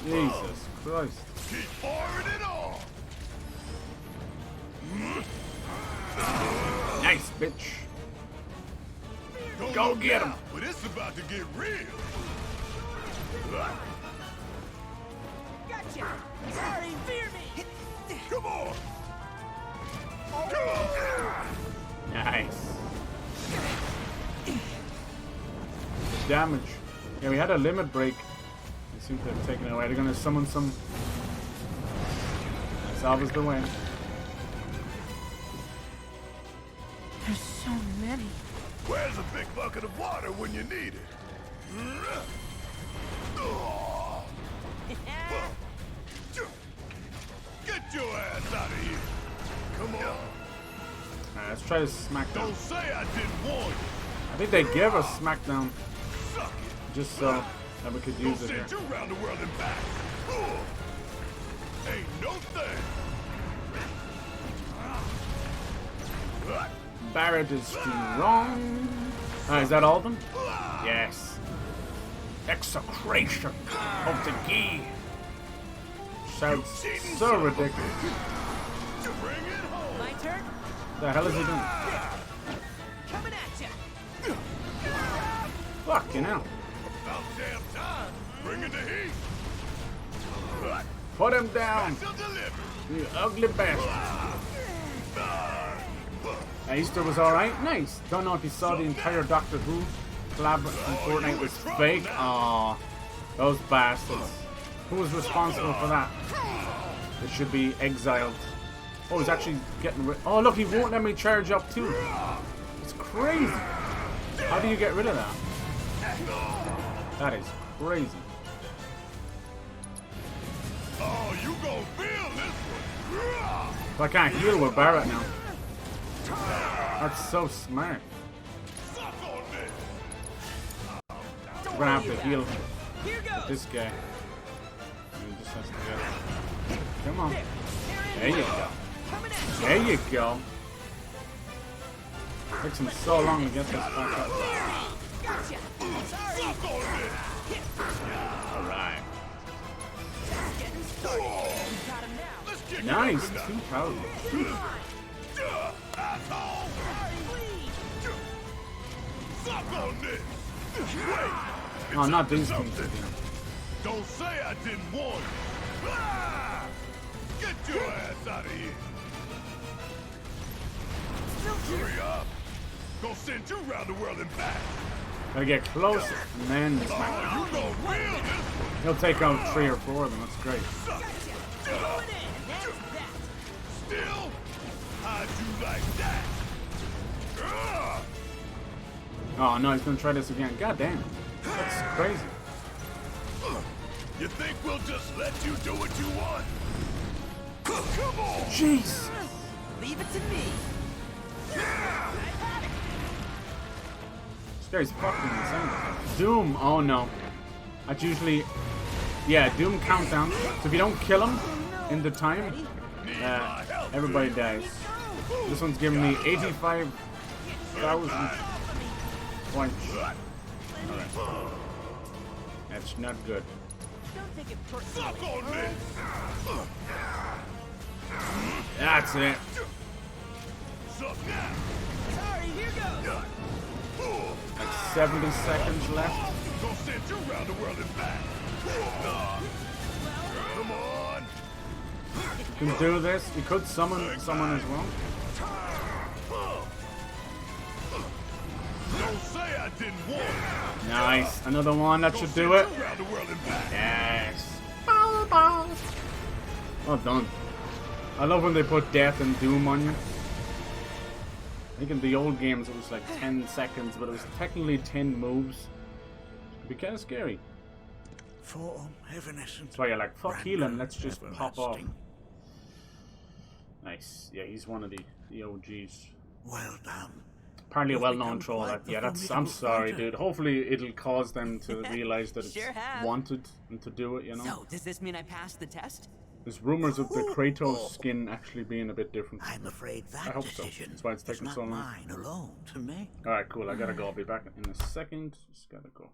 Jesus Christ. keep pouring it on. Nice, bitch. Don't Go look get him. out, but it's about to get real. Gotcha. Sorry, fear me. Come on. Nice. Damage. Yeah, we had a limit break. They seem to have taken it away. They're gonna summon some. That's always the way. There's so many. Where's a big bucket of water when you need it? Get your ass out of here. Come on. Alright, let's try to Smackdown. Don't say I didn't warn you. I think they give us Smackdown Suck it. just so that we could Don't use it here. send you around the world and back. Ain't no thing. Barret is strong. Is that all of them? Yes. Execration of the Gi. Sounds so ridiculous. Bring it home. My turn? The hell is he doing? Coming at you. Fucking hell. About damn time. Bring in the heat. Put him down. Special delivery. You ugly bastard. Easter was alright. Nice. Don't know if you saw the entire Doctor Who collab in Fortnite was fake. Aww. Those bastards. Who was responsible for that? It should be exiled. Oh, he's actually getting rid. Oh, look, he won't let me charge up too. It's crazy. How do you get rid of that? That is crazy. Oh, you gon' feel this one. So I can't heal with Barret now. That's so smart. We're gonna have to heal with this guy. He just has to get it. Come on. There you go. There you go. Takes him so long to get this back up. Alright. Nice. 2,000. Oh, not these things again. Don't say I didn't warn you. Get your ass out of here. Hurry up. Gonna send you around the world and back. Gotta get closer, and then smack him. He'll take out 3 or 4 of them. That's great. Still? How'd you like that? Oh no, he's gonna try this again. God damn. That's crazy. You think we'll just let you do what you want? Come on! Jeez! Leave it to me. This guy's fucking insane. Doom! Oh no. That's usually... Yeah, Doom countdown. So if you don't kill him in the time, everybody dies. This one's giving me 85,000 points. Alright. That's not good. That's it. Like 70 seconds left. Come on. Can do this. You could summon someone as well. Don't say I didn't warn you. Nice. Another one. That should do it. Yes. Well done. I love when they put death and doom on you. I think in the old games it was like 10 seconds, but it was technically 10 moves. It'd be kind of scary. That's why you're like, fuck healing, let's just pop off. Nice. Yeah, he's one of the OGs. Well done. Apparently a well-known troll. Yeah, that's. I'm sorry, dude. Hopefully it'll cause them to realize that it's wanted and to do it. You know. So does this mean I passed the test? There's rumors of the Kratos skin actually being a bit different. I'm afraid that I hope so. That's why it's taking so long. Mine alone to make. All right, cool. I gotta go. I'll be back in a second. Just gotta go.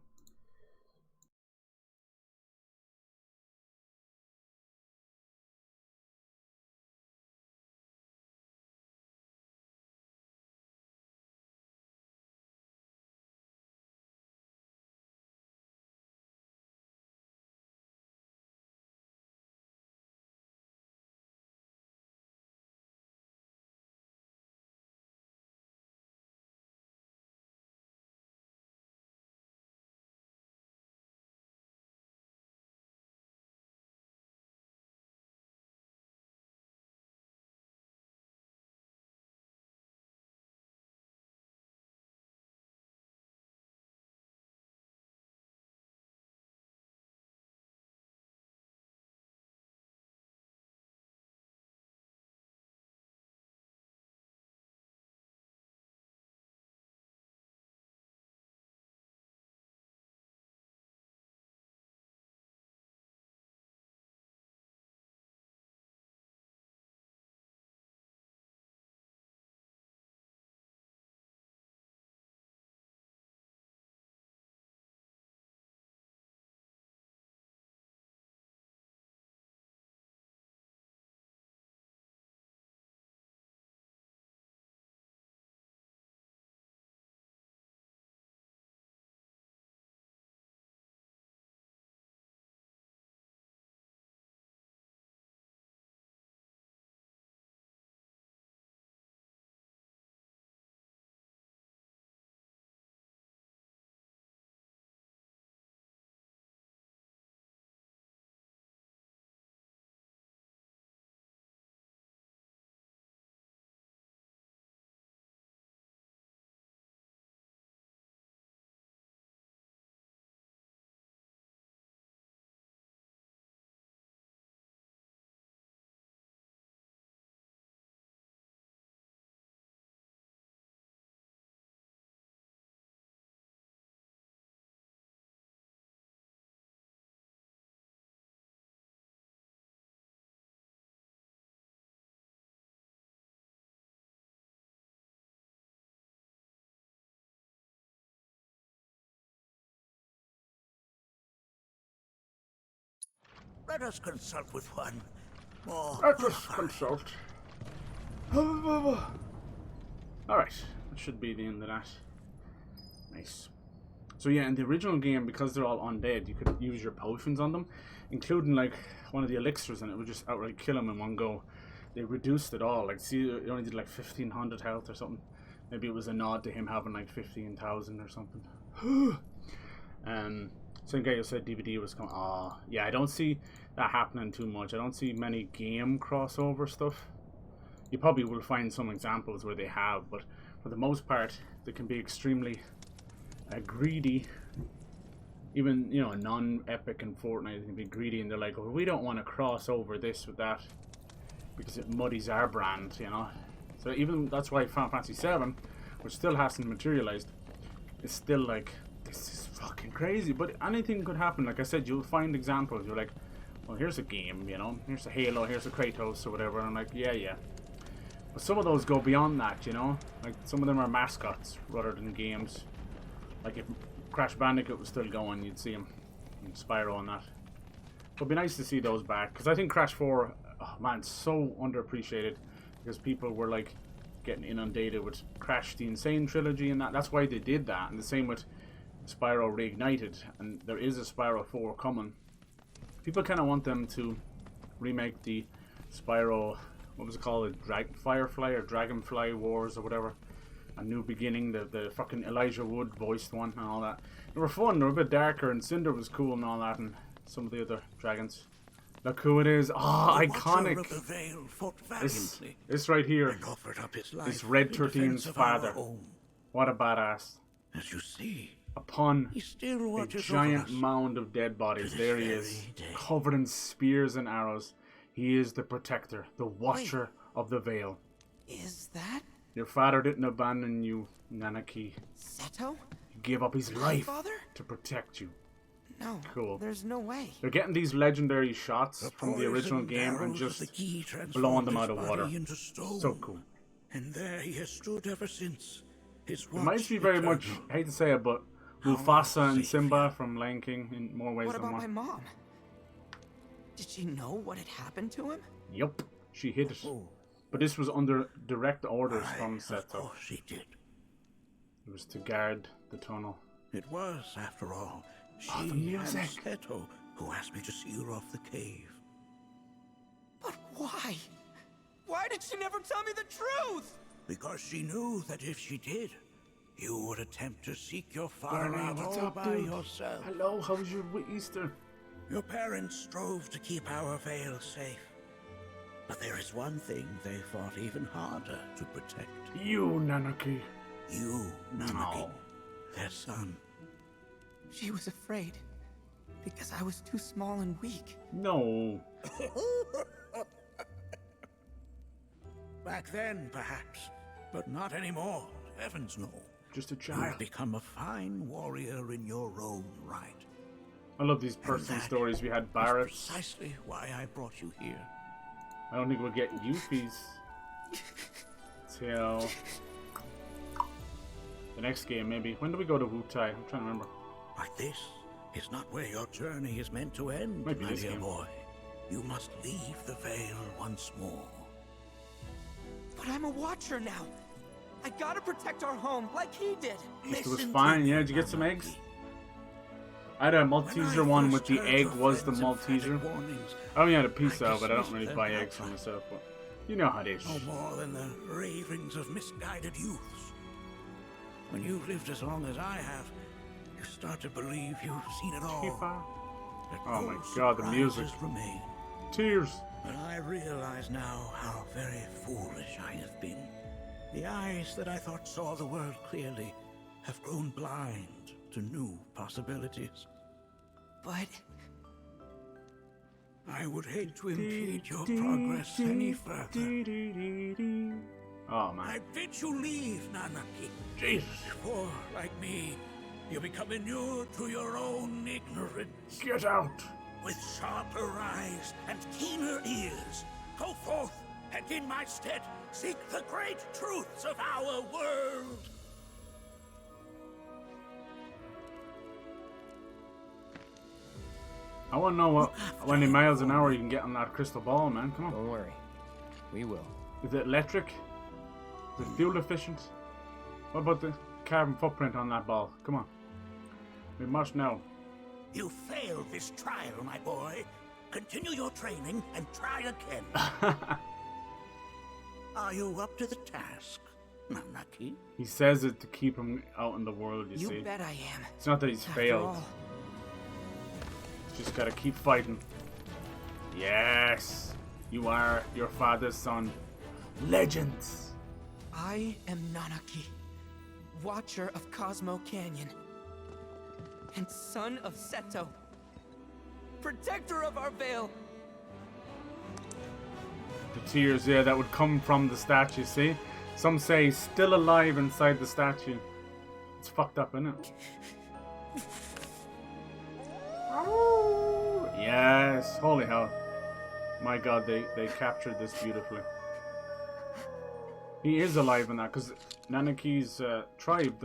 let us consult with one more. Let us consult. Alright, that should be the end of that. Nice. So yeah, in the original game, because they're all undead, you could use your potions on them, including like one of the elixirs, and it would just outright kill them in one go. They reduced it all. Like, see, it only did like 1500 health or something. Maybe it was a nod to him having like 15,000 or something. Some guy who said DVD was coming. Oh, yeah, I don't see that happening too much. I don't see many game crossover stuff. You probably will find some examples where they have, but for the most part, they can be extremely greedy. Even, you know, non-epic in Fortnite can be greedy, and they're like, well, we don't want to cross over this with that because it muddies our brand, you know. So even that's why Final Fantasy VII, which still hasn't materialized, is still like, this is fucking crazy. But anything could happen. Like I said, you'll find examples. You're like, well, here's a game, you know, here's a Halo, here's a Kratos or whatever. And I'm like, yeah. But some of those go beyond that, you know. Like some of them are mascots rather than games. Like if Crash Bandicoot was still going, you'd see him in Spyro and that. But it'd be nice to see those back, because I think Crash 4, oh man, so underappreciated, because people were like getting inundated with Crash the Insane trilogy and that. That's why they did that. And the same with Spyro Reignited, and there is a Spyro 4 coming. People kind of want them to remake the Spyro, what was it called, Firefly or Dragonfly Wars or whatever. A New Beginning, the fucking Elijah Wood voiced one and all that. They were fun, they were a bit darker, and Cinder was cool and all that, and some of the other dragons. Look who it is. Oh, iconic. This right here is Red XIII's father. What a badass. As you see, upon a giant mound of dead bodies, there he is, covered in spears and arrows. He is the protector, the watcher of the veil. Is that your father? Didn't abandon you, Nanaki. Seto? He gave up his life to protect you. No, cool. There's no way. They're getting these legendary shots from the original game and just blowing them out of water. So cool. And there he has stood ever since. His reminds me very much, I hate to say it, but Mufasa and Simba from Lion King in more ways than one. What about my mom? Did she know what had happened to him? Yup, she hid it. But this was under direct orders from Seto. Of course she did. It was to guard the tunnel. It was, after all, she and Seto who asked me to see her off the cave. But why? Why did she never tell me the truth? Because she knew that if she did, you would attempt to seek your father out what's all up, by dude? yourself. Hello, how was your Easter? Your parents strove to keep our veil safe. But there is one thing they fought even harder to protect. You, Nanaki. You, Nanaki. Their son. She was afraid. Because I was too small and weak. No. Back then, perhaps. But not anymore. Heavens no. Just a You child. have become a fine warrior in your own right. I love these personal stories. We had Barret. Precisely why I brought you here. I don't think we'll get Yuffie's till the next game, maybe. When do we go to Wutai? I'm trying to remember. But this is not where your journey is meant to end, Might be my this dear game. boy. You must leave the veil once more. But I'm a watcher now. I gotta protect our home like he did. It was fine. Yeah, did you get some eggs? I had a Malteser one with the egg was the Malteser. I only had a piece of it, I don't really buy eggs for myself, but you know how it is. No more than the ravings of misguided youths. When you've lived as long as I have, you start to believe you've seen it all. Tifa. That Oh no my god, the music. surprises remain. Tears. But I realize now how very foolish I have been. The eyes that I thought saw the world clearly have grown blind to new possibilities. But I would hate to impede your progress any further. Oh man. I bid you leave, Nanaki. Jesus. Before, like me, you become inured to your own ignorance. Get out. With sharper eyes and keener ears, go forth and in my stead seek the great truths of our world. I want to know how many miles an hour you can get on that crystal ball, man. Come on. Don't worry. We will. Is it electric? Is it fuel efficient? What about the carbon footprint on that ball? Come on. We must know. You failed this trial, my boy. Continue your training and try again. Are you up to the task, Nanaki? He says it to keep him out in the world, you see. You bet I am. It's not that he's failed. all. Just gotta keep fighting. Yes! You are your father's son. Legends! I am Nanaki, Watcher of Cosmo Canyon, and son of Seto, Protector of our Vale. The tears, yeah, that would come from the statue, see? Some say he's still alive inside the statue. It's fucked up, isn't it? Yes! Holy hell. My god, they captured this beautifully. He is alive in that, because Nanaki's tribe,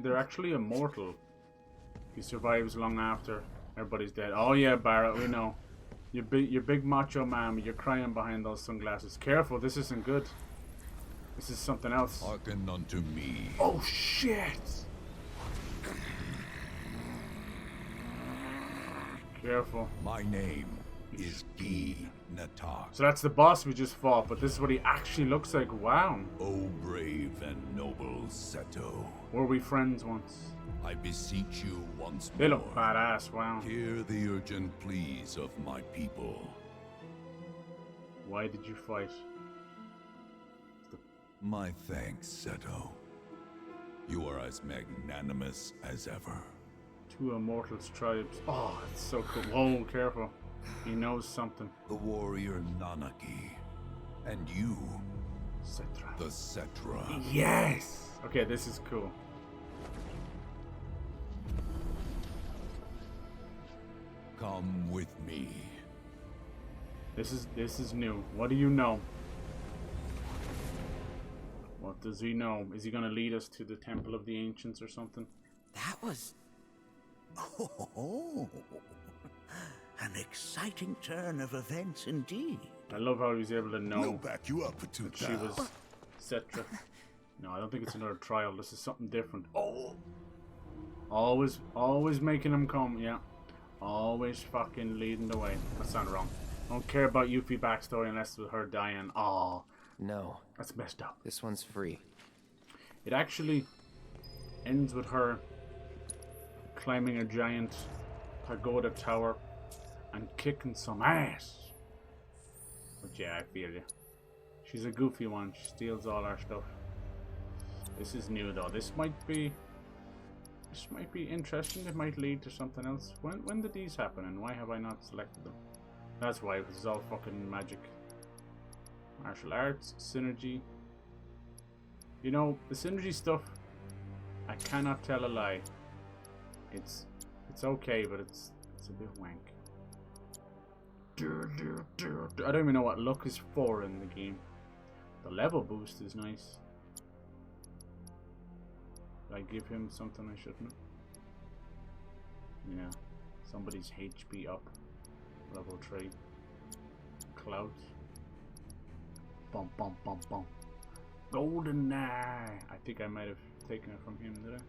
they're actually immortal. He survives long after everybody's dead. Oh yeah, Barret, we know. You're big macho man, you're crying behind those sunglasses. Careful, this isn't good. This is something else. Hearken unto me. Oh shit! Careful. My name is Natar. So that's the boss we just fought, but this is what he actually looks like. Wow. O brave and noble Seto. Were we friends once? I beseech you once more. They look badass, wow. Hear the urgent pleas of my people. Why did you fight? My thanks, Seto. You are as magnanimous as ever. Two immortals tribes. Oh, it's so cool. Whoa, careful. He knows something. The warrior Nanaki. And you, Cetra. The Cetra. Yes! Okay, this is cool. Come with me. This is new. What do you know? What does he know? Is he gonna lead us to the Temple of the Ancients or something? That was... Oh, an exciting turn of events indeed. I love how he's able to know. We'll back you up for that she was Cetra. No, I don't think it's another trial. This is something different. Oh, always making him come. Yeah, always fucking leading the way. That sounded wrong. I don't care about Yuffie backstory unless with her dying. Oh, no, that's messed up. This one's free. It actually ends with her climbing a giant pagoda tower and kicking some ass. But yeah, I feel you. She's a goofy one. She steals all our stuff. This is new though. This might be interesting. It might lead to something else. When did these happen and why have I not selected them? That's why, this is all fucking magic. Martial arts, synergy. You know, the synergy stuff, I cannot tell a lie. It's okay, but it's a bit wank. I don't even know what luck is for in the game. The level boost is nice. Did I give him something I shouldn't? Yeah. Somebody's HP up. Level 3. Clout. Bump, bump, bump, bump. Golden Eye. I think I might have taken it from him, did I?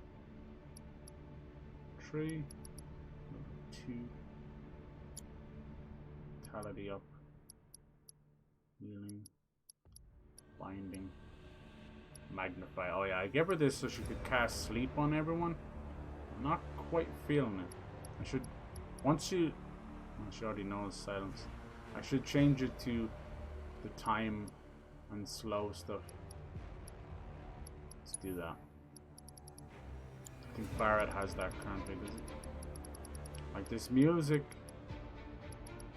3. 2. Vitality up. Healing. Binding. Magnify. Oh yeah, I gave her this so she could cast sleep on everyone. I'm not quite feeling it. I should... Once she... Well, she already knows silence. I should change it to the time and slow stuff. Let's do that. I think Barret has that currently, doesn't it? Like this music.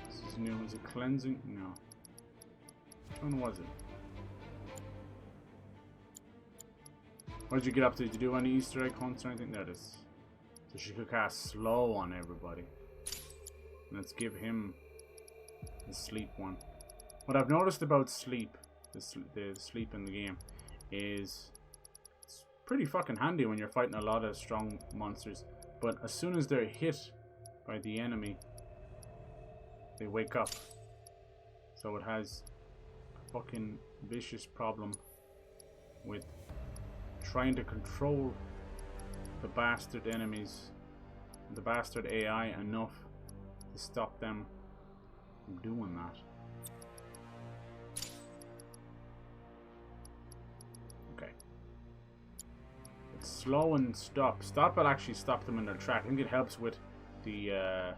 This is new. Is it cleansing? No. Which one was it? What did you get up to? Did you do any Easter egg hunts or anything? There it is. So she could cast slow on everybody. Let's give him the sleep one. What I've noticed about sleep, the sleep in the game, is it's pretty fucking handy when you're fighting a lot of strong monsters. But as soon as they're hit by the enemy, they wake up. So it has a fucking vicious problem with trying to control the bastard enemies, the bastard AI enough to stop them from doing that. Okay. It's slow and stop. Stop will actually stop them in their track. I think it helps with the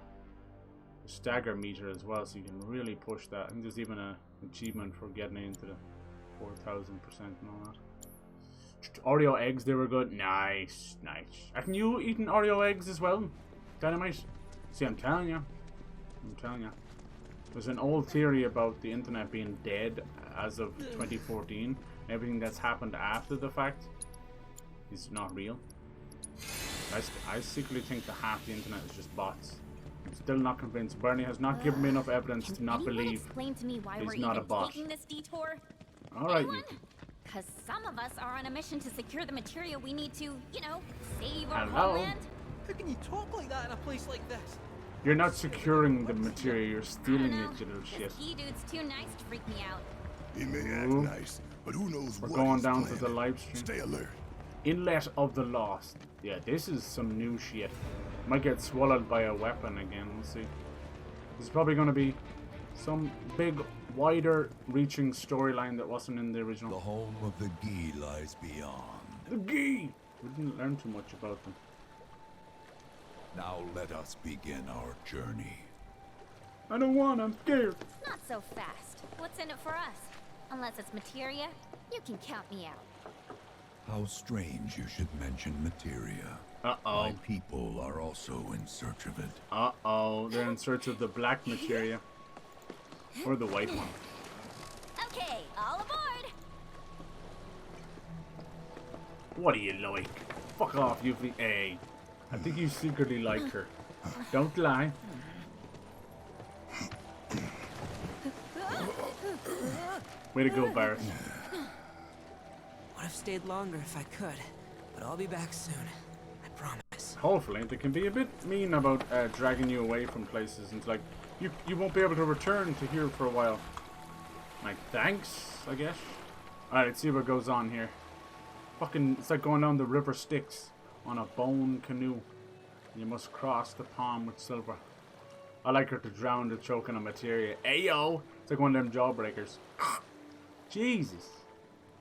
stagger meter as well, so you can really push that. I think there's even an achievement for getting into the 4,000% and all that. Oreo eggs, they were good. Nice, nice. Are you eating Oreo eggs as well? Dynamite? See, I'm telling you. There's an old theory about the internet being dead as of 2014. Everything that's happened after the fact is not real. I secretly think that half the internet is just bots. I'm still not convinced. Bernie has not given me enough evidence to not believe explain to me why he's we're not a even bot. taking this detour? Alright, Because some of us are on a mission to secure the materia we need to, you know, save our Hello? homeland. How can you talk like that in a place like this? You're not securing the material, you're stealing it, you little shit. This dude's too nice to freak me out. He may act nice, but who knows We're what going he's down to planning. the live stream. Stay alert. Inlet of the Lost. Yeah, this is some new shit. Might get swallowed by a weapon again, we'll see. This is probably going to be some big, wider reaching storyline that wasn't in the original. The home of the Gi lies beyond. The Gi! We didn't learn too much about them. Now let us begin our journey. I don't want, I'm scared. Not so fast. What's in it for us? Unless it's materia, you can count me out. How strange you should mention materia. Uh-oh. My people are also in search of it. Uh-oh, they're in search of the black materia. Or the white one. Okay, all aboard! What do you like? Fuck off, you Hey, I think you secretly like her. Don't lie. Way to go, Barret. Would have stayed longer if I could, but I'll be back soon. I promise. Hopefully, they can be a bit mean about dragging you away from places. And it's like, you won't be able to return to here for a while. Like, thanks, I guess. Alright, let's see what goes on here. Fucking, it's like going down the river Styx on a bone canoe. You must cross the palm with silver. I like her to drown the choking on materia. Ayo! It's like one of them jawbreakers. Jesus.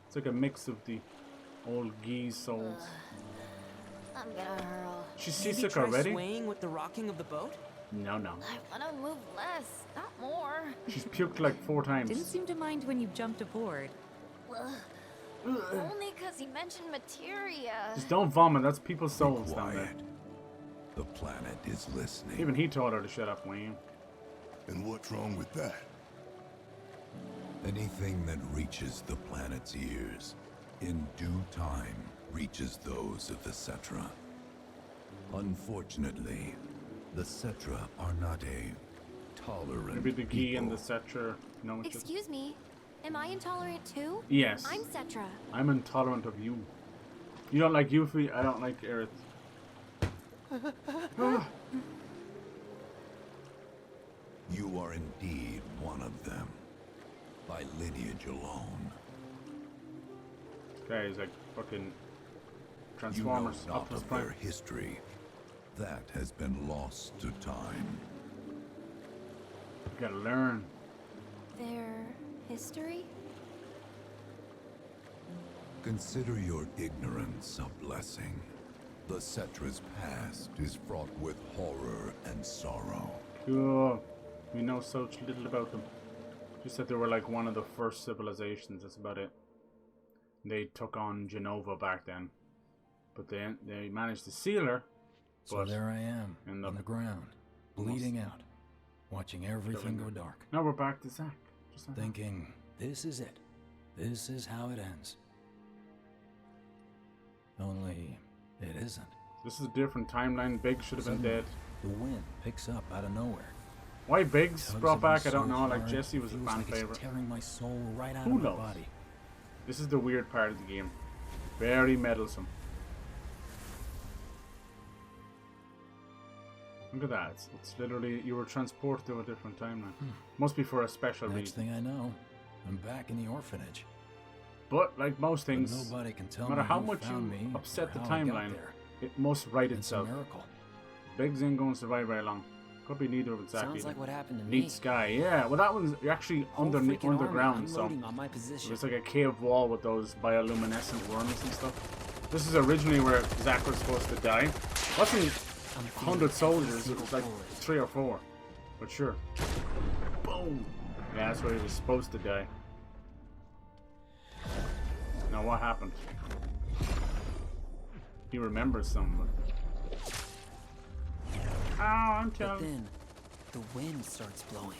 It's like a mix of the old geese souls. I'm gonna hurl. She's Maybe seasick try already? swaying with the rocking of the boat? No. I wanna move less, not more. She's puked like 4 times. Didn't seem to mind when you jumped aboard. Only because he mentioned materia. Just don't vomit, that's people's souls down there. The planet is listening. Even he told her to shut up, Wayne. And what's wrong with that? Anything that reaches the planet's ears, in due time, reaches those of the Cetra. Unfortunately, the Cetra are not a tolerant Maybe the Gi people. and the Cetra know each other. Excuse me, am I intolerant too? Yes. I'm Cetra. I'm intolerant of you. You don't like Yuffie, I don't like Aerith. You are indeed one of them, by lineage alone. Okay, he's like fucking Transformers. You know not Optimus of Prime. their history. That has been lost to time. You gotta learn. Their history? Consider your ignorance a blessing. The Cetra's past is fraught with horror and sorrow. Cool. We know so little about them. Just that they were like one of the first civilizations, that's about it. They took on Genova back then. But they managed to seal her. So there I am, on the ground, bleeding out, watching everything go dark. Now we're back to Zack. Just like Thinking, this is it. This is how it ends. Only, it isn't. This is a different timeline. Biggs should have been Suddenly, dead. The wind picks up out of nowhere. Why Biggs Tugs brought at me back, I don't so know. Like hard, Jesse was a feels fan like it's favorite. tearing my soul right out Who of my knows? body. This is the weird part of the game. Very meddlesome. Look at that. It's literally, you were transported to a different timeline. Must be for a special Next reason. thing I know, I'm back in the orphanage. But like most things, But nobody can tell no matter me how who much found you me upset the or how I got timeline, there. it must right It's a itself. miracle. Biggs ain't going to survive very long. Could be neither of exactly. Sounds like what happened to Neat me. Sky, yeah. Well, that one's you're actually Whole underneath, freaking army underground, so unloading on my position. it's like a cave wall with those bioluminescent worms and stuff. This is originally where Zack was supposed to die. Wasn't 100 soldiers? It was like 3 or 4. But sure. Boom. Yeah, that's where he was supposed to die. Now what happened? He remembers something. Oh, I'm But telling. then, the wind starts blowing.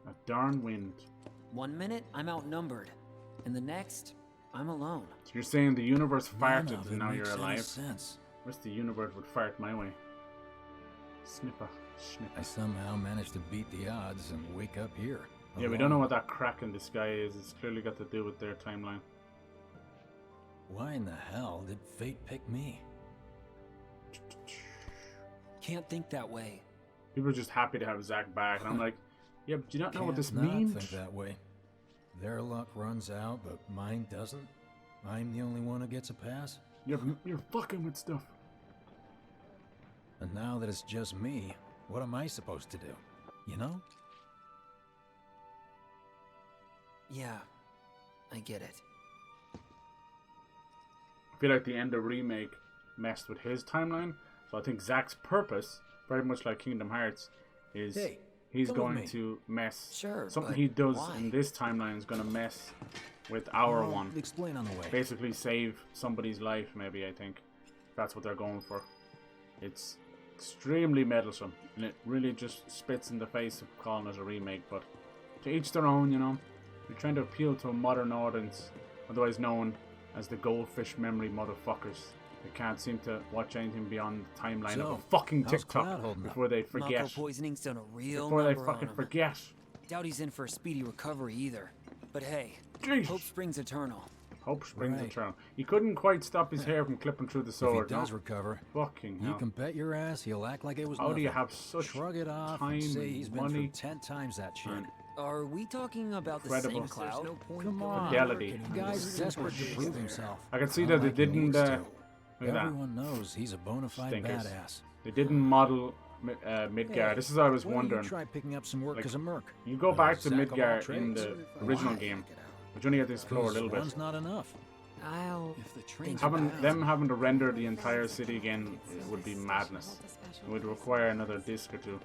A darn wind. 1 minute, I'm outnumbered. And the next, I'm alone. So you're saying the universe None farted of it and now makes you're any alive? sense. Wish the universe would fart my way. Snipper, snipper. I somehow managed to beat the odds and wake up here. Yeah, we don't know what that crack in the sky is. It's clearly got to do with their timeline. Why in the hell did fate pick me? Can't think that way. People are just happy to have Zack back, and I'm like, yeah, but do you not know what this Can't not means? think that way. Their luck runs out, but mine doesn't. I'm the only one who gets a pass. You're fucking with stuff. And now that it's just me, what am I supposed to do? You know? Yeah, I get it. I feel like the end of Remake messed with his timeline, so I think Zack's purpose, very much like Kingdom Hearts, is he's come with going me. to mess. Sure, something but he does why? in this timeline is going to mess with our I'll one. explain on the way. Basically save somebody's life, maybe, I think. That's what they're going for. It's extremely meddlesome, and it really just spits in the face of calling it a remake, but to each their own, you know. You're trying to appeal to a modern audience, otherwise known as the goldfish memory motherfuckers. They can't seem to watch anything beyond the timeline of a fucking how's Cloud TikTok holding up? before they forget. Mako poisoning's done a real Before they number on fucking him. forget. Doubt he's in for a speedy recovery either. But hey, Jeez. hope springs eternal. Hope springs Right. eternal. He couldn't quite stop his hair from clipping through the sword. If he does no? recover, Fucking you hell. can bet your ass he'll act like it was How nothing. do you have such Shrug it off time and say and he's been money? through 10 times that shit. Are we talking about the Incredible. same Cloud? Come on. Fidelity. The guy's desperate to prove himself. I can see that they Like he didn't. needs Look to. at that. Everyone knows he's a bona fide Stinkers. badass. They didn't model Midgar. Hey, This is what I was why don't wondering. You try picking up some work Like, as a merc. You go back to Zack of all Midgar in trades. the original game, but you only get to explore a little bit. One's not enough. I'll Having to render the entire city again would be madness. It would require another disc or two.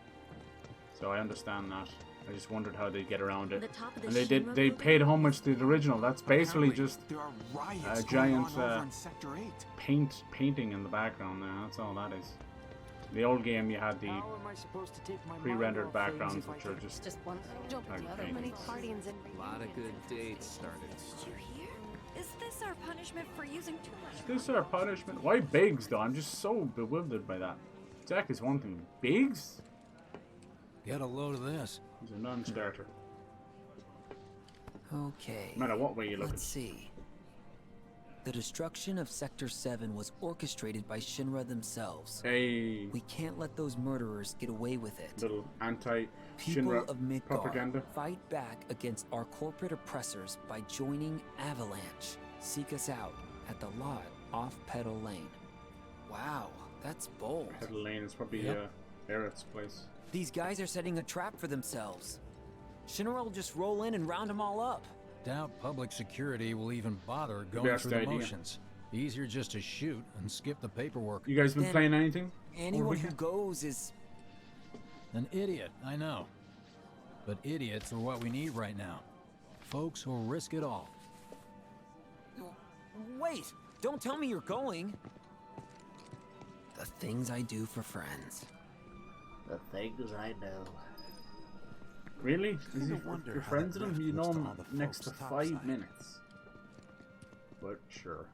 So I understand that. I just wondered how they get around it. And they did. They paid homage to the original. That's basically just a giant painting in the background there. That's all that is. The old game, you had the pre-rendered backgrounds, which are just one thing. Don't like the other many paintings. partyings in A lot of good dates started. Did you hear? Is this our punishment for using too much? Is this our punishment? Why Biggs though? I'm just so bewildered by that. Zack is one thing. Biggs? Get a load of this. He's a non-starter. Okay. No matter what way you look Let's see. The destruction of Sector 7 was orchestrated by Shinra themselves. Hey. We can't let those murderers get away with it. Little People anti-Shinra of Midgar propaganda. fight back against our corporate oppressors by joining Avalanche. Seek us out at the lot off Petal Lane. Wow, that's bold. Petal Lane is probably Aerith's place. These guys are setting a trap for themselves. Shinra will just roll in and round them all up. Doubt public security will even bother going Best through the idea. motions. Easier just to shoot and skip the paperwork. You guys been Then playing anything? Anyone who goes is... An idiot, I know. But idiots are what we need right now. Folks who'll risk it all. Wait! Don't tell me you're going! The things I do for friends. The things I know. Really? Is he wonder your how friends that with him? rift You was know to him all the next to folks 5 topside. minutes. But sure.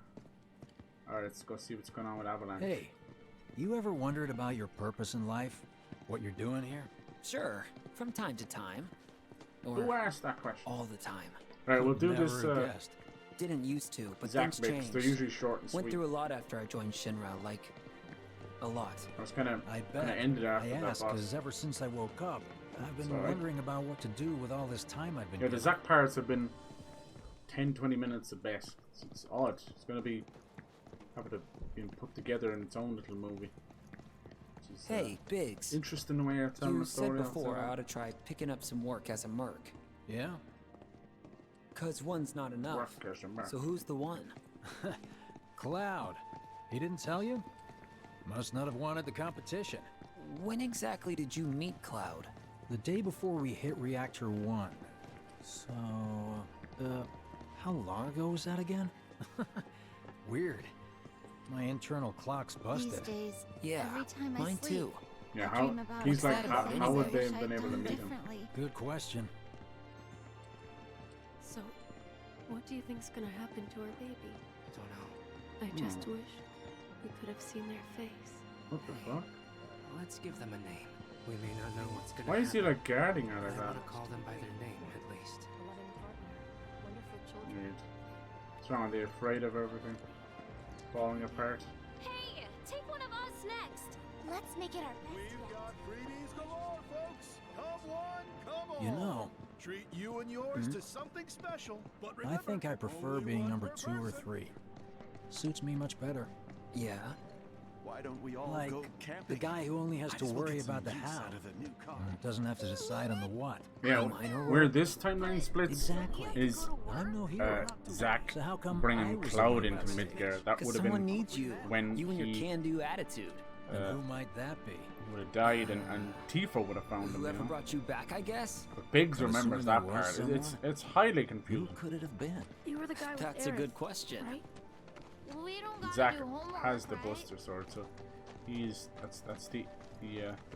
Alright, let's go see what's going on with Avalanche. Hey, you ever wondered about your purpose in life? What you're doing here? Sure, from time to time. Who asked that question? All the time. Alright, we'll do Never this. guessed. Didn't used to, but Zack things mix. changed. They're usually short and Went sweet. through a lot after I joined Shinra, like A lot. I was kind of bet. ended after I that ask boss. because ever since I woke up, I've been Sorry. wondering about what to do with all this time I've been Yeah, the given. Zack parts have been 10-20 minutes at best. It's odd. It's going to be having to be put together in its own little movie. Is, Hey, Biggs. interesting the way you're telling You the story. said before I outside. ought to try picking up some work as a merc. Yeah? 'Cause one's not enough. Work as a merc. So who's the one? Cloud. He didn't tell you? Must not have wanted the competition. When exactly did you meet Cloud? The day before we hit Reactor 1. So, how long ago was that again? Weird. My internal clock's busted. These days, Yeah, every time mine I sleep, too. Yeah, I how dream about he's what's like, that how, about how would anyway? they have been able to meet him? Differently. Good question. So, what do you think's gonna happen to our baby? Don't know. I just wish we could have seen their face. What the fuck? Let's give them a name. We may not know what's gonna Why is he happen. like guarding her like I that? want to call them by their name, at least. Weird. What's wrong? Are they afraid of everything falling apart? Hey, take one of us next. Let's make it our best. We've got freebies galore, folks. Come one, come all. You know, Treat you and yours to something special. But I remember, think I prefer only being one number per 2 or person. 3. Suits me much better. Yeah? Why don't we all Like, go the camping? guy who only has I to just will worry get some about the use how. out of the new car. And doesn't have to decide on the what. Yeah, Mine or where what? this timeline splits Exactly. is I'm no hero. Zack So how come I bringing was Cloud in into the Midgar. That Because would have someone been needs you. when You and your he can-do attitude. And who might that be? would have died, and Tifa would have found him. You Whoever know? brought you back, I guess? But Biggs I'm remembers assuming that there was part. It's someone. highly Who confusing. could it have been? You were the guy with That's a Aerith, good question. right? We don't gotta Zack do homework, has the right? Buster Sword, so he's that's the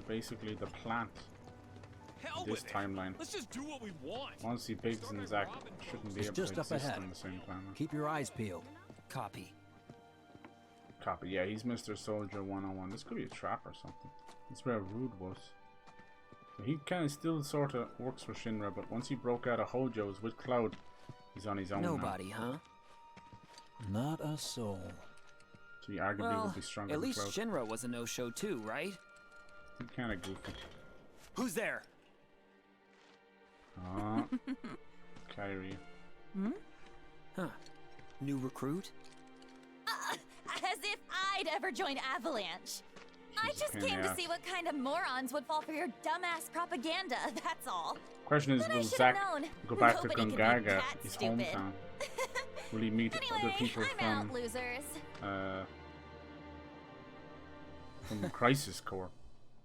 basically the plant. Hell This with timeline. it. Let's just do what we want. Honestly, Biggs and Zack shouldn't be It's able just to up exist ahead. on the same planet. Keep your eyes peeled. Copy. Copy. Yeah, he's Mr. Soldier 101. This could be a trap or something. That's where Rude was. He kind of still sort of works for Shinra, but once he broke out of Hojo's with Cloud, he's on his own Nobody, huh? Not a soul. now. So he arguably Well, would be stronger at than least Cloud. Shinra was a no-show too, right? He's kind of goofy. Who's there? Ah, Kyrie. Huh. New recruit? As if I'd ever join Avalanche. I She's a just pain in came the to ass. see what kind of morons would fall for your dumbass propaganda, that's all. Question is, But I will should've Zack known. go back to Nobody could be Gongaga, that his stupid. hometown? Will he meet other Anyway, people I'm out, losers. from the Crisis Core?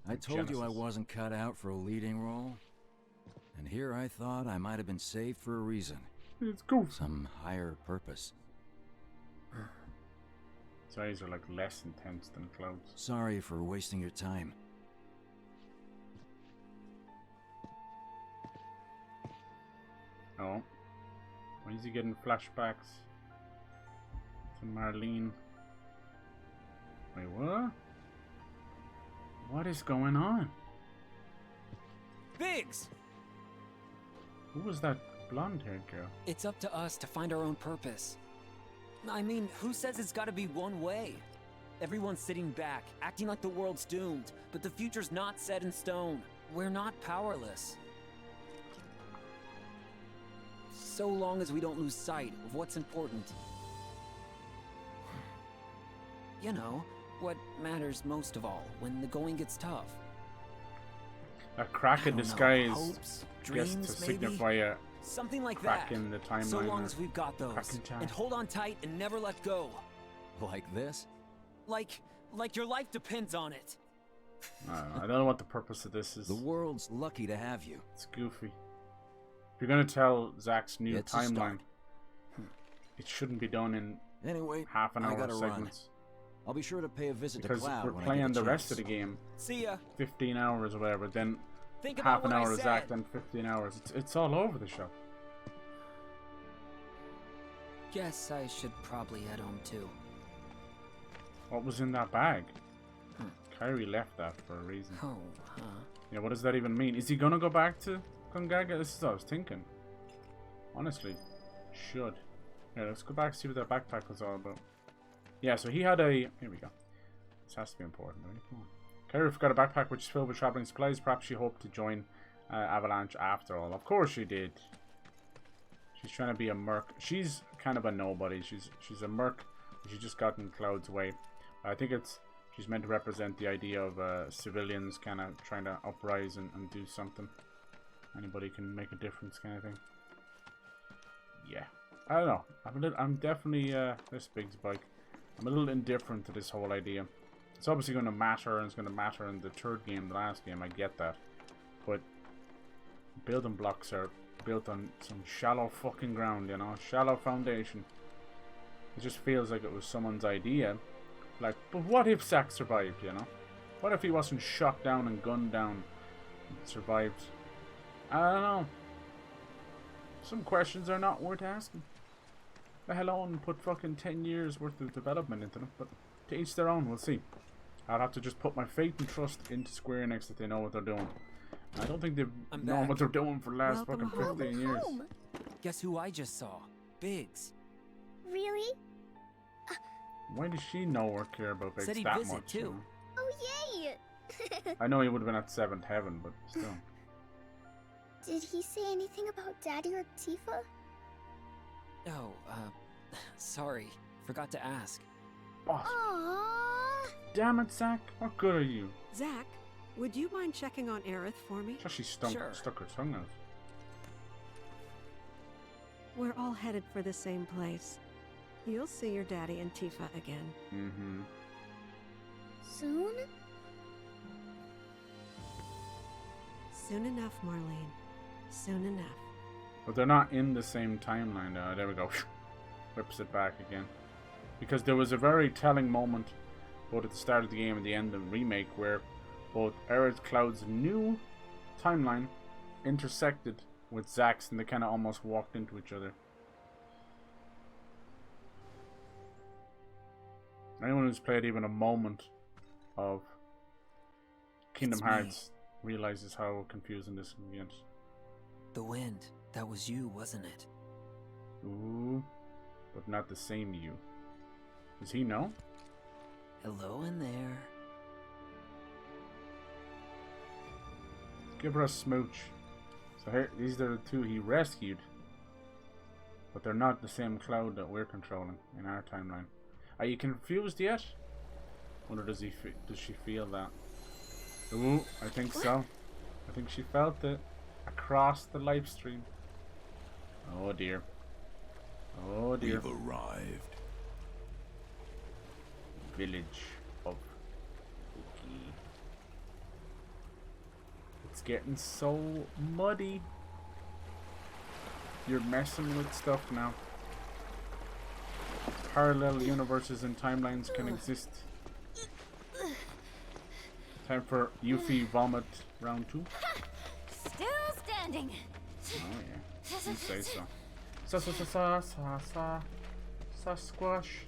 I told you I Genesis. wasn't cut out for a leading role. And here I thought I might have been saved for a reason. It's cool. Some higher purpose. His eyes are like less intense than Cloud's. Sorry for wasting your time. Oh. Why is he getting flashbacks to Marlene? Wait, what? What is going on? Biggs! Who was that blonde-haired girl? It's up to us to find our own purpose. I mean, who says it's gotta be one way? Everyone's sitting back, acting like the world's doomed, but the future's not set in stone. We're not powerless. So long as we don't lose sight of what's important. You know, what matters most of all when the going gets tough. A crack in the sky is hopes, guess to dreams, maybe? signify a Something like crack that. in the timeline. So long or as we've got those. crack in time. And hold on tight and never let go. Like this? Like your life depends on it. I don't know what the purpose of this is. The world's lucky to have you. It's goofy. If you're gonna tell Zack's new It's a timeline, start. it shouldn't be done in Anyway, half an I hour gotta run. segments. I'll be sure to pay a visit Because to Cloud we're when playing I get the a rest of chance. the game. See ya. 15 hours or whatever, then Think half about an what I hour of Zack, said. then 15 hours. It's all over the show. Guess I should probably head home too. What was in that bag? Kyrie left that for a reason. Oh, huh. Yeah, what does that even mean? Is he gonna go back to Gongaga? This is what I was thinking. Honestly, should. Yeah, let's go back and see what that backpack was all about. Yeah, so he had a... Here we go. This has to be important, right? Come on. Aerith got a backpack which is filled with traveling supplies. Perhaps she hoped to join Avalanche after all. Of course she did. She's trying to be a merc. She's kind of a nobody. She's a merc. She just got in Cloud's way. I think she's meant to represent the idea of civilians kind of trying to uprise and do something. Anybody can make a difference, kind of thing. Yeah, I don't know. I'm definitely this Big's bike. I'm a little indifferent to this whole idea. It's obviously going to matter, and it's going to matter in the third game, the last game. I get that, but building blocks are built on some shallow fucking ground, you know, shallow foundation. It just feels like it was someone's idea. Like, but what if Zack survived, you know? What if he wasn't shot down and gunned down and survived? I don't know. Some questions are not worth asking. Let alone put fucking 10 years worth of development into them. But to each their own, we'll see. I'll have to just put my faith and trust into Square Enix that they know what they're doing. I don't think they've known what they're doing for the last fucking 15 years. Guess who I just saw? Biggs. Really? Why does she know or care about Biggs Said he'd that visit much? too. You know? Oh, yay! I know he would have been at 7th Heaven, but still. Did he say anything about Daddy or Tifa? Oh, sorry. Forgot to ask. Boss. Aww. Damn it, Zack. What good are you? Zack, would you mind checking on Aerith for me? She stuck her tongue out. We're all headed for the same place. You'll see your daddy and Tifa again. Mm-hmm. Soon? Soon enough, Marlene. Soon enough. But they're not in the same timeline. There we go. Whips it back again. Because there was a very telling moment both at the start of the game and the end of the remake where both Aerith Cloud's new timeline intersected with Zack's and they kind of almost walked into each other. Anyone who's played even a moment of Kingdom Hearts realizes how confusing this can get. The wind. That was you, wasn't it? Ooh, but not the same you. Does he know? Hello in there. Give her a smooch. So here, these are the two he rescued. But they're not the same Cloud that we're controlling in our timeline. Are you confused yet? Or does she feel that? Ooh, I think so. I think she felt it across the live stream. Oh dear. Oh dear. We've arrived. Village of Cookie. It's getting so muddy. You're messing with stuff now. Parallel universes and timelines can exist. Time for Yuffie Vomit round 2. Still standing. Oh yeah, you say so. Sasquatch.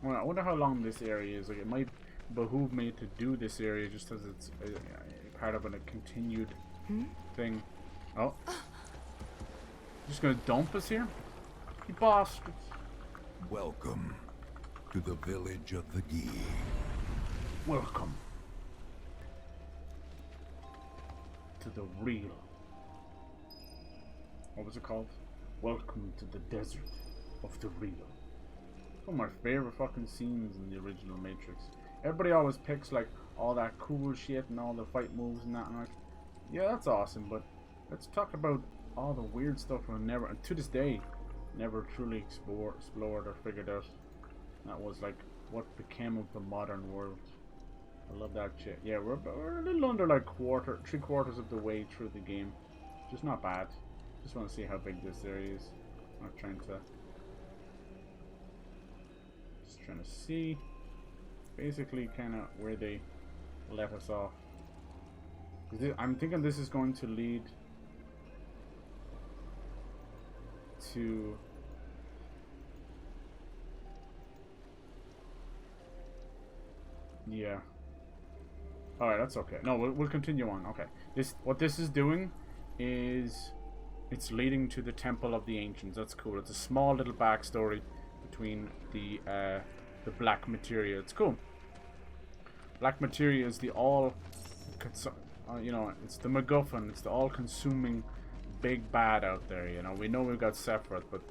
Well, I wonder how long this area is. Like, it might behoove me to do this area just as it's part of a continued thing. Oh, just gonna dump us here, you bastards! Welcome to the village of the Gi. Welcome to the real. What was it called? Welcome to the desert of the real. One of my favorite fucking scenes in the original Matrix. Everybody always picks like all that cool shit and all the fight moves and that. And like, yeah, that's awesome. But let's talk about all the weird stuff we never, and to this day, never truly explored or figured out. That was like what became of the modern world. I love that shit. Yeah, we're a little under like 3/4 of the way through the game. Just not bad. Just want to see how big this area is. I'm not trying to. Just trying to see. Basically, kind of where they let us off. I'm thinking this is going to lead to. Yeah. Alright, that's okay. No, we'll continue on. Okay. What this is doing is it's leading to the Temple of the Ancients. That's cool. It's a small little backstory between the Black Materia. It's cool. Black Materia is the all, you know, it's the MacGuffin. It's the all-consuming big bad out there. You know, we know we've got Sephiroth, but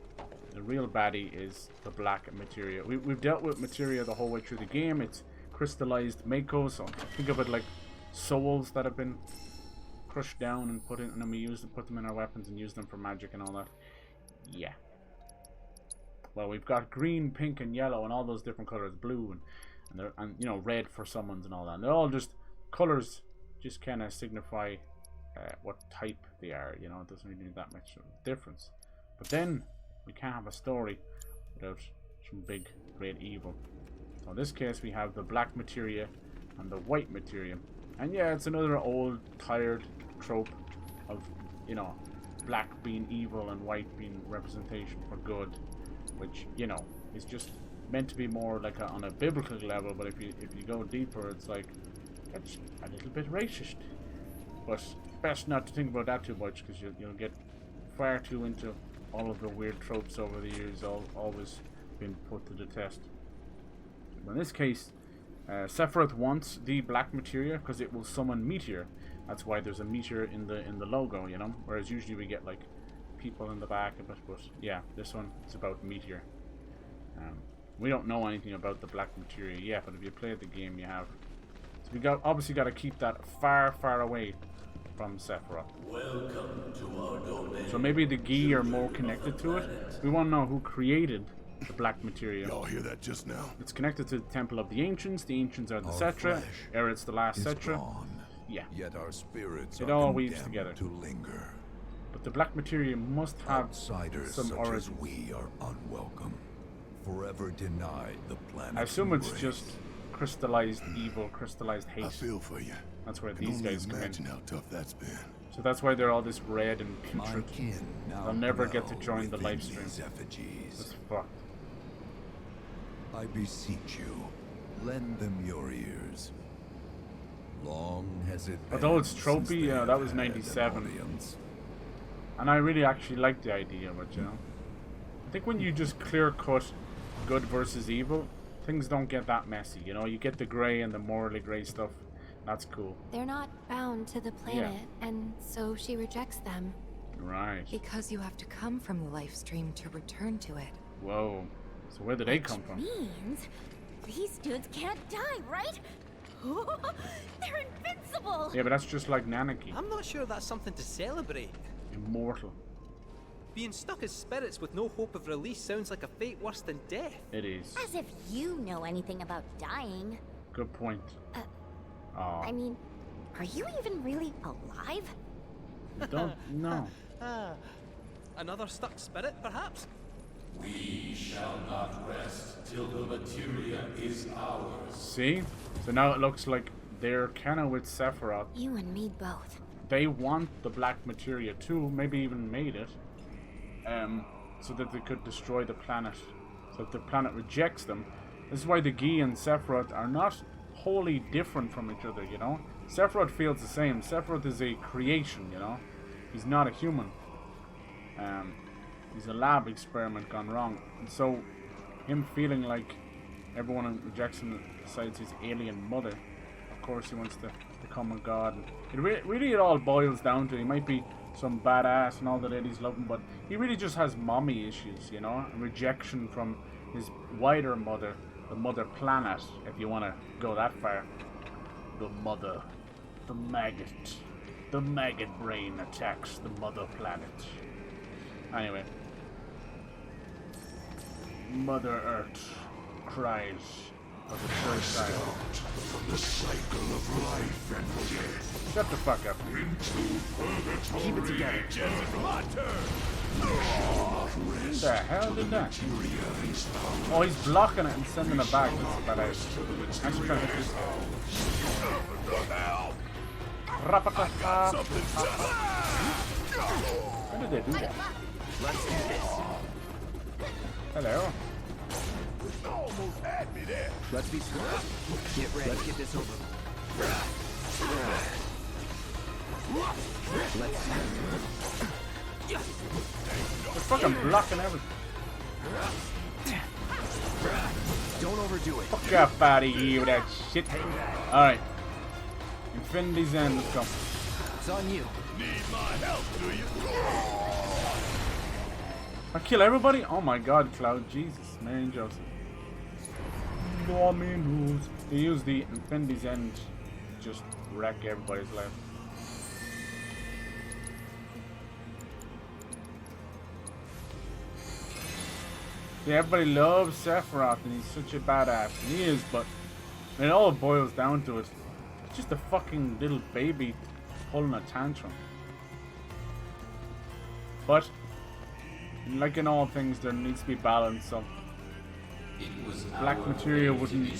the real baddie is the Black Materia. We've dealt with Materia the whole way through the game. It's crystallized Mako, so think of it like souls that have been crushed down and put in, and then we put them in our weapons and use them for magic and all that. Yeah. Well, we've got green, pink, and yellow, and all those different colors, blue, and you know, red for summons and all that. And they're all just colors, just kind of signify what type they are. You know, it doesn't really need that much of a difference. But then we can't have a story without some big red evil. So in this case, we have the Black Materia and the White Materia. And yeah, it's another old, tired trope of, you know, black being evil and white being representation for good, which, you know, is just meant to be more like on a biblical level. But if you go deeper, it's like, it's a little bit racist. But best not to think about that too much, because you'll get far too into all of the weird tropes over the years, always been put to the test. In this case, Sephiroth wants the Black Materia because it will summon Meteor. That's why there's a meteor in the logo, you know. Whereas usually we get like people in the back of it, but yeah, this one is about Meteor. We don't know anything about the Black Materia yet, but if you played the game, you have. So we obviously got to keep that far, far away from Sephiroth. Welcome to our domain. So maybe the Gi are more connected to it. We want to know who created the Black Materia. Y'all hear that just now? It's connected to the Temple of the Ancients. The Ancients are the Cetra. Aerith's the last Cetra. Yeah. Yet our spirits it are all weaves together. To linger. But the Black Materia must have outsiders some such origins. as we are unwelcome. Forever denied the planet. I assume it's just crystallized evil, crystallized hate. I feel for you. That's where these guys come in. Imagine how tough that's been. So that's why they're all this red and putrid. They'll never get to join the live stream. That's fucked. I beseech you, lend them your ears. Long has it been. Although it's tropey, yeah, that was 97. And I really actually like the idea of it, you know. I think when you just clear cut good versus evil, things don't get that messy, you know. You get the grey and the morally grey stuff. That's cool. They're not bound to the planet, and so she rejects them. Right. Because you have to come from the life stream to return to it. Whoa. So where did they come from? Means these dudes can't die, right? They're invincible! Yeah, but that's just like Nanaki. I'm not sure that's something to celebrate. Immortal. Being stuck as spirits with no hope of release sounds like a fate worse than death. It is. As if you know anything about dying. Good point. I mean, are you even really alive? Don't know. Another stuck spirit, perhaps? We shall not rest till the materia is ours. See? So now it looks like they're kind of with Sephiroth. You and me both. They want the Black Materia too, maybe even made it, so that they could destroy the planet. So if the planet rejects them, this is why the Gi and Sephiroth are not wholly different from each other, you know? Sephiroth feels the same. Sephiroth is a creation, you know? He's not a human. He's a lab experiment gone wrong. And so, him feeling like everyone who rejects him besides his alien mother, of course he wants to become a god. And it really it all boils down to, he might be some badass and all the ladies love him, but he really just has mommy issues, you know? And rejection from his wider mother, the mother planet, if you want to go that far. The mother, the maggot brain attacks the mother planet. Anyway, Mother Earth cries of the church side. From the cycle of life and death. Shut the fuck up. Keep it together. It's my turn. Who the hell did that? Oh, he's blocking it and sending it back. That's a bad idea. Actually trying to hit this. How did they do that? Let's do this. Hello. Almost had me there. Let's be smart. Get ready. Let's get this over. They're fucking blocking everything. Don't overdo overdo it. Fuck up out of here with that shit. Alright. Infinity's End, let's go. It's on you. Need my help, do you? I kill everybody? Oh my god, Cloud. Jesus. Mary and Joseph. Dominoes. They use the Infinity's End to just wreck everybody's life. See, everybody loves Sephiroth and he's such a badass. And he is, but it all boils down to it. It's just a fucking little baby pulling a tantrum. But, like in all things, there needs to be balance, so black materia wouldn't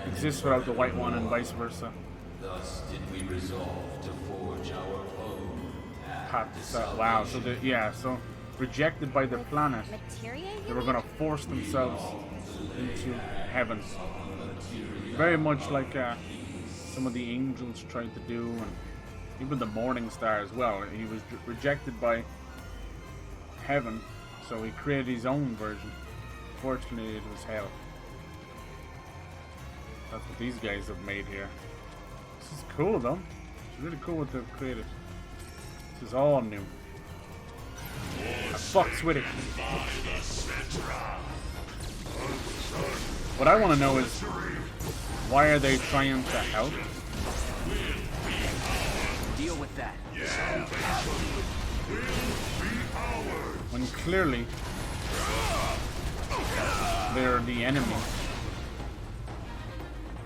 exist without the white one and vice versa. Thus did we resolve to forge our own path. Wow, so so rejected by the planet, they were gonna force themselves into heaven. Very much like some of the angels tried to do, and even the Morning Star as well. He was rejected by heaven, so he created his own version. Fortunately, it was hell. That's what these guys have made here. This is cool, though. It's really cool what they've created. This is all new. I fucks with it. What I want to know is, why are they trying to help? Deal with that. When clearly they're the enemy.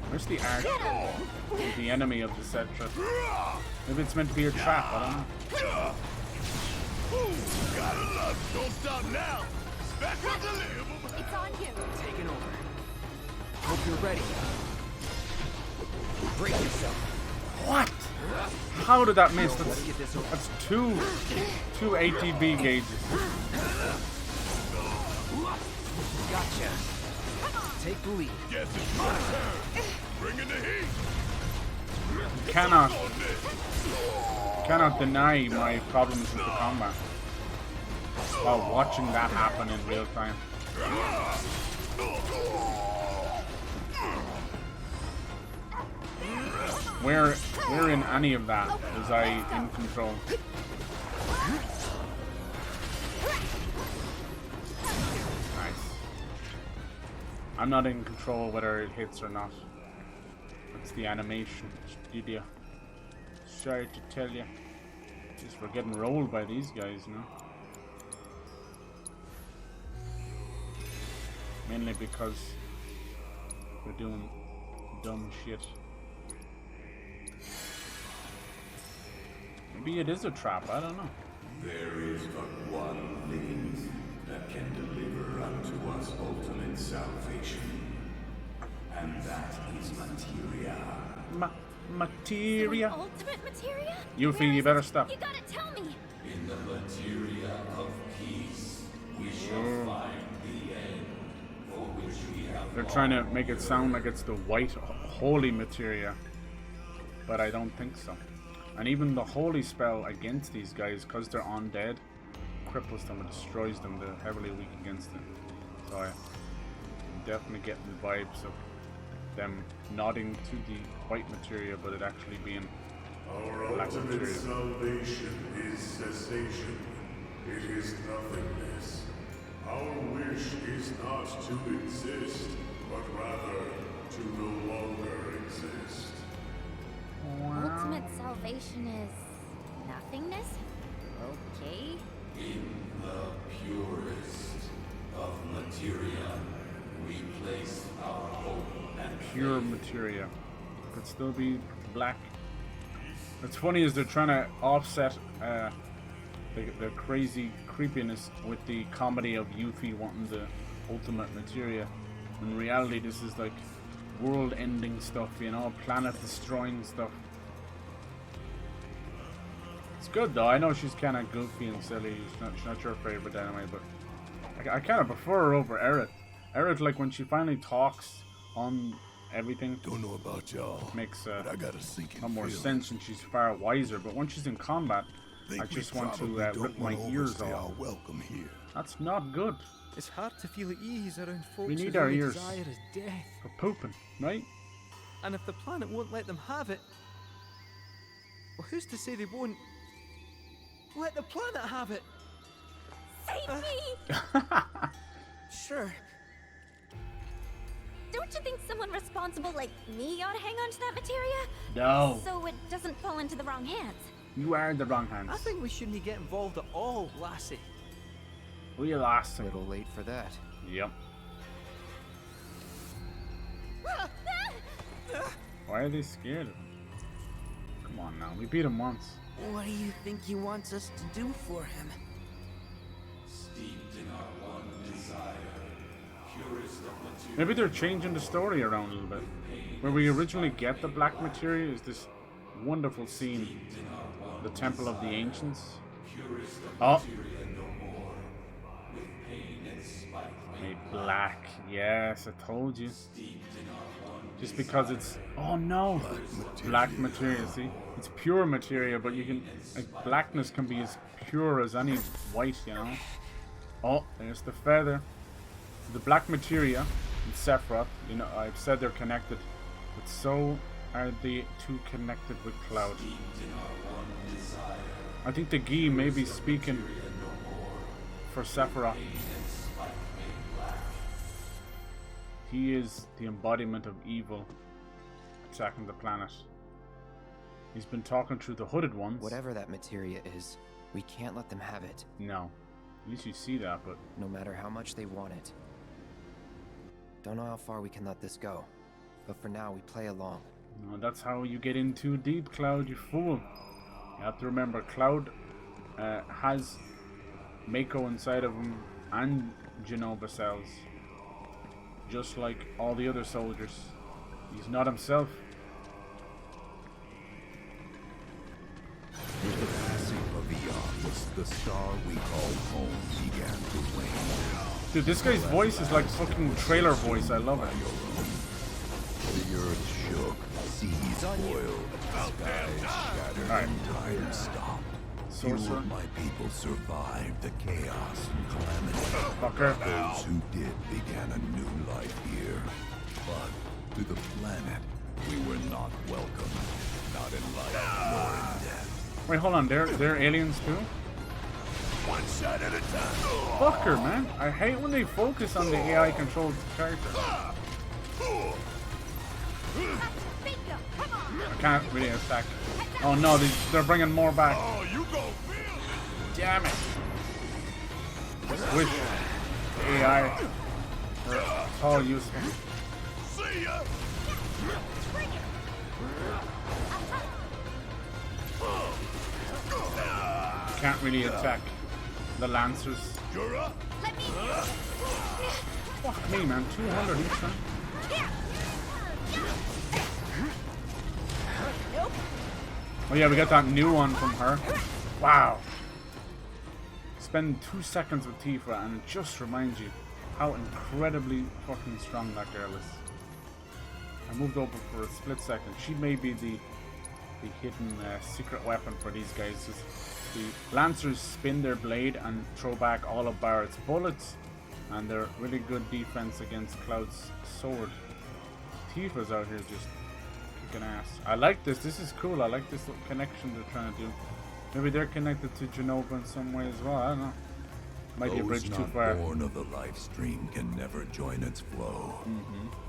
Where's the arc? The enemy of the Cetra. Maybe it's meant to be a trap, I don't know. Gotta love, don't stop now. It's on you. Taking over. Hope you're ready. Break yourself. What? How did that miss? That's two ATB gauges. Gotcha. Take the lead. Guess it's my turn. Bring in the heat. Cannot deny my problems with the combat while watching that happen in real time. Where in any of that was I in control? Nice. I'm not in control whether it hits or not. It's the animation studio. Sorry to tell you. Just we're getting rolled by these guys now. Mainly because we're doing dumb shit. Maybe it is a trap, I don't know. There is but one thing that can deliver unto us ultimate salvation, and that is materia. Materia? Ultimate materia? Yuffie, you better stop. You gotta tell me. In the materia of peace, we shall find the end for which we have. They're trying to make it sound like it's the white holy materia, but I don't think so. And even the holy spell against these guys, because they're undead, cripples them and destroys them. They're heavily weak against it. So I'm definitely getting the vibes of them nodding to the white materia, but it actually being our black ultimate materia. salvation is cessation. It is nothingness. Our wish is not to exist, but rather to no longer exist. Ultimate salvation is nothingness? Okay. In the purest of materia, we place our hope and Pure materia. Could still be black. What's funny is they're trying to offset the crazy creepiness with the comedy of Yuffie wanting the ultimate materia. In reality, this is like world-ending stuff, you know, planet-destroying stuff. It's good though. I know she's kind of goofy and silly. She's not your favorite anime, but I kind of prefer her over Aerith. Aerith, like when she finally talks on everything, don't know about y'all, makes I got a sinking lot more feeling. sense, and she's far wiser. But when she's in combat, I just want to rip my ears off. Welcome here. That's not good. It's hard to feel at ease around folks We need whose our only ears desire is death. for pooping, right? And if the planet won't let them have it, well, who's to say they won't let the planet have it? Save me! Sure. Don't you think someone responsible like me ought to hang on to that materia? No. So it doesn't fall into the wrong hands. You are in the wrong hands. I think we shouldn't get involved at all, lassie. We lost him. Little late for that. Yep. Why are they scared of him? Come on now, we beat him once. What do you think he wants us to do for him? Steeped in our one desire, purest of material. Maybe they're changing the story around a little bit. Where we originally get the black materia is this wonderful scene, the Temple of the Ancients. Oh, made black. Yes, I told you. Just because it's no black materia. See, it's pure materia, but you can blackness can be as pure as any white, you know. Oh, there's the feather. The black materia and Sephiroth, you know, I've said they're connected, but so are the two connected with Cloud. I think the Gi may be speaking for Sephiroth. He is the embodiment of evil attacking the planet. He's been talking through the hooded ones. Whatever that materia is, we can't let them have it. No. At least you see that, but... No matter how much they want it. Don't know how far we can let this go, but for now we play along. No, that's how you get in too deep, Cloud, you fool. You have to remember, Cloud has Mako inside of him and Genova cells. Just like all the other soldiers. He's not himself. With the passing of Eon, the star we call home began to wane. Dude, this guy's voice is like fucking trailer voice. I love it. The earth shook, seas boiled, skies shattered, and time stopped. Few of my people survived the chaos and calamity. Fucker. Those who did began a new life here. But to the planet, we were not welcome. Not in life nor in death. Wait, hold on. They're aliens too? One shot at a time. Fucker, man. I hate when they focus on the AI controlled character. I can't really attack. Oh no, they're bringing more back. Oh, you go feel it. Damn it. Wish the AI were all useful. See ya. Can't really attack the Lancers. Fuck me, man. 200 each time. Oh yeah, we got that new one from her. Wow. Spend 2 seconds with Tifa and it just reminds you how incredibly fucking strong that girl is. I moved over for a split second. She may be the hidden secret weapon for these guys. The Lancers spin their blade and throw back all of Barret's bullets, and they're really good defense against Cloud's sword. Tifa's out here just kicking ass. I like this. This is cool. I like this little connection they're trying to do. Maybe they're connected to Genova in some way as well. I don't know. Might be a bridge too far. Those not born of the life stream can never join its flow.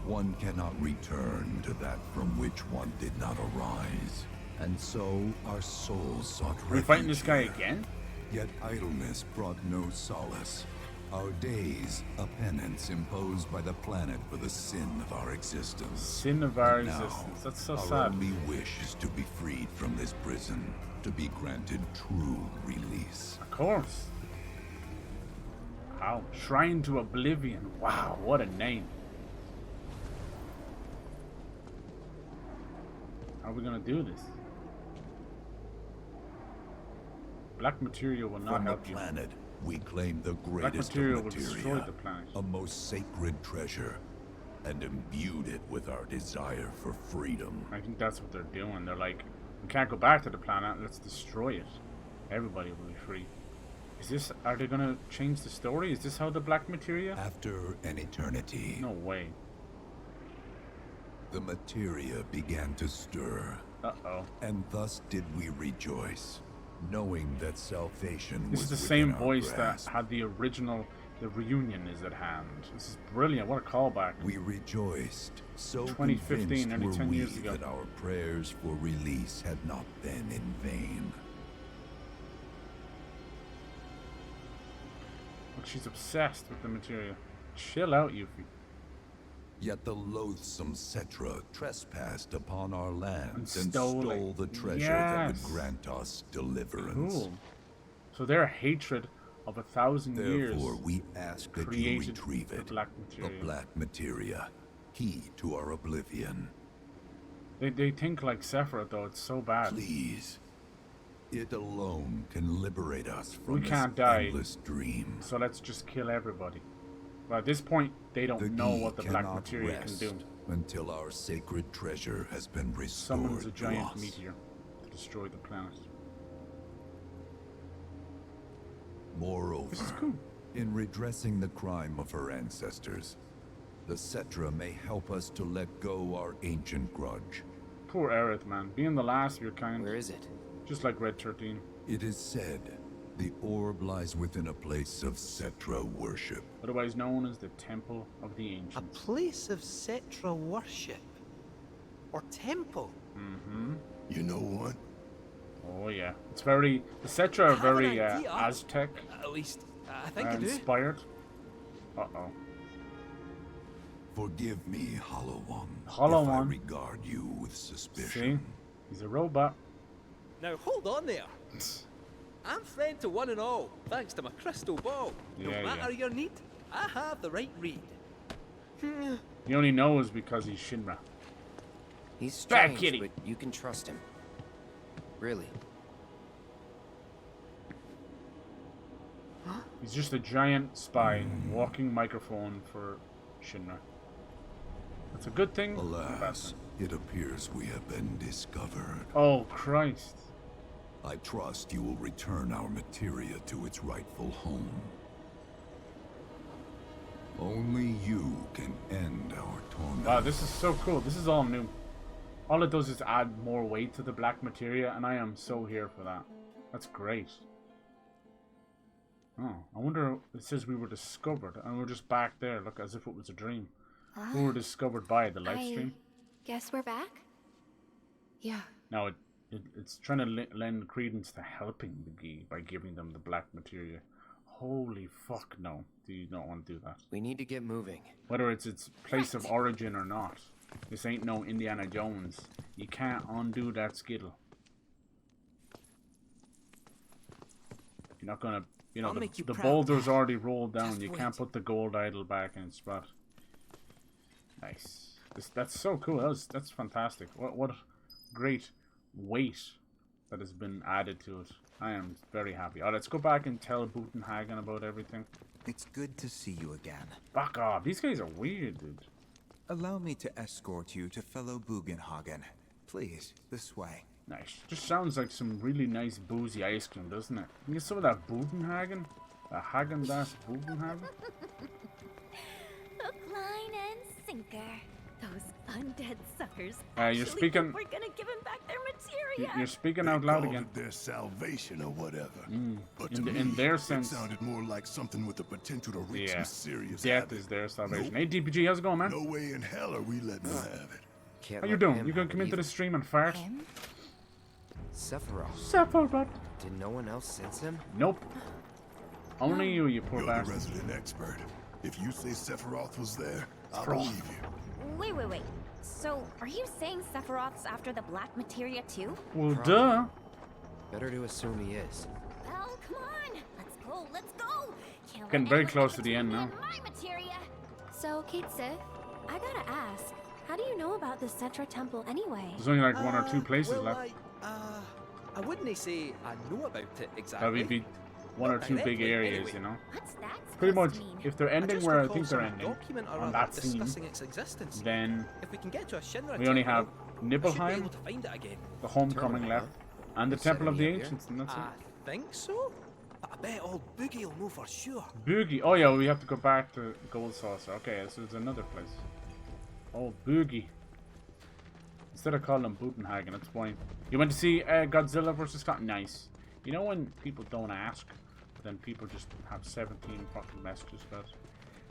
One cannot return to that from which one did not arise. And so our souls sought refuge. Are we fighting this guy again? Yet idleness brought no solace. Our days, a penance imposed by the planet for the sin of our existence. Sin of our Now, existence. That's so our sad. only wish is to be freed from this prison, to be granted true release. Of course. Wow. Shrine to Oblivion. Wow, what a name. How are we gonna do this? Black materia will not From the help you. planet, we claim the Black greatest materia of will destroy materia, the planet. a most sacred treasure, and imbued it with our desire for freedom. I think that's what they're doing. They're like, we can't go back to the planet, let's destroy it. Everybody will be free. Is this? Are they gonna change the story? Is this how the black materia? After an eternity, No way. the materia began to stir. Uh-oh. And thus did we rejoice, knowing that salvation This was is the within same our voice grasp. that had the original. The reunion is at hand. This is brilliant. What a callback. We rejoiced, so 2015, convinced nearly were 10 we years ago. that our prayers for release had not been in vain. Look, she's obsessed with the materia. Chill out, Yuffie. Yet the loathsome Cetra trespassed upon our lands and stole stole it. the treasure that would Yes. grant us deliverance. Cool. So their hatred of 1,000 years. Therefore, we ask that you created retrieve the it, black the materia. black materia, key to our oblivion. They think like Sephiroth, though. It's so bad. Please. It alone can liberate us from We this can't die. endless dream. So let's just kill everybody. But at this point, they don't know key what the black cannot materia can rest do. until our sacred treasure has been restored Summons a to giant us. meteor to destroy the planet. Moreover, This is cool. in redressing the crime of her ancestors, the Cetra may help us to let go our ancient grudge. Poor Aerith, man. Being the last of your kind. Where is it? Just like Red 13. It is said the orb lies within a place of Cetra worship. Otherwise known as the Temple of the Ancients. A place of Cetra worship. Or temple. Mm-hmm. You know what? Oh yeah. It's very... The Cetra are I have an very idea. Aztec At least, I think I do. inspired. Uh-oh. Forgive me, Hollow One, Hollow if I One. regard you with See? suspicion. He's a robot. Now hold on there. I'm friend to one and all, thanks to my crystal ball. No Yeah, matter yeah. your need, I have the right read. He only knows because he's Shinra. He's Bad strange, kitty. but you can trust him. Really. He's just a giant spy, walking microphone for Shinra. That's a good thing. Alas, it appears we have been discovered. Oh, Christ. I trust you will return our materia to its rightful home. Only you can end our torment. Wow, this is so cool. This is all new. All it does is add more weight to the black materia, and I am so here for that. That's great. Oh, I wonder, it says we were discovered, and we're just back there, look, as if it was a dream. We were discovered by the live stream. Guess we're back? Yeah. No, it's trying to lend credence to helping the Gi by giving them the black materia. Holy fuck, no. Do you not want to do that? We need to get moving. Whether it's its place of origin or not. This ain't no Indiana Jones. You can't undo that skittle. You're not gonna... You know, the boulder's already rolled down. Just you wait. can't put the gold idol back in its spot. Nice. That's so cool. That's fantastic. What great weight that has been added to it. I am very happy. Let's go back and tell Butenhagen about everything. It's good to see you again. Back off. These guys are weird, dude. Allow me to escort you to fellow Bugenhagen. Please, this way. Nice. Just sounds like some really nice boozy ice cream, doesn't it? You get some of that Butenhagen? The Hagen-Dazs Butenhagen? Hook, line, and sinker. Those undead suckers. You're actually speaking... think we're gonna give them back their materia. You're speaking out loud again. Their salvation or whatever. But In their sense, it sounded more like something with the potential to wreak some serious death havoc. is their salvation. Nope. Hey, DPG, how's it going, man? No way in hell are we letting them have it. How you doing? You gonna come into the stream and fart? Sephiroth. Sephiroth. Did no one else sense him? Nope. Only you poor You're bastard. the resident expert. If you say Sephiroth was there, I'll believe you. Wait. So, are you saying Sephiroth's after the black materia too? Well, duh. Better to assume he is. Well, come on. Let's go. Can't Getting let very anyone close get to the end between now. me and my materia. So, Kate Sith, I gotta ask, how do you know about the Cetra Temple anyway? There's only like one or two places well, left. I wouldn't say I know about it That exactly. would be one or two big directly, areas, anyway. you know? What's that Pretty much, supposed to mean? if they're ending just where I recall think they're some ending, document or on other that scene, discussing its existence. then If we can get to a Shinra we only have temple, we should be Nibelheim, able to find it again. the Homecoming left, and the Temple of the any up here? Ancients, and that's I it. think so. But I bet old Boogie will know for sure. Boogie. Oh yeah, we have to go back to Gold Saucer. Okay, so it's another place. Oh, Boogie. Instead of calling him Butenhagen, it's fine. You went to see Godzilla vs. Kong? Nice. You know when people don't ask, but then people just have 17 fucking messages about it.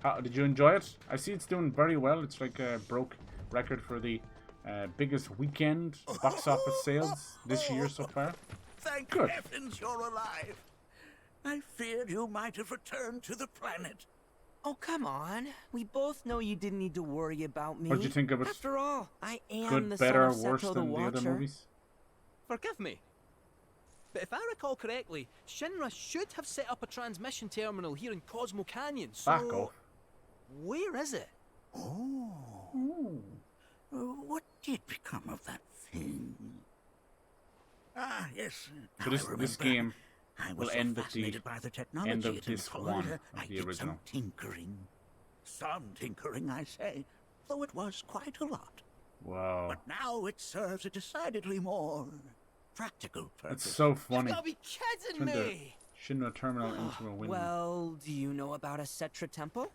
How, did you enjoy it? I see it's doing very well. It's like a broke record for the biggest weekend box office sales this year so far. Thank Good. heavens you're alive. I feared you might have returned to the planet. Oh, come on. We both know you didn't need to worry about me. What'd you think of it? After all, I am Good, the better, son of worse Seto the than the other Watcher. movies? Forgive me. But if I recall correctly, Shinra should have set up a transmission terminal here in Cosmo Canyon, so... Back off. Where is it? Oh. What did become of that thing? Ah, yes. So this game will end at the end of this one of the original. Some tinkering, I say, though it was quite a lot. Wow. But now it serves a decidedly more practical purpose. It's so funny. You gotta be kidding Turned the me! Shinra terminal into a window. Well, do you know about a Cetra temple?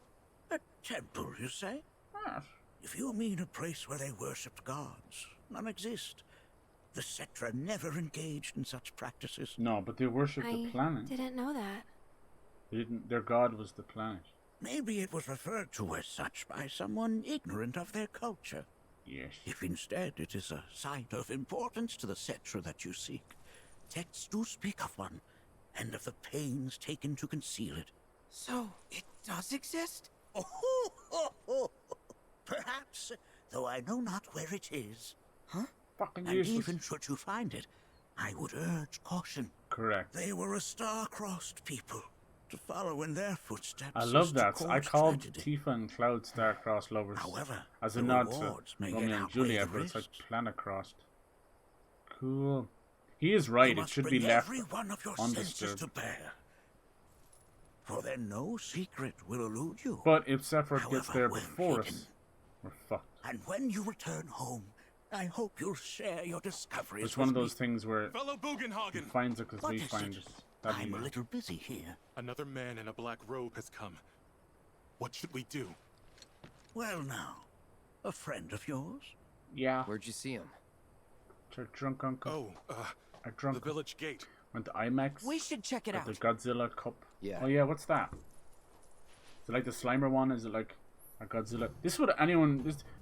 A temple, you say? Ah. If you mean a place where they worshipped gods, none exist. The Cetra never engaged in such practices. No, but they worshipped the planet. I didn't know that. They didn't. Their god was the planet. Maybe it was referred to as such by someone ignorant of their culture. Yes. If instead it is a site of importance to the Cetra that you seek, texts do speak of one, and of the pains taken to conceal it. So, it does exist? Oh, perhaps, though I know not where it is. Huh? Fucking and useless. even should you find it, I would urge caution. Correct. They were a star-crossed people. To follow in their footsteps. I love that. I called tragedy. Tifa and Cloud star-crossed lovers. However, as a the nod to rewards may Romeo yet and outweigh Juliet, the but it's like risks. planet-crossed. Cool. He is right. You It must should be bring left every one of your senses to undisturbed. bear. For then no secret will elude you. But if Sephiroth gets However there well before hidden. us, we're fucked. And when you return home, I hope you'll share your discoveries. It's one of with those things where Fellow Bugenhagen! he finds it because What we is find it? it. That'd be I'm a nice. little busy here. Another man in a black robe has come. What should we do? Well now, a friend of yours? Yeah. Where'd you see him? It's our drunk uncle. Oh, our drunk the village gate. went to IMAX. We should check it at out. the Godzilla Cup. Yeah. Oh yeah, what's that? Is it like the Slimer one? Is it like a Godzilla? This would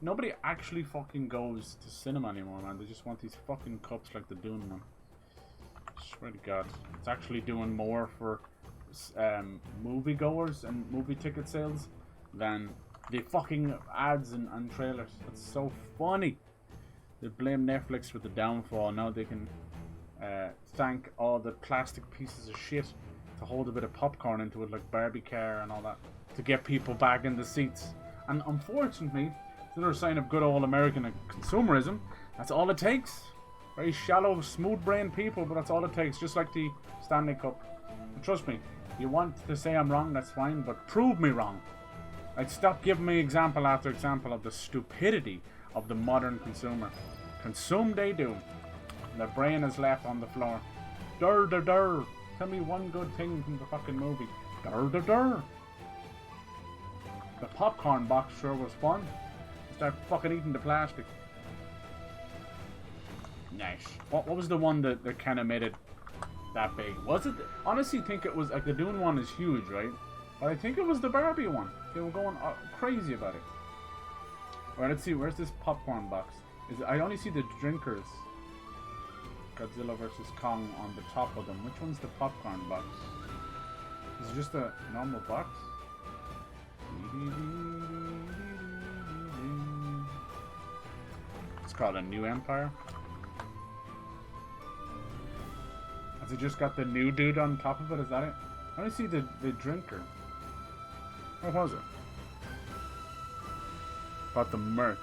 nobody actually fucking goes to cinema anymore, man. They just want these fucking cups like the Dune one. I swear to God, it's actually doing more for moviegoers and movie ticket sales than the fucking ads and trailers. That's so funny. They blame Netflix for the downfall. Now they can thank all the plastic pieces of shit to hold a bit of popcorn into it, like Barbie car and all that, to get people back in the seats. And unfortunately, it's another sign of good old American consumerism. That's all it takes. Very shallow, smooth-brained people, but that's all it takes. Just like the Stanley Cup. And trust me, you want to say I'm wrong, that's fine, but prove me wrong. Like, stop giving me example after example of the stupidity of the modern consumer. Consume they do. Their brain is left on the floor. Dur dur dur. Tell me one good thing from the fucking movie. Dur dur dur. The popcorn box sure was fun. Start fucking eating the plastic. Nice. What was the one that kind of made it that big? Was it? Honestly, think it was like the Dune one is huge, right? But I think it was the Barbie one. They were going crazy about it. Alright, let's see. Where's this popcorn box? I only see the drinkers. Godzilla vs. Kong on the top of them. Which one's the popcorn box? Is it just a normal box? It's called a New Empire. Has it just got the new dude on top of it? Is that it? I only see the drinker. What was it? About the merch.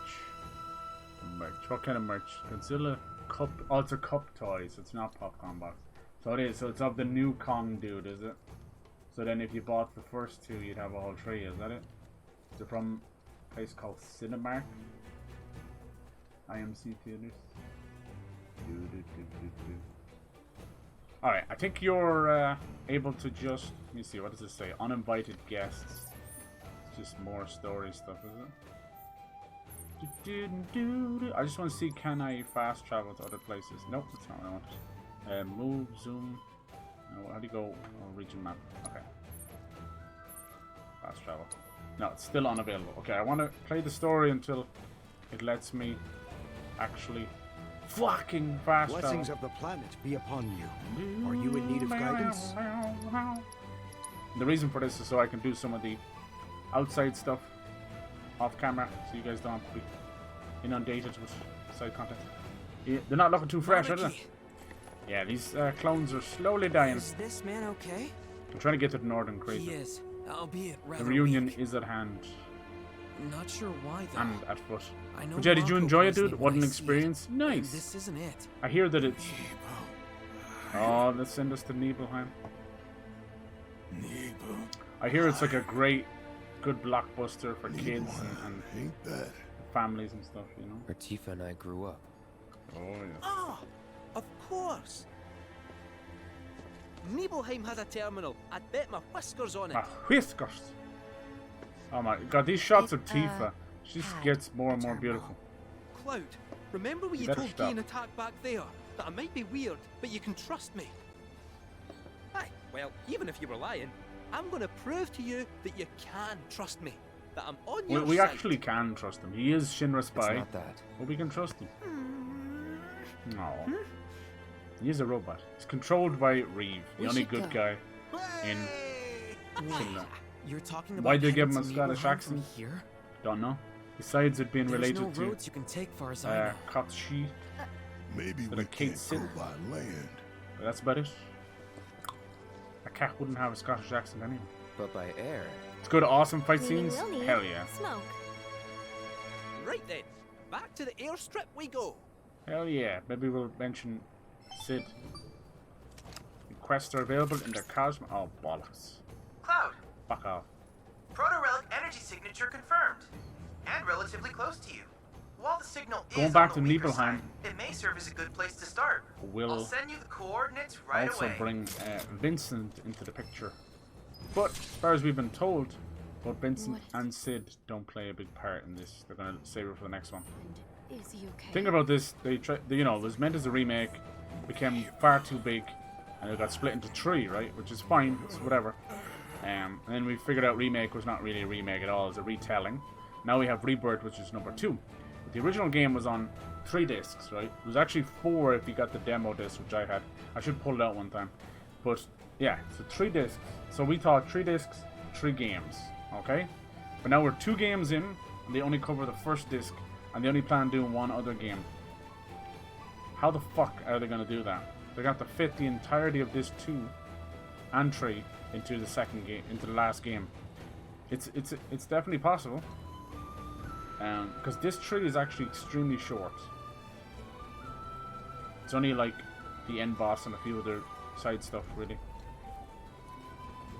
What kind of merch? Godzilla cup. Oh, it's a cup toy, so it's not popcorn box. So it is. So it's of the new Kong dude, is it? So then if you bought the first two, you'd have all three. Is that it? Is it from a place called Cinemark? IMC Theaters. Alright, I think you're able to just... Let me see, what does it say? Uninvited guests. Just more story stuff, is it? I just want to see, can I fast travel to other places? Nope, that's not what I want. Move, zoom. No, how do you go? Oh, region map. Okay. Fast travel. No, it's still unavailable. Okay, I want to play the story until it lets me actually fucking fast travel. Blessings of the planet be upon you. Are you in need of guidance? The reason for this is so I can do some of the outside stuff off camera, so you guys don't have to be inundated with side content. Yeah, they're not looking too fresh, are they? Yeah, these clones are slowly dying. Is this man okay? I'm trying to get to the northern crater. He is, albeit rather the reunion weak. is at hand. Not sure why though. And at foot. I know But yeah, did you Marco enjoy it, personally dude? What an when I see experience. it, Nice. and this isn't it. I hear that it's... Oh, let's send us to Nibelheim. I hear it's like a great, good blockbuster for kids and families and stuff, you know? Where Tifa and I grew up. Oh, yeah. Ah, of course. Nibelheim has a terminal. I'd bet my whiskers on it. Whiskers! Oh my god, these shots of Tifa, she just gets more and more beautiful. Cloud, remember when you better told stop. Kane attack back there? That I might be weird, but you can trust me. Aye, well, even if you were lying, I'm gonna prove to you that you can trust me. That I'm on your We side. actually can trust him. He is Shinra's spy. It's not that. But we can trust him. No. He is a robot. He's controlled by Reeve, the only good guy in Shinra. You're talking about Why did they give him a heading to Scottish Nibelheim accent? from here? Don't know. Besides it being There's related no to roads you can take far as I know. Katshi. Maybe That we a Kate can't go Sid. by land. But that's about it. A cat wouldn't have a Scottish accent anyway. But by air. It's good, awesome fight Meaning scenes. we'll need Hell yeah. smoke. Right then, back to the airstrip we go. Hell yeah. Maybe we'll mention Sid. Quests are available in the Cosmo. Oh, bollocks. Cloud, Fuck off. proto-relic energy signature confirmed. And relatively close to you. While the signal Going is back on to the weaker Nibelheim. side, it may serve as a good place to start. Will I'll send you the coordinates right also away. bring Vincent into the picture. But as far as we've been told, both Vincent and Sid don't play a big part in this. They're going to save it for the next one. Is he okay? Think about this. You know, it was meant as a remake, became far too big, and it got split into 3, right? Which is fine. It's whatever. And then we figured out remake was not really a remake at all. It was a retelling. Now we have Rebirth, which is number 2. But the original game was on 3 discs, right? It was actually 4 if you got the demo disc, which I had. I should pull it out one time. But yeah, so 3 discs. So we thought 3 discs, 3 games, okay? But now we're 2 games in, and they only cover the first disc, and they only plan doing 1 other game. How the fuck are they going to do that? They're going to have to fit the entirety of this 2 and 3 into the second game, into the last game. It's definitely possible. Because this 3 is actually extremely short. It's only like the end boss and a few other side stuff, really.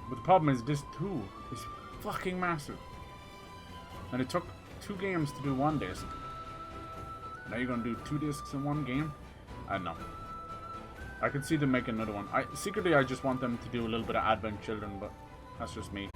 But the problem is this 2 is fucking massive. And it took 2 games to do 1 disc. Now you're gonna do 2 discs in 1 game? I don't know. I could see them making another one. Secretly I just want them to do a little bit of Advent Children, but that's just me.